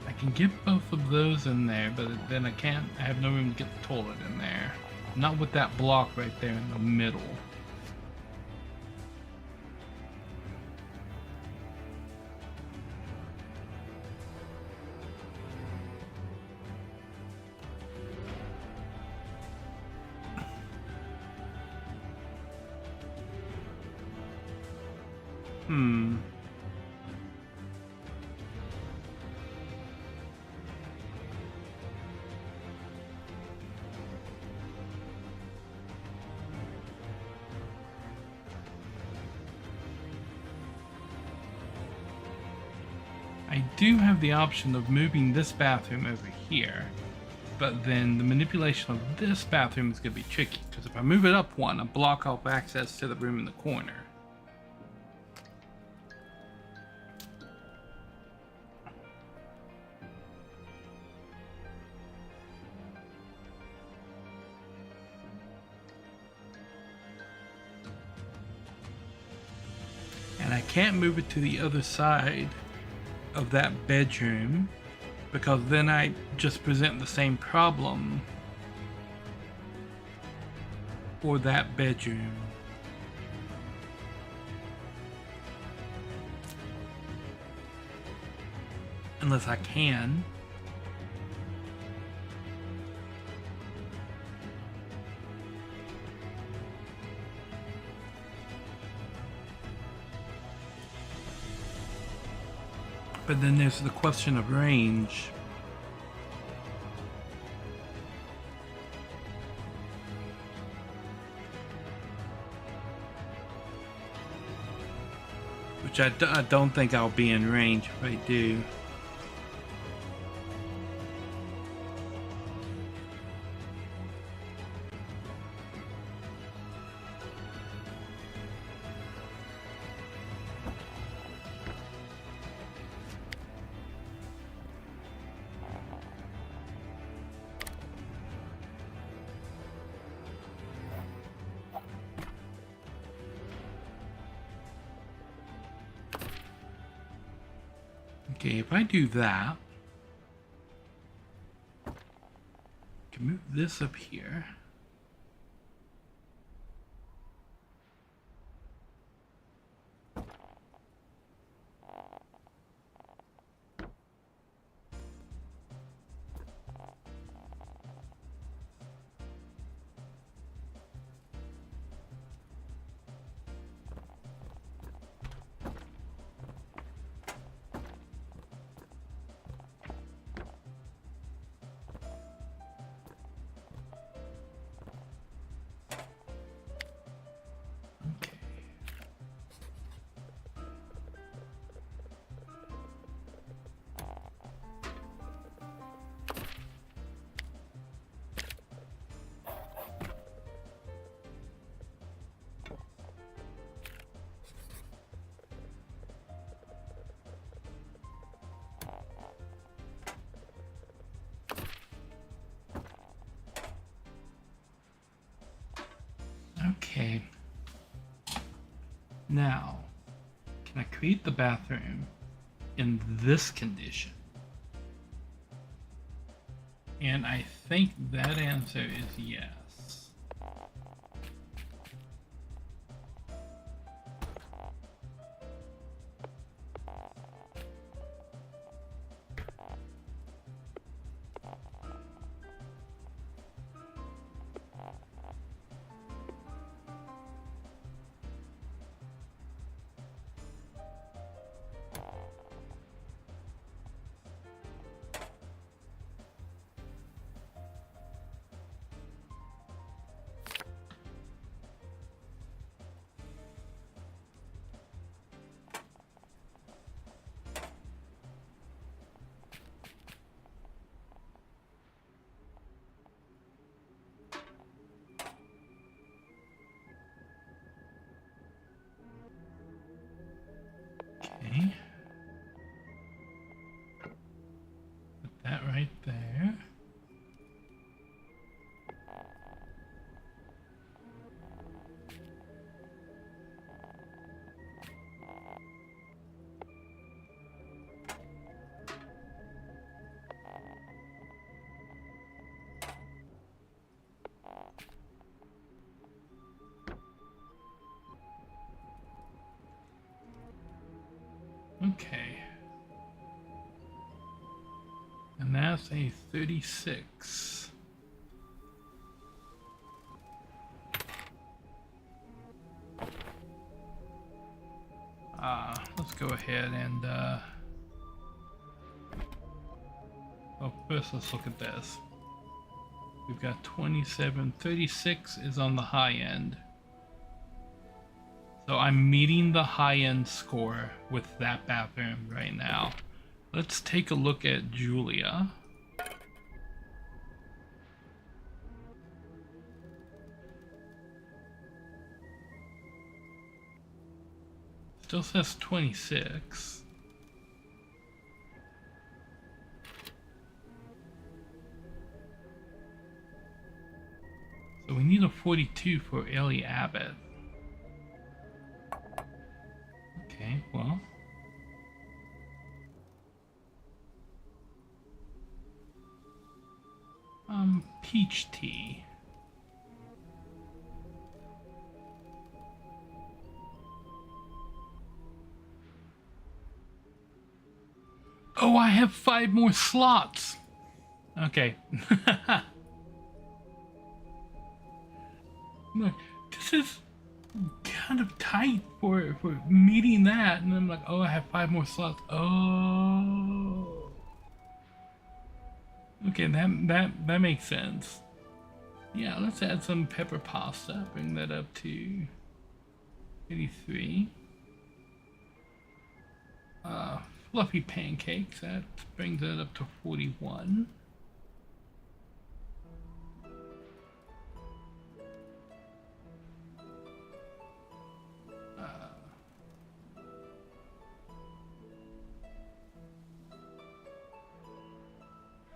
I can get both of those in there, but then I have no room to get the toilet in there. Not with that block right there in the middle. I do have the option of moving this bathroom over here, but then the manipulation of this bathroom is going to be tricky, because if I move it up one, I block off access to the room in the corner. And I can't move it to the other side of that bedroom, because then I just present the same problem for that bedroom. Unless I can. But then there's the question of range. Which I don't think I'll be in range if I do. Okay, if I do that, I can move this up here. Okay. Now, can I create the bathroom in this condition? And I think that answer is yes. has a 36. Let's go ahead and well, first let's look at this. We've got 27, 36 is on the high end. So I'm meeting the high end score with that bathroom right now. Let's take a look at Julia. Still says 26. So we need a 42 for Ellie Abbott. Okay, well. Peach tea. Oh, I have 5 more slots. Okay. Look, this is kind of tight for meeting that, and I'm like, oh, I have 5 more slots. Oh. Okay, that makes sense. Yeah, let's add some pepper pasta. Bring that up to 83. Fluffy pancakes. That brings that up to 41.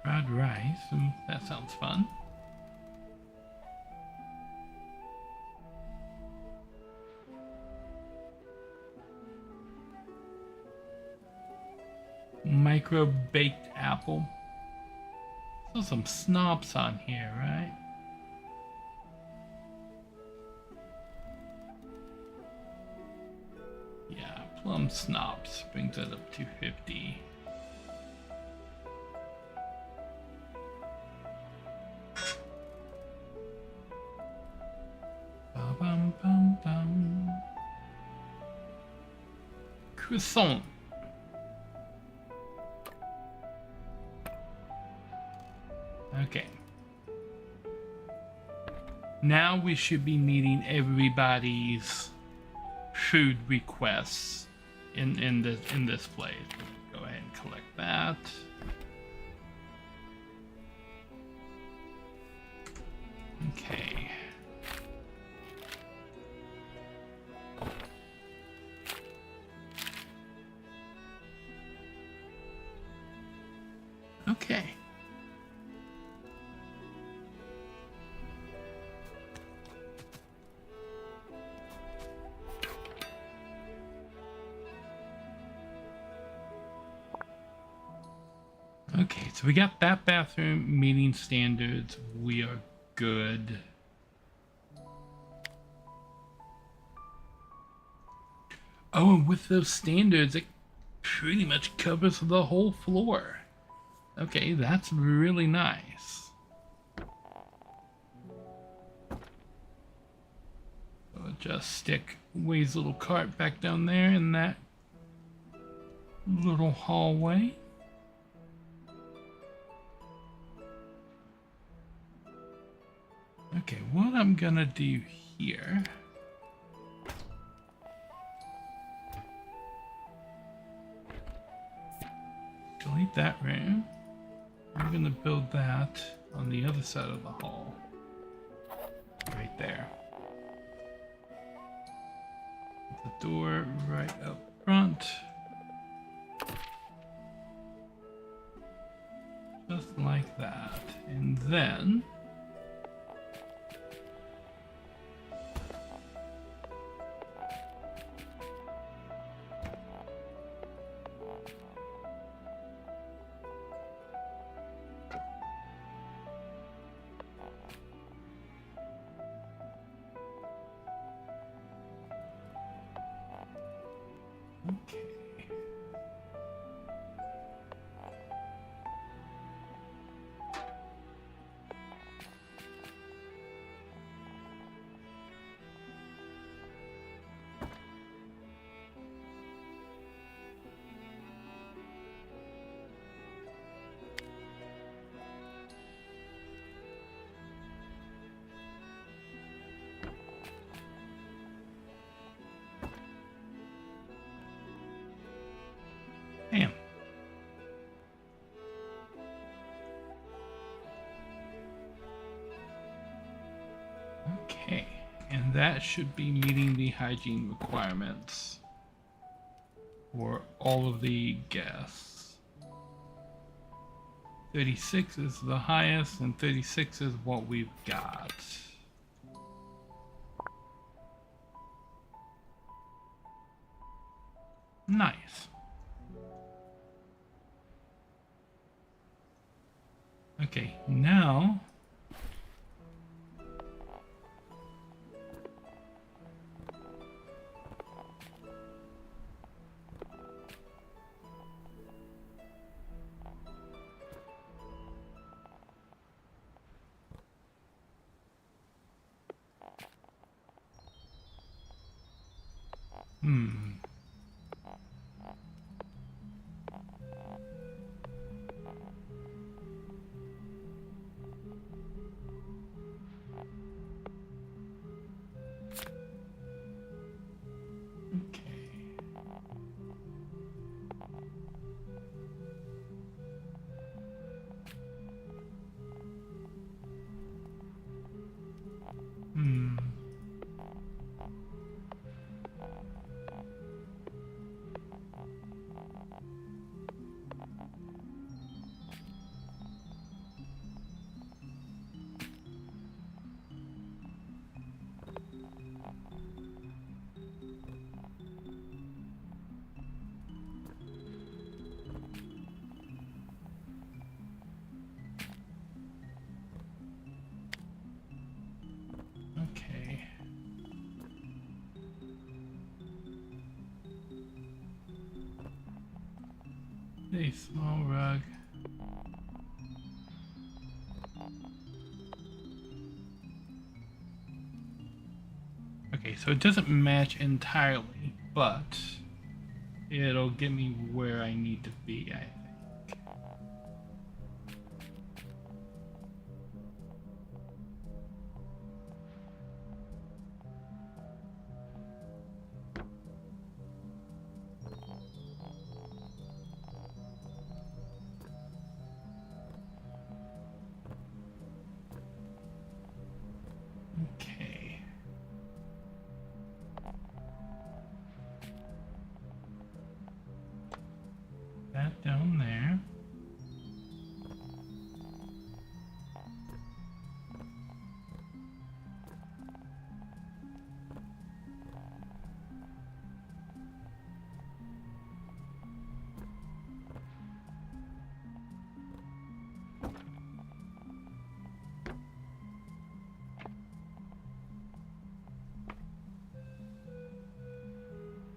Fried rice, that sounds fun. Micro baked apple. So some snobs on here, right? Yeah, plum snobs brings that up to 50. Ba-bum-bum-bum. Croissant. Okay. Now we should be meeting everybody's food requests in this place. Go ahead and collect that. Okay. Okay. Okay, so we got that bathroom meeting standards. We are good. Oh, and with those standards, it pretty much covers the whole floor. Okay, that's really nice. I'll just stick Way's little cart back down there in that little hallway. Okay, what I'm gonna do here. Delete that room. I'm gonna build that on the other side of the hall. Right there. The door right up front. Just like that. And then that should be meeting the hygiene requirements for all of the guests. 36 is the highest, and 36 is what we've got. Nice. Okay, now a small rug. Okay, so it doesn't match entirely, but it'll get me where I need to be, I think. Okay. That down there.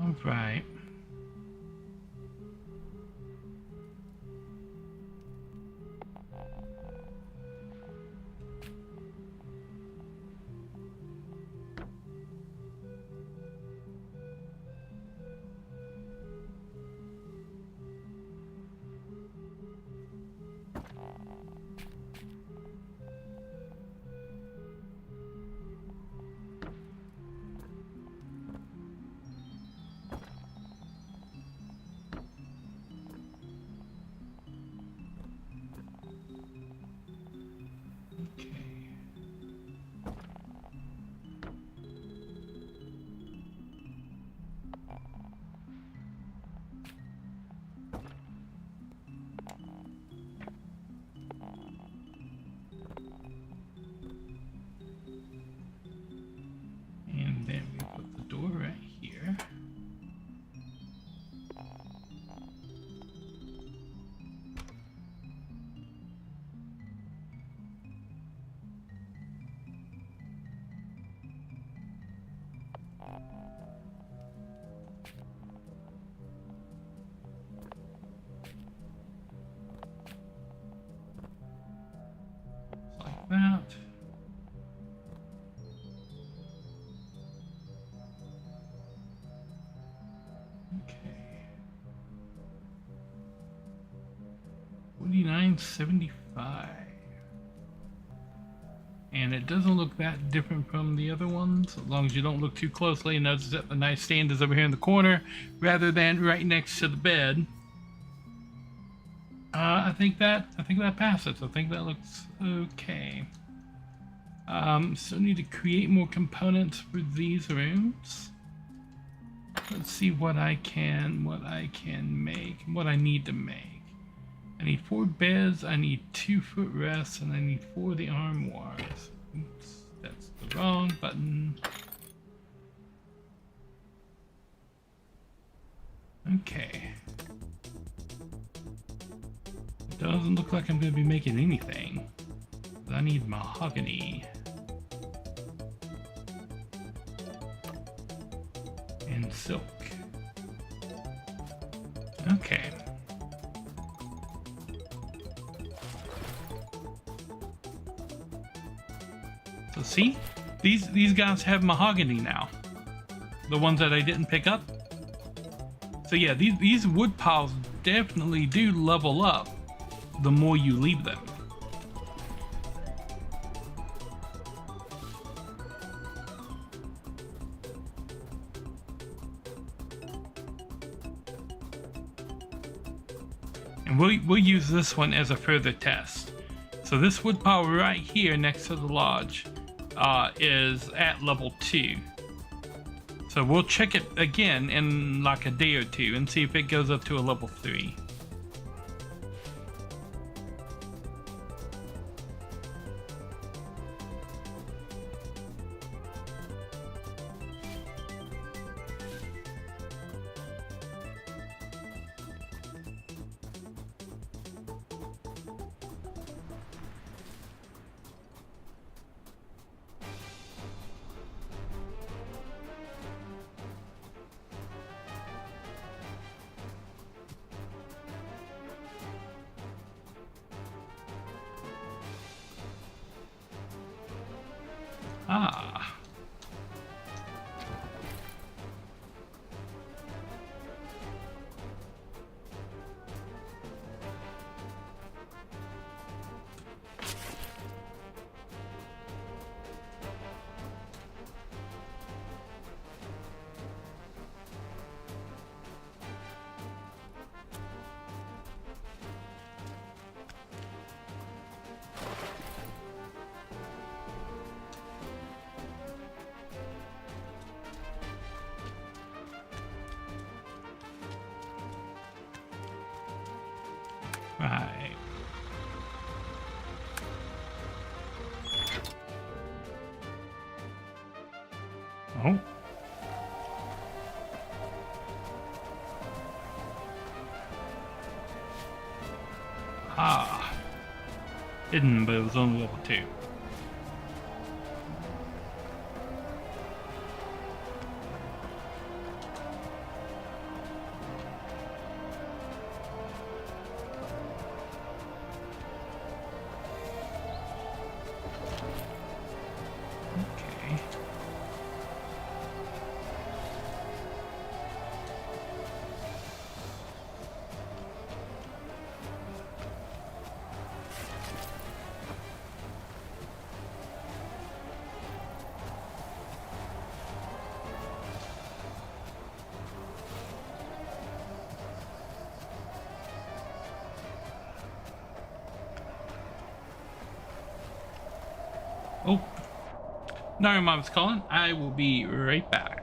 All right. And then we put the door right here. Like that. Okay. 49.75. And it doesn't look that different from the other ones, as long as you don't look too closely and notice that the nightstand is over here in the corner rather than right next to the bed. I think that passes. I think that looks okay. So need to create more components for these rooms. Let's see what I can make, what I need to make. I need 4 beds, I need 2 footrests, and I need 4 of the armoires. Oops, that's the wrong button. Okay. It doesn't look like I'm going to be making anything. But I need mahogany. And silk. Okay. So see? These guys have mahogany now. The ones that I didn't pick up. So yeah, these wood piles definitely do level up the more you leave them. And we'll use this one as a further test. So this wood pile right here next to the lodge is at level 2. So we'll check it again in like a day or two and see if it goes up to a level 3. Ah. Right. Oh. Ah. Hidden, but it was only level 2. Oh, Nari mom's calling. I will be right back.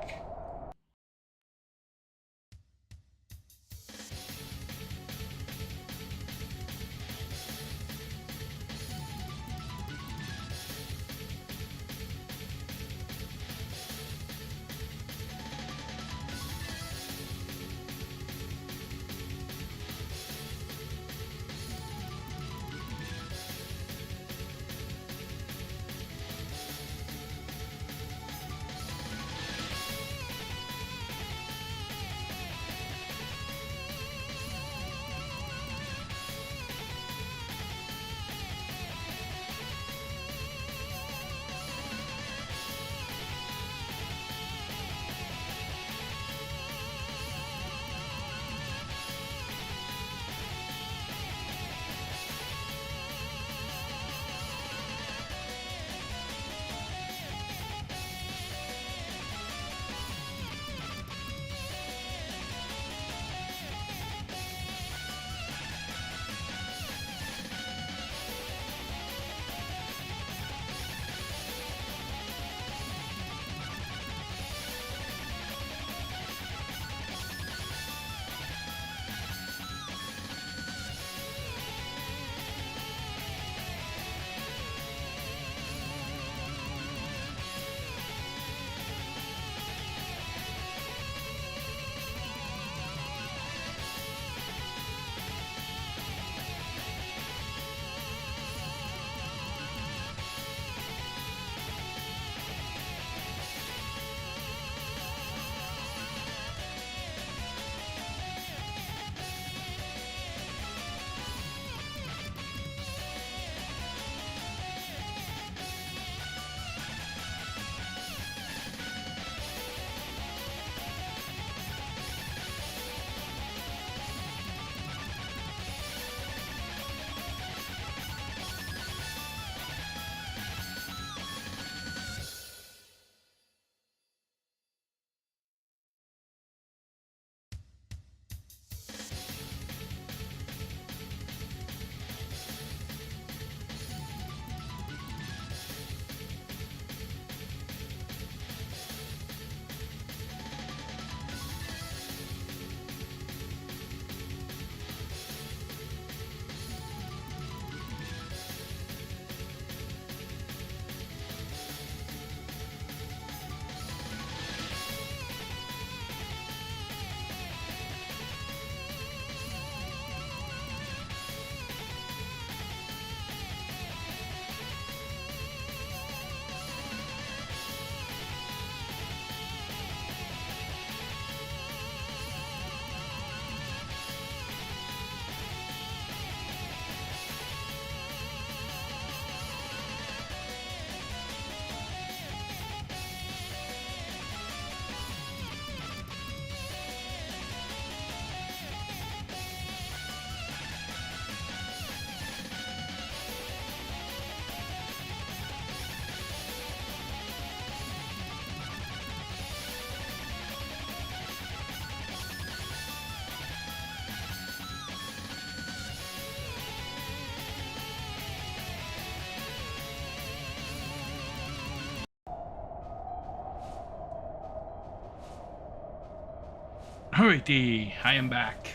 Alrighty, I am back.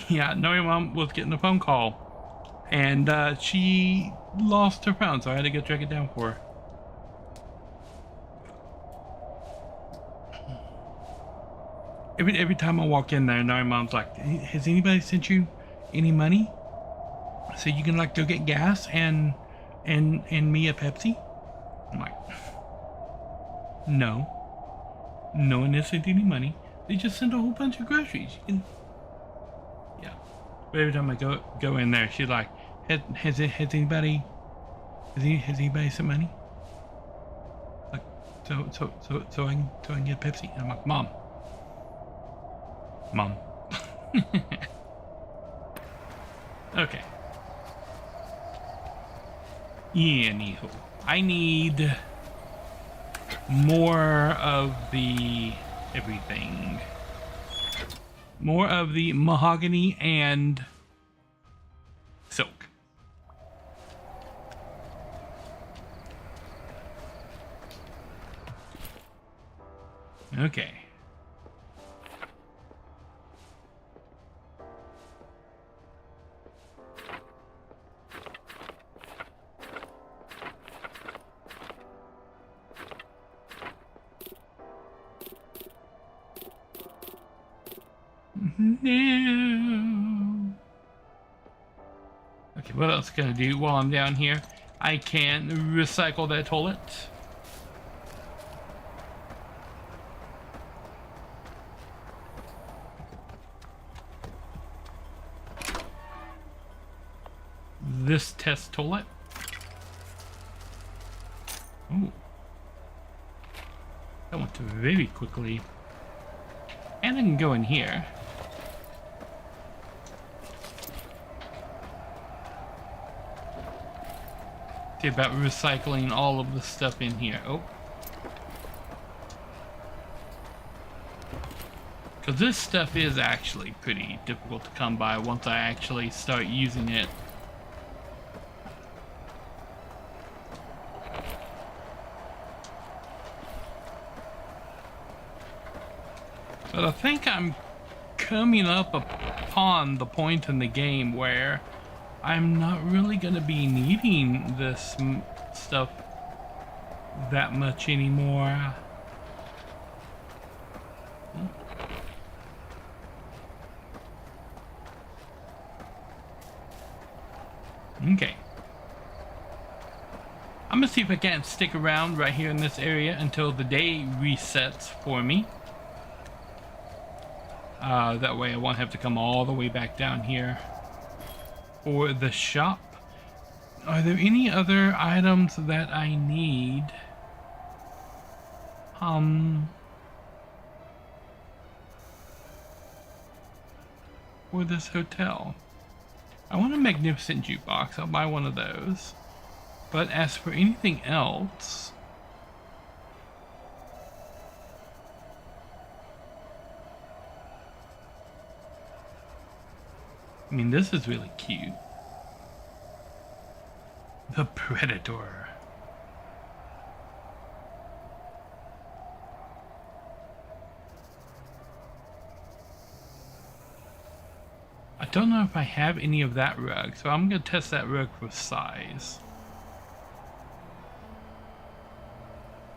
Yeah, Nari mom was getting a phone call, and she lost her phone, so I had to go track it down for her. Every time I walk in there, Nari mom's like, "Has anybody sent you any money so you can like go get gas and me a Pepsi?" I'm like, "No, no one has sent any money. They just sent a whole bunch of groceries. You can." Yeah. But every time I go in there, she's like, "Has anybody sent money? Like, so I can get Pepsi?" And I'm like, Mom. Okay. Anywho, I need more of the everything. More of the mahogany and silk. Okay. No. Okay, what else can I do while I'm down here? I can recycle that toilet. This test toilet. Ooh. That went very quickly. And I can go in here. See about recycling all of the stuff in here. Oh. Because this stuff is actually pretty difficult to come by once I actually start using it. But I think I'm coming up upon the point in the game where I'm not really going to be needing this stuff that much anymore. Okay. I'm going to see if I can't stick around right here in this area until the day resets for me. That way I won't have to come all the way back down here for the shop. Are there any other items that I need? For this hotel. I want a magnificent jukebox. I'll buy one of those. But as for anything else, I mean, this is really cute. The Predator. I don't know if I have any of that rug, so I'm going to test that rug for size.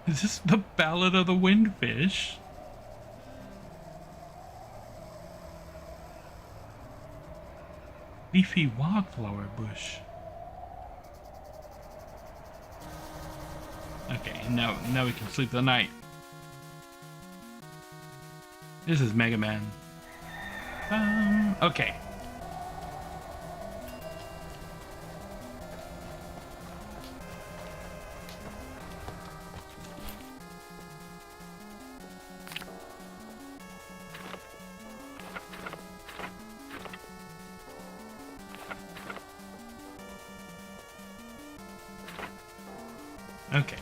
Is this the Ballad of the Windfish? Leafy wildflower bush. Okay, now we can sleep the night. This is Mega Man. Okay. Okay.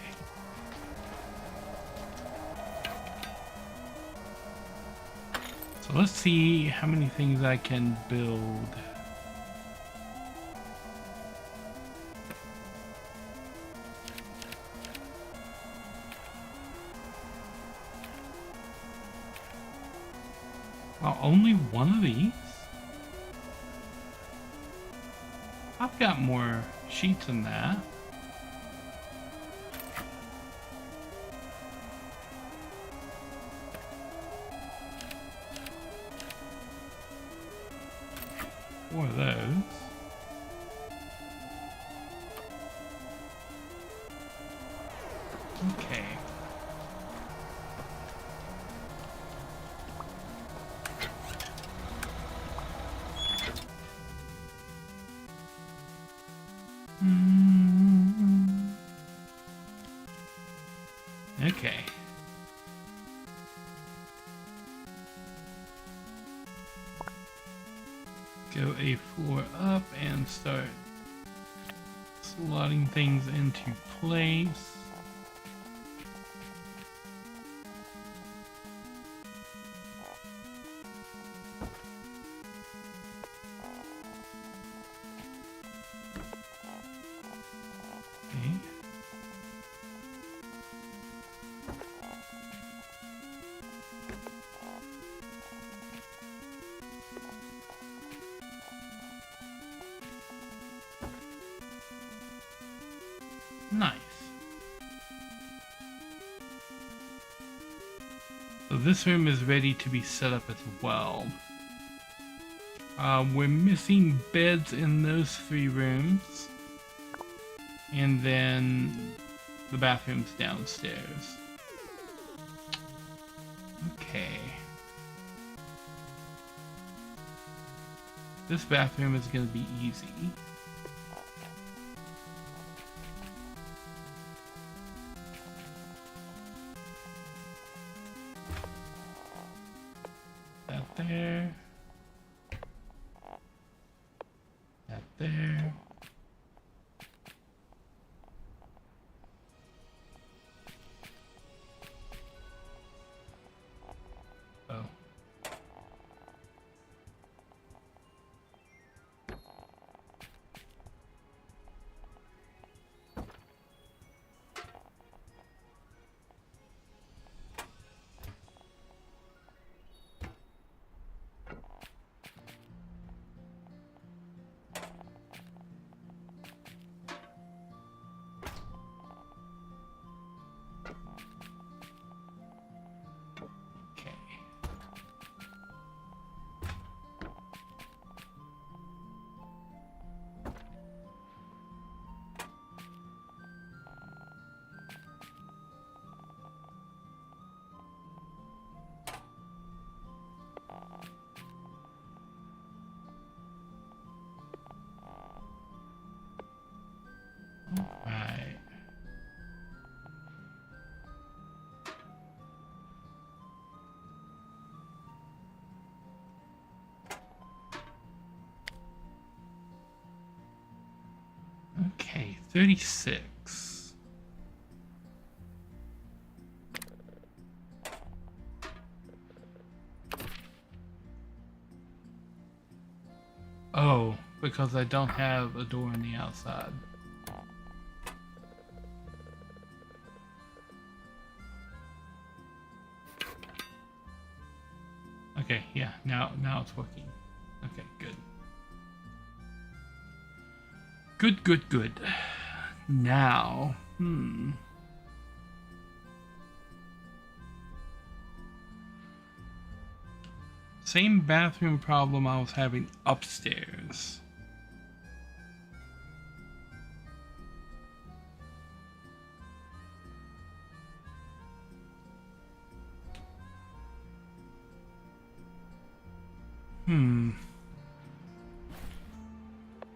So let's see how many things I can build. Oh, only one of these? I've got more sheets than that. Four of those. Okay. Okay. Go a floor up and start slotting things into place. Okay. Nice. So this room is ready to be set up as well. We're missing beds in those 3 rooms. And then the bathroom's downstairs. Okay. This bathroom is going to be easy. That there. That there. Oh. Okay. Alright. Okay, 36. Oh, because I don't have a door on the outside. Okay, yeah, now it's working. Okay, good. Good. Now, same bathroom problem I was having upstairs.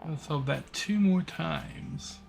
Let's solve that 2 more times.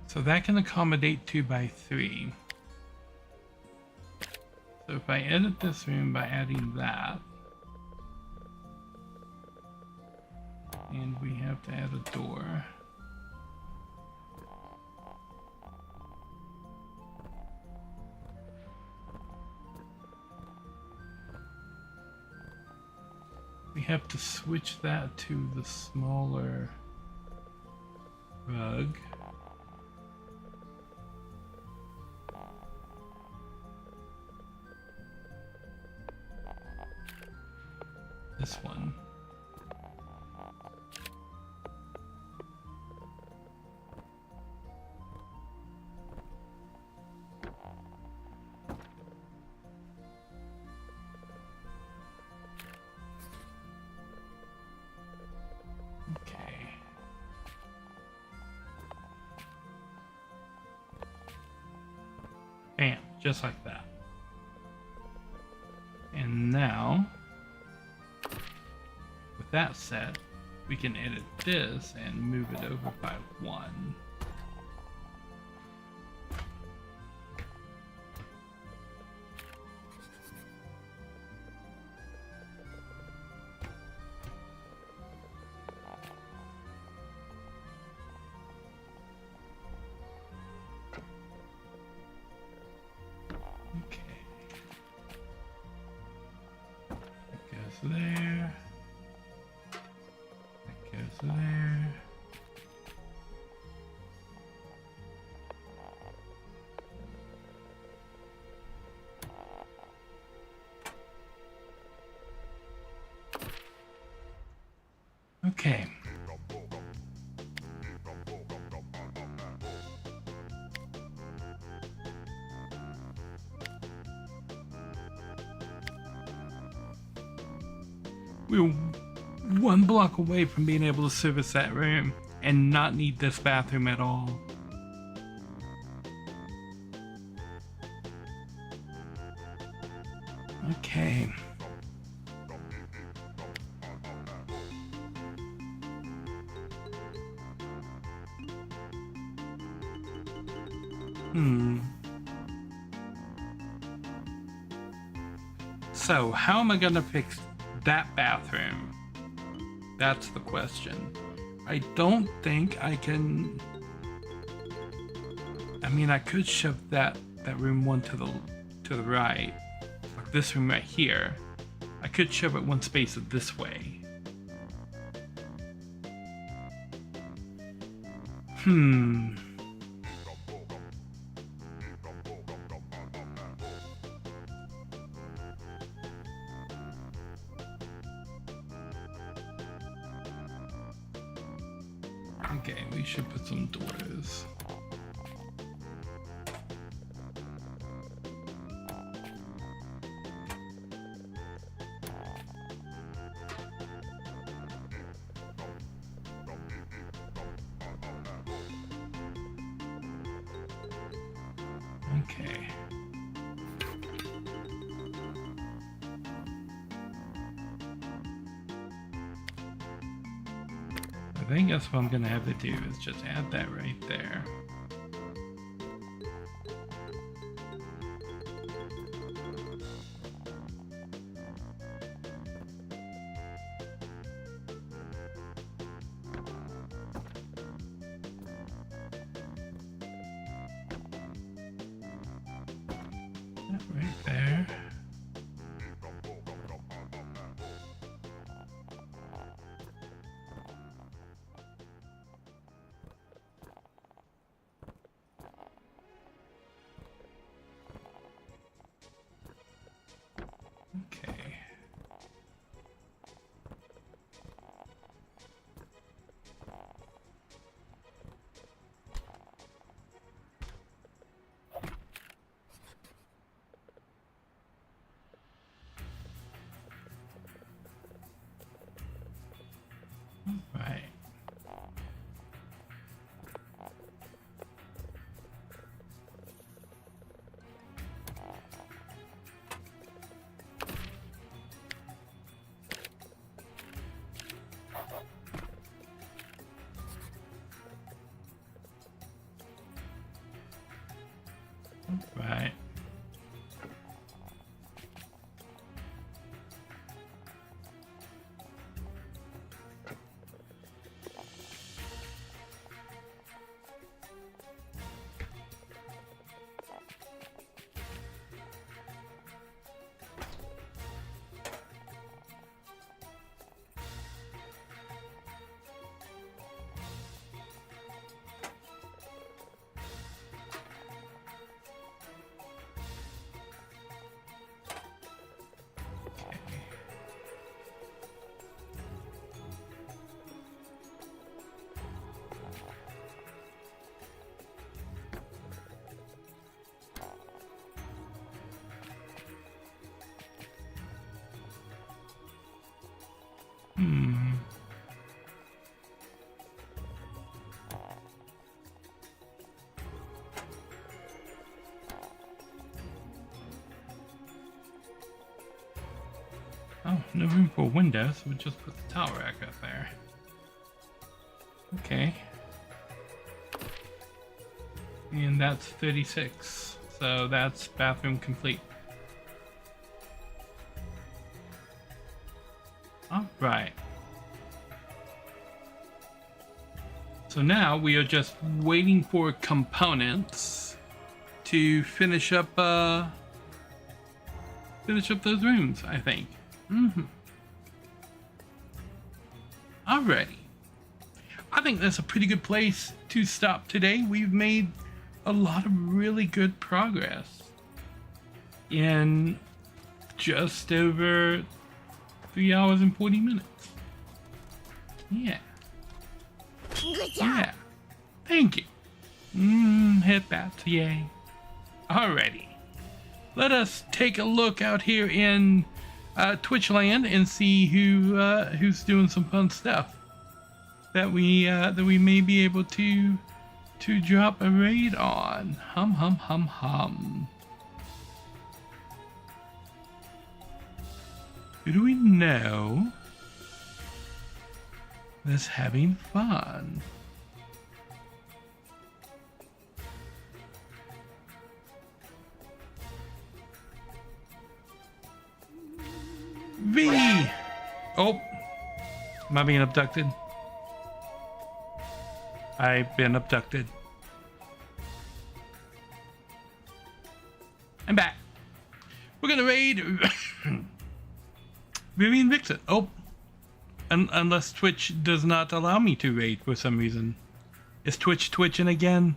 So that can accommodate 2 by 3. So if I edit this room by adding that, and we have to add a door. We have to switch that to the smaller rug. This one. Okay. Bam, just like that. And now, with that set, we can edit this and move it over by 1. Okay. That goes there. That goes there. Okay. We were 1 block away from being able to service that room and not need this bathroom at all. Okay. So, how am I gonna fix that bathroom? That's the question. I don't think I can. I mean, I could shove that room one to the right, like this room right here. I could shove it 1 space this way. Okay, we should put some doors. Okay. I think that's what I'm gonna have to do is just add that right there. That right there. Okay. Right. Right. Hmm. Oh, no room for windows, so we'll just put the towel rack up there. Okay. And that's 36. So that's bathroom complete. Alright. So now we are just waiting for components to finish up those rooms, I think. Alrighty. I think that's a pretty good place to stop today. We've made a lot of really good progress in just over 3 hours and 40 minutes. Yeah. Good job. Yeah. Thank you. Hit that. Yay. Alrighty. Let us take a look out here in Twitch land and see who's doing some fun stuff that we may be able to drop a raid on. Hum. Who do we know that's having fun? V! Oh! Am I being abducted? I've been abducted. I'm back. We're gonna raid Vivian Vixen. Oh! Unless Twitch does not allow me to raid for some reason. Is Twitch twitching again?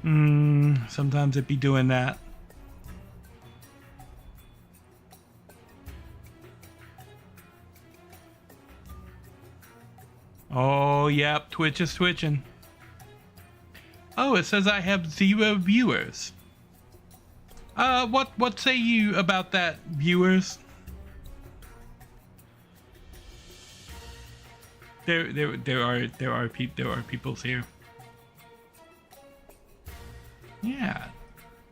Sometimes it be doing that. Oh, yep, Twitch is twitching. Oh, it says I have 0 viewers. What say you about that, viewers? There are peoples here. Yeah,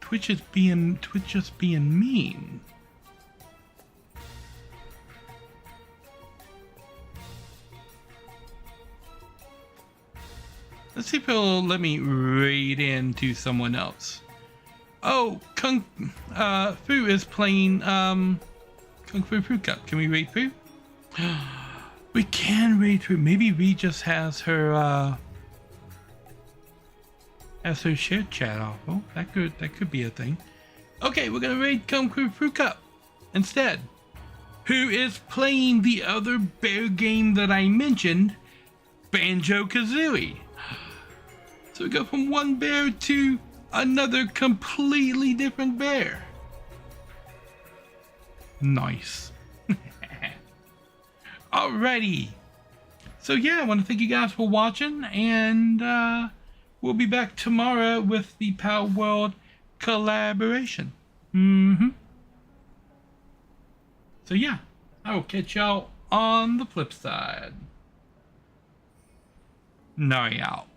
Twitch just being mean. Let's see if it'll let me raid into someone else. Oh, Kung Fu is playing Kung Fu Fruit Cup. Can we raid Fu? We can raid Fu. Maybe V just has her shared chat off. Oh, that could be a thing. Okay, we're gonna raid Kung Fu Fruit Cup instead. Who is playing the other bear game that I mentioned, Banjo-Kazooie. So we go from one bear to another completely different bear. Nice. Alrighty. So yeah, I want to thank you guys for watching, and we'll be back tomorrow with the Power World collaboration. So yeah, I will catch y'all on the flip side. Nari out.